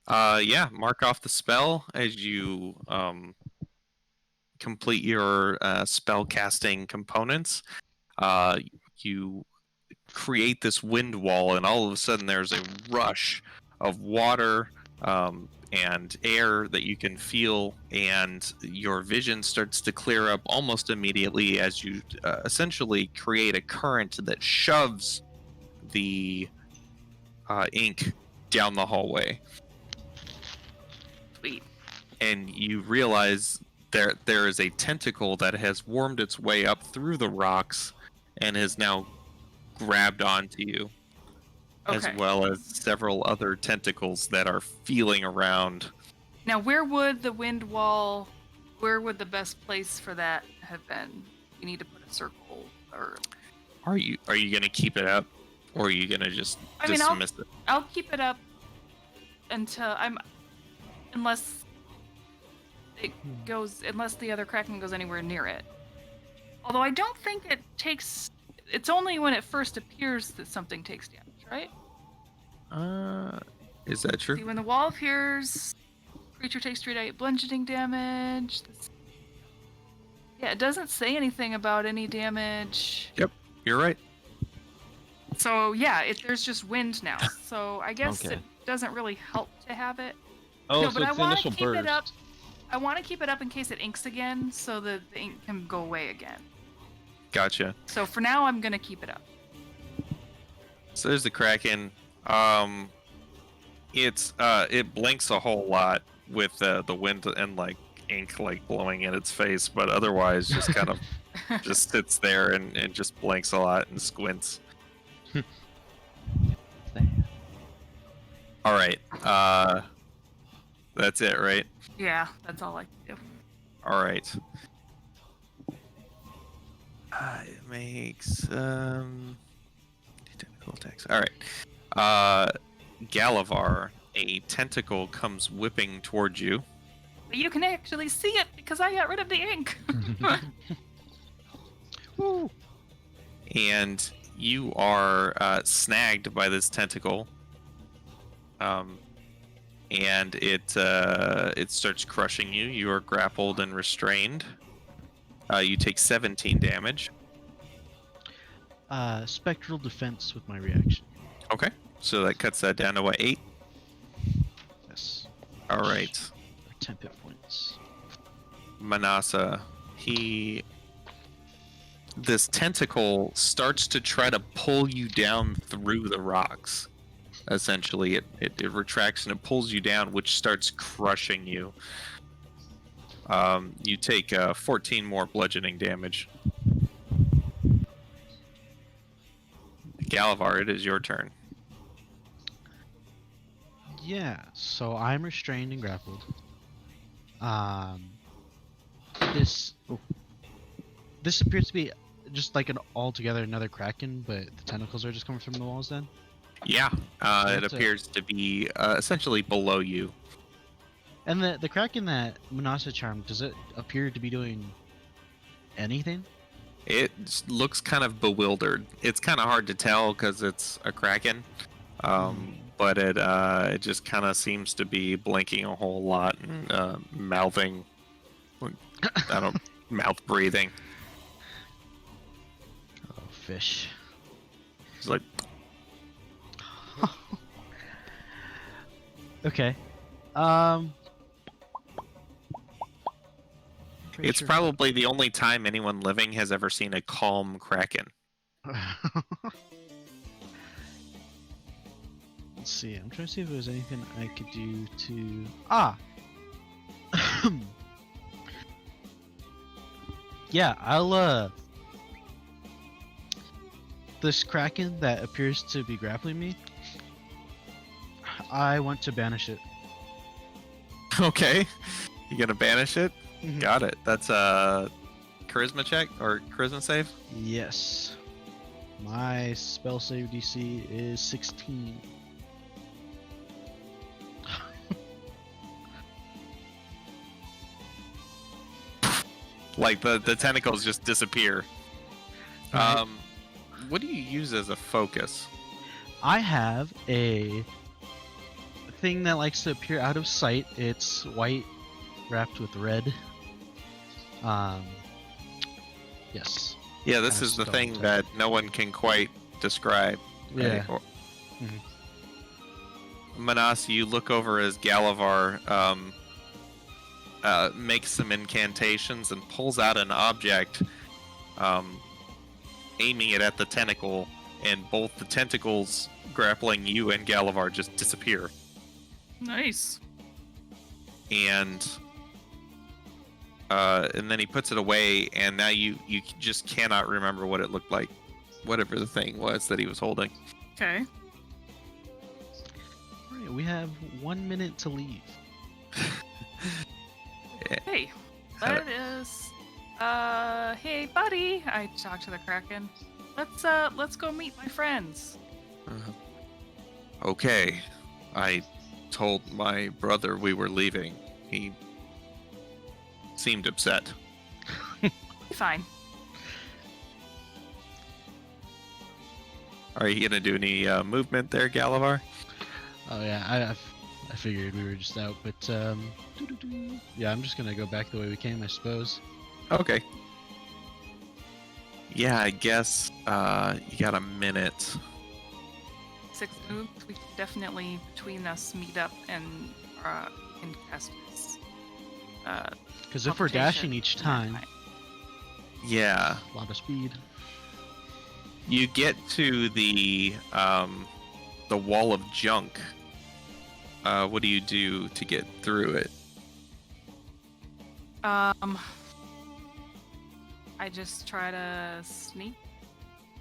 Yeah, mark off the spell as you complete your spell casting components. You create this wind wall, and all of a sudden there's a rush of water and air that you can feel, and your vision starts to clear up almost immediately as you essentially create a current that shoves the ink down the hallway. Sweet. And you realize there is a tentacle that has wormed its way up through the rocks and has now grabbed onto you, as Okay. well as several other tentacles that are feeling around. Now, where would the the best place for that have been? You need to put a circle, or Are you gonna keep it up, or are you gonna just I mean, dismiss it? I'll keep it up unless unless the other Kraken goes anywhere near it. Although I don't think it takes. It's only when it first appears that something takes damage, right? Is that See, true? when the wall appears, creature takes 3 to 8 bludgeoning damage. Yeah, it doesn't say anything about any damage. Yep, you're right. So yeah, there's just wind now. So I guess Okay. it doesn't really help to have it. Oh, No, so but I it's the wanna initial keep burst. it up. I want to keep it up in case it inks again, so that the ink can go away again. Gotcha. So for now, I'm gonna keep it up. So there's the Kraken. It blinks a whole lot with the wind and like ink like blowing in its face, but otherwise just kind of just sits there and just blinks a lot and squints. All right. That's it, right? Yeah, that's all I can do. All right. It makes technical attacks. All right. Galavar, a tentacle comes whipping towards you. But you can actually see it because I got rid of the ink. Woo! And you are snagged by this tentacle. And it starts crushing you. You are grappled and restrained. You take 17 damage. Spectral defense with my reaction. Okay, so that cuts that down to what, 8? Yes. All right. Or 10 hit points. Manasa, this tentacle starts to try to pull you down through the rocks. Essentially, it retracts and it pulls you down, which starts crushing you. You take 14 more bludgeoning damage. Galavar, it is your turn. Yeah, so I'm restrained and grappled. This appears to be just like an altogether another kraken, but the tentacles are just coming from the walls then? Yeah, it That's a- appears to be essentially below you. And the kraken that Manasa charmed, does it appear to be doing anything? It looks kind of bewildered. It's kind of hard to tell because it's a kraken, but it just kind of seems to be blinking a whole lot and mouthing. I don't mouth breathing. Oh, fish. It's like Okay. Pretty it's sure- probably the only time anyone living has ever seen a calm kraken. Let's see. I'm trying to see if there's anything I could do to. Yeah, I'll this kraken that appears to be grappling me, I want to banish it. Okay, you gonna banish it? Mhm. Got it. That's a charisma check or charisma save. Yes. My spell save DC is 16. Like the tentacles just disappear. Right. What do you use as a focus? I have a thing that likes to appear out of sight. It's white wrapped with red. Yes. Yeah, this Kinda is the stone thing type. that no one can quite describe. right? Yeah. Or- Mhm. Manasi, you look over as Galavar makes some incantations and pulls out an object, aiming it at the tentacle, and both the tentacles grappling you and Galavar just disappear. Nice. And then he puts it away, and now you just cannot remember what it looked like, whatever the thing was that he was holding. Okay. Alright, we have 1 minute to leave. Hey, Hello. that is. Hey, buddy. I talk to the Kraken. Let's go meet my friends. Okay, I told my brother we were leaving. He seemed upset. Fine. Are you gonna do any movement there, Galavar? Oh yeah, I figured we were just out, but yeah, I'm just gonna go back the way we came, I suppose. Okay. Yeah, I guess you got a minute. 6 moves. We can definitely between us meet up and cast this. Because if we're dashing each time, Yeah. a lot of speed. You get to the wall of junk. What do you do to get through it? I just try to sneak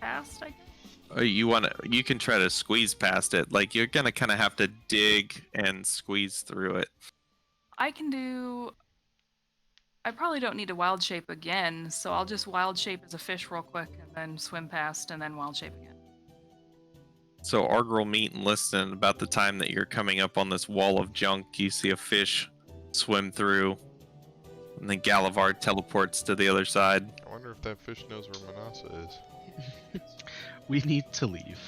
past, I guess. You can try to squeeze past it. Like you're gonna kind of have to dig and squeeze through it. I can do. I probably don't need to wild shape again, so I'll just wild shape as a fish real quick and then swim past and then wild shape again. So Argral meet and listen. About the time that you're coming up on this wall of junk, you see a fish swim through, and then Galavar teleports to the other side. I wonder if that fish knows where Manasa is. We need to leave.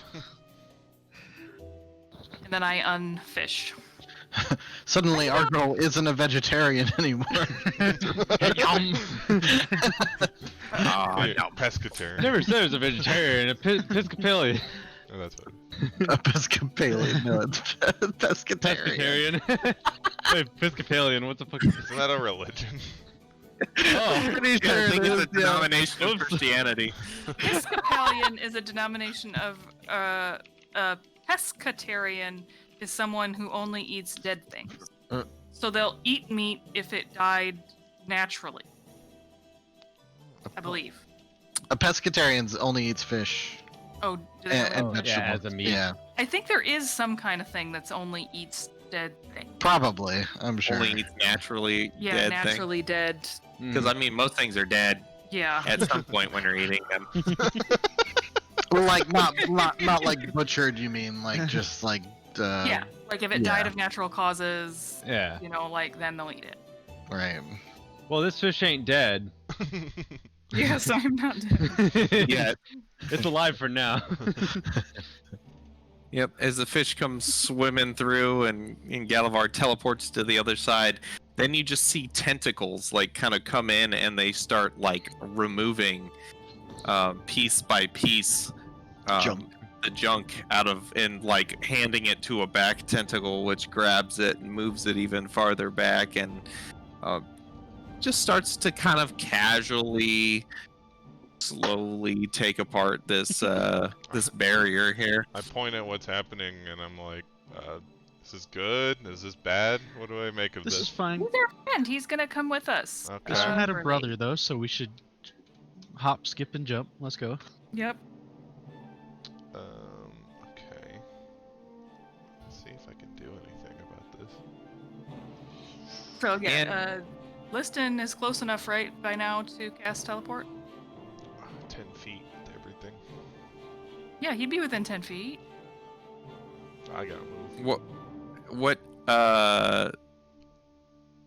And then I unfish. Suddenly, our girl isn't a vegetarian anymore. Ah, Yeah, no. pescatarian. Never said I was a vegetarian. Episcopalian. Oh, that's right. Episcopalian. No, it's pescatarian. Pescatarian. Episcopalian. What the fuck? Isn't that a religion? Oh, Pretty Yeah, I sure think it it's is, a denomination of Oops. Christianity. Episcopalian is a denomination of pescatarian is someone who only eats dead things. So they'll eat meat if it died naturally. I believe. A pescatarian only eats fish Oh, do they and, really? and vegetables. yeah, as a meat. Yeah, I think there is some kind of thing that's only eats dead things. probably. I'm sure. Only eats naturally Yeah, dead naturally dead. Because I mean, most things are dead Yeah. at some point when you're eating them. Well, like not like butchered. You mean like just like Yeah. Like if it died yeah. of natural causes, Yeah. you know, like then they'll eat it. Right. Well, this fish ain't dead. Yes, I'm not dead. Yeah. It's alive for now. Yep. As the fish comes swimming through and Galavar teleports to the other side, then you just see tentacles like kind of come in and they start like removing piece by piece Junk. the junk out of and like handing it to a back tentacle, which grabs it and moves it even farther back and just starts to kind of casually, slowly take apart this this barrier here. I point at what's happening and I'm like, is this good? Is this bad? What do I make of This is this? fine. He's our friend. He's gonna come with us. Okay. This one had a Mermaid. brother though, so we should hop, skip, and jump. Let's go. Yep. Okay. Let's see if I can do anything about this. So yeah, And- Liston is close enough, right, by now to cast teleport? 10 feet to everything. Yeah, he'd be within 10 feet. I gotta move.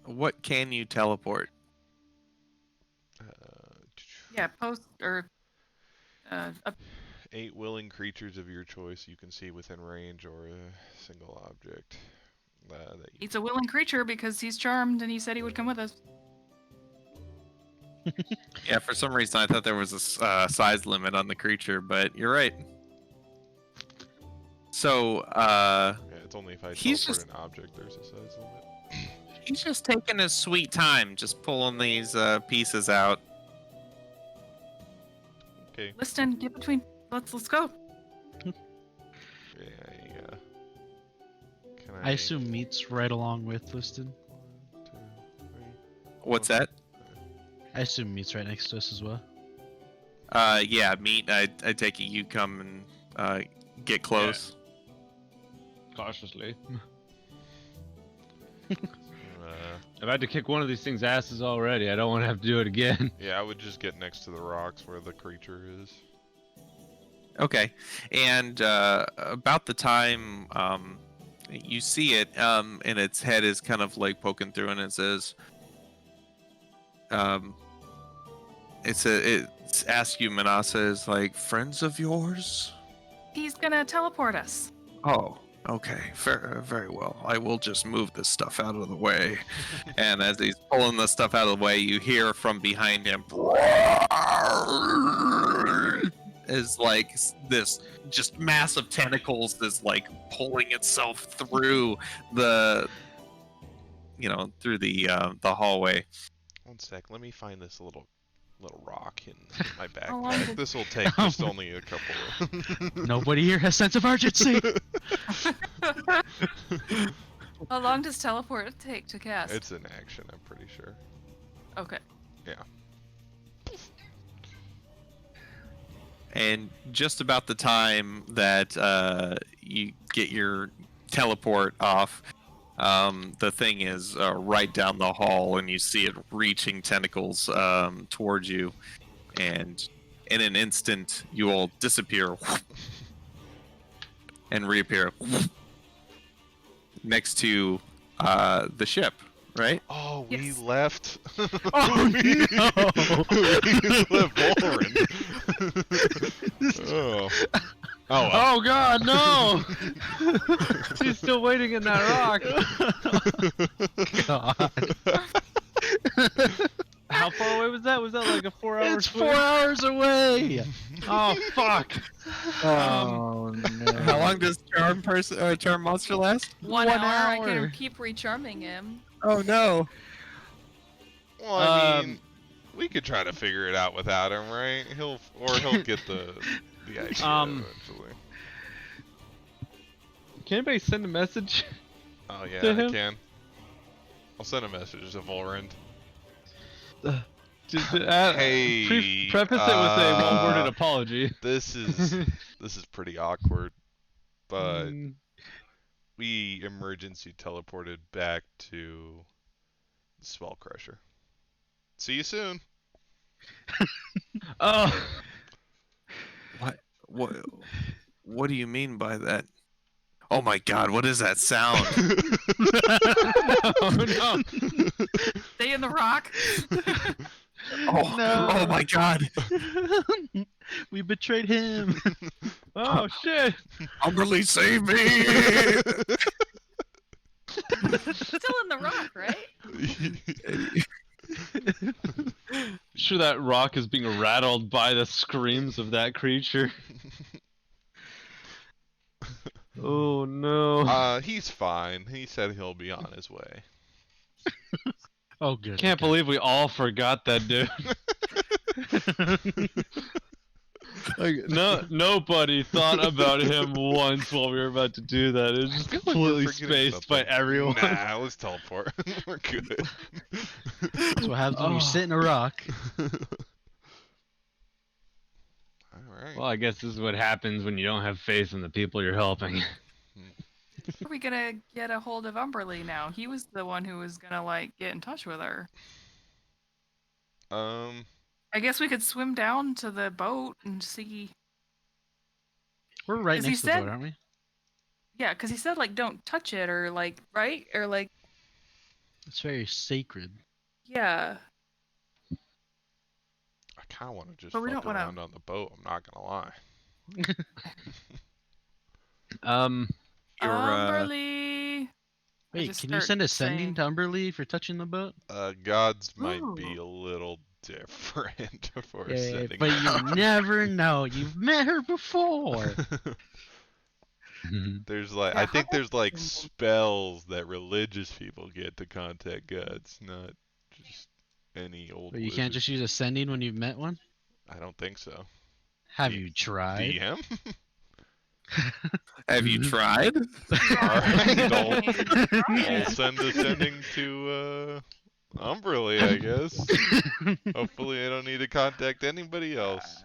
What can you teleport? Yeah, post or up. 8 willing creatures of your choice you can see within range or a single object. That you He's a willing creature because he's charmed and he said he would come with us. Yeah, for some reason I thought there was a size limit on the creature, but you're right. So yeah, it's only if I He's teleport just- an object there's a size limit. he's just taking his sweet time, just pulling these pieces out. Okay. Liston, get between. Let's go. Yeah. Can I assume meat's right along with Liston. 1, 2, 3. What's that? I assume meat's right next to us as well. Yeah, meat. I take it you come and get close. Cautiously. Uh, I've had to kick one of these things' asses already. I don't want to have to do it again. yeah, I would just get next to the rocks where the creature is. Okay, and about the time you see it, and its head is kind of like poking through, and it says, it's asks you, Manasa, is like, friends of yours? He's gonna teleport us. Oh, okay, very well. I will just move this stuff out of the way. And as he's pulling the stuff out of the way, you hear from behind him is like this just massive tentacles is like pulling itself through the through the hallway. 1 sec, let me find this little rock in my How long backpack. did- This will take just only a couple. Nobody here has sense of urgency. How long does teleport take to cast? It's an action, I'm pretty sure. Okay. Yeah. And just about the time that you get your teleport off, the thing is right down the hall, and you see it reaching tentacles towards you, and in an instant you all disappear and reappear next to the ship, right? Oh, we Yes. left. Oh, we no. left Volrin. Oh. Oh well. Oh God, no! She's still waiting in that rock. God. How far away was that? Was that like a 4-hour It's swim? 4 hours away. Oh fuck! Oh no. How long does charm monster last? 1 1 hour. I hour. can keep recharming him. Oh no. Well, I mean, Um, we could try to figure it out without him, right? He'll get the idea eventually. Can anybody send a message? Oh yeah, to I him? can. I'll send a message to Volrind. Just Hey, preface it with a one-worded apology. This is pretty awkward, but Mm, we emergency teleported back to the Swell Crusher. See you soon. Oh. What? What? What do you mean by that? Oh my God! What is that sound? Oh no. Stay in the rock. Oh! No. Oh my God! We betrayed him. Oh shit. Umberly, save me! Still in the rock, right? Sure, that rock is being rattled by the screams of that creature. Oh no. He's fine. He said he'll be on his way. Oh, good. Can't okay. believe we all forgot that dude. Like nobody thought about him once while we were about to do that. It was just I feel like we're completely forgetting spaced by something. everyone. Nah, let's teleport. We're good. That's what happens when you Oh. sit in a rock. Alright. Well, I guess this is what happens when you don't have faith in the people you're helping. How are we gonna get a hold of Umberly now? He was the one who was gonna like get in touch with her. I guess we could swim down to the boat and see. We're right 'Cause he next to the said- boat, aren't we? Yeah, because he said like don't touch it or like right or like It's very sacred. yeah. I kind of want to just But we fuck don't wanna- around on the boat. I'm not gonna lie. You're, Umberly. Wait, just can you start send ascending saying- to Umberly for touching the boat? Gods might be Ooh. a little different for Yeah, setting. but you never know. You've met her before. There's like Yeah, I think how there's like often- spells that religious people get to contact gods, not just any old. But you can't wizard. just use ascending when you've met one? I don't think so. Have D- you tried? DM? Have you tried? Alright, I'll Yeah. send ascending to Umberly, I guess. Hopefully I don't need to contact anybody else.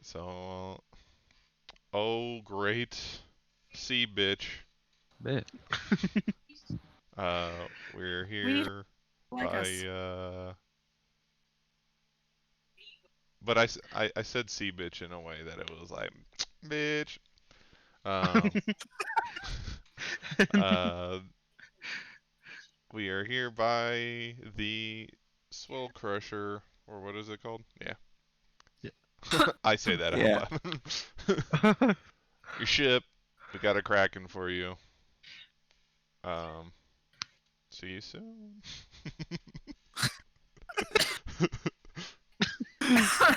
So oh great sea bitch. Bit. We're We need- here Like by us. but I said sea bitch in a way that it was like bitch. Uh, we are here by the Swell Crusher, or what is it called? Yeah. I say that Yeah. out loud. Your ship, we got a Kraken for you. See you soon. Sorry,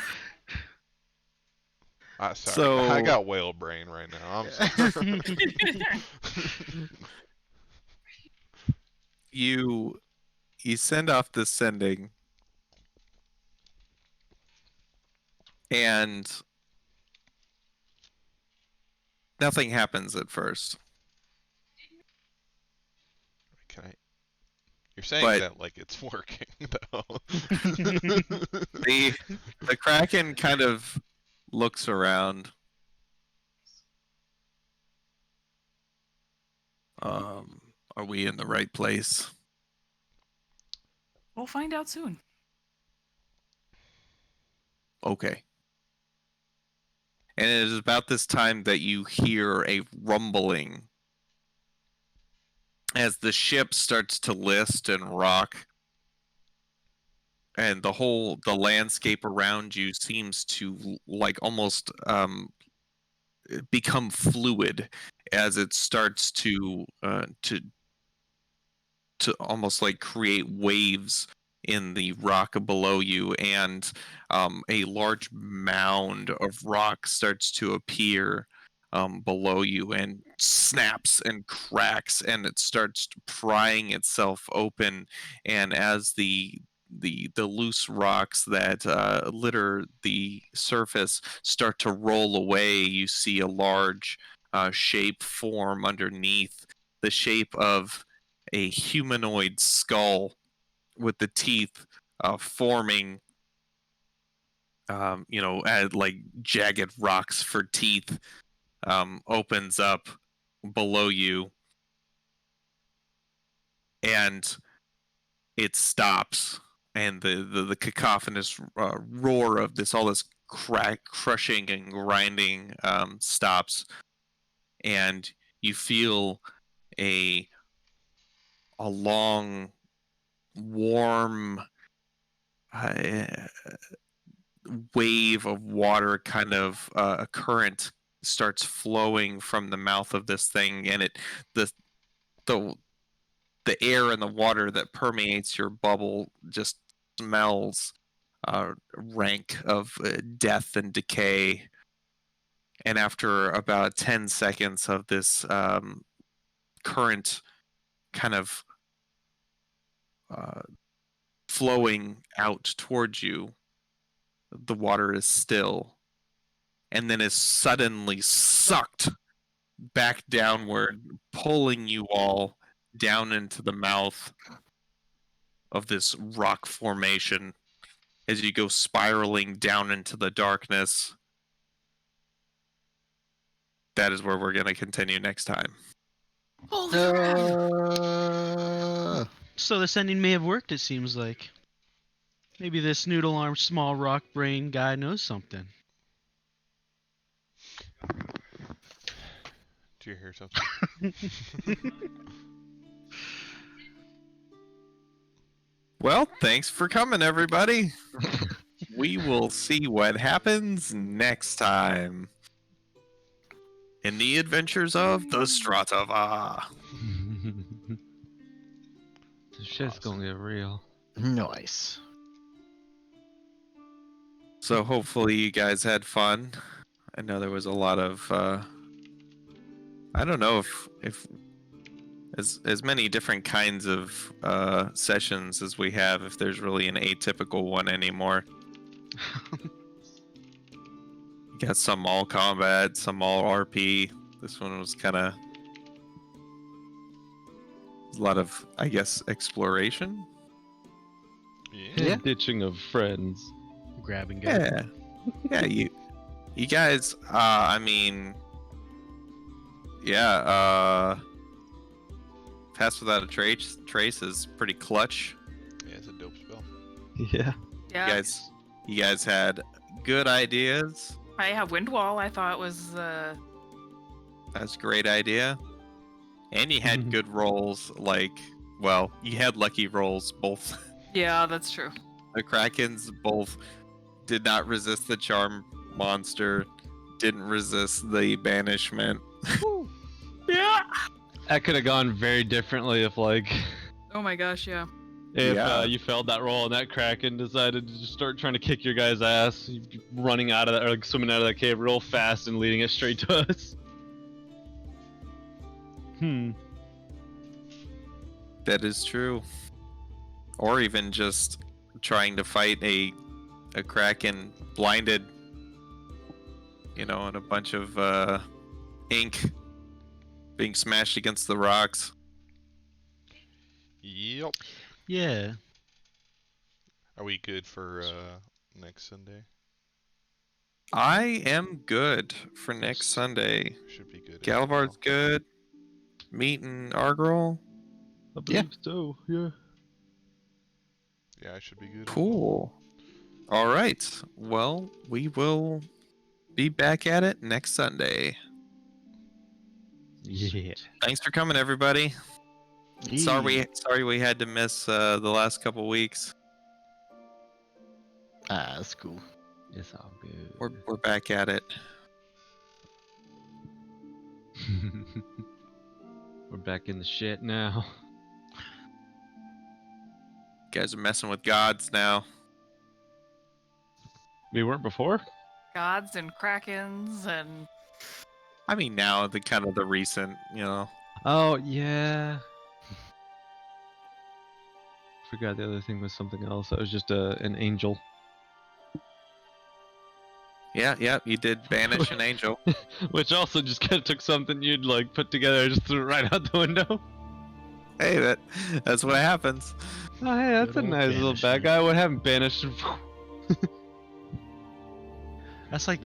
I So- got whale brain right now. I'm sorry. You send off this sending, and nothing happens at first. Can I? You're saying But- that like it's working though. The Kraken kind of looks around. Are we in the right place? We'll find out soon. Okay. And it is about this time that you hear a rumbling as the ship starts to list and rock, and the landscape around you seems to like almost become fluid as it starts to almost like create waves in the rock below you, and a large mound of rock starts to appear below you and snaps and cracks, and it starts prying itself open, and as the loose rocks that litter the surface start to roll away, you see a large shape form underneath, the shape of a humanoid skull with the teeth forming, as like jagged rocks for teeth, opens up below you, and it stops and the cacophonous roar of this, all this crushing and grinding stops, and you feel a long, warm wave of water, kind of a current starts flowing from the mouth of this thing, and the the the air and the water that permeates your bubble just smells rank of death and decay. And after about 10 seconds of this current kind of flowing out towards you, the water is still, and then is suddenly sucked back downward, pulling you all down into the mouth of this rock formation as you go spiraling down into the darkness. That is where we're going to continue next time. Holy crap! So this ending may have worked, it seems like. Maybe this noodle-armed small rock brain guy knows something. Do you hear something? Well, thanks for coming, everybody. We will see what happens next time in the adventures of the Stratava. The shit's gonna get real. Nice. So hopefully you guys had fun. I know there was a lot of I don't know if as many different kinds of sessions as we have, if there's really an atypical one anymore. You got some all combat, some all RP. This one was kind of a lot of, I guess, exploration. Yeah. Ditching of friends. Grab and go. Yeah, you guys. I mean, yeah. Pass without a trace is pretty clutch. Yeah, it's a dope spell. Yeah. Yeah. You guys had good ideas. I have wind wall. I thought was That's a great idea. And you had good rolls. Well, you had lucky rolls. Both yeah, that's true. the Krakens both did not resist the charm monster. Didn't resist the banishment. Yeah. That could have gone very differently if Oh my gosh, yeah. you failed that roll and that Kraken decided to just start trying to kick your guys' ass, running out of that, or swimming out of that cave real fast and leading it straight to us. That is true. Or even just trying to fight a Kraken blinded, and a bunch of ink being smashed against the rocks. Yep. Yeah. Are we good for next Sunday? I am good for next Sunday. Should be good. as Galavar's well. good. Meat and Argrel. I believe so, yeah. Yeah, I should be good. as well. Cool. All right. Well, we will be back at it next Sunday. Yeah. Thanks for coming, everybody. Sorry we had to miss the last couple weeks. That's cool. It's all good. We're back at it. We're back in the shit now. You guys are messing with gods now. We weren't before? Gods and krakens and I mean, now the kind of the recent, Oh, yeah. Forgot the other thing was something else. That was just an angel. Yeah, you did banish an angel. Which also just kind of took something you'd put together and just threw it right out the window. Hey, that's what happens. Oh, hey, that's Good a old nice little bad banishment. guy. What happened? Banished. That's like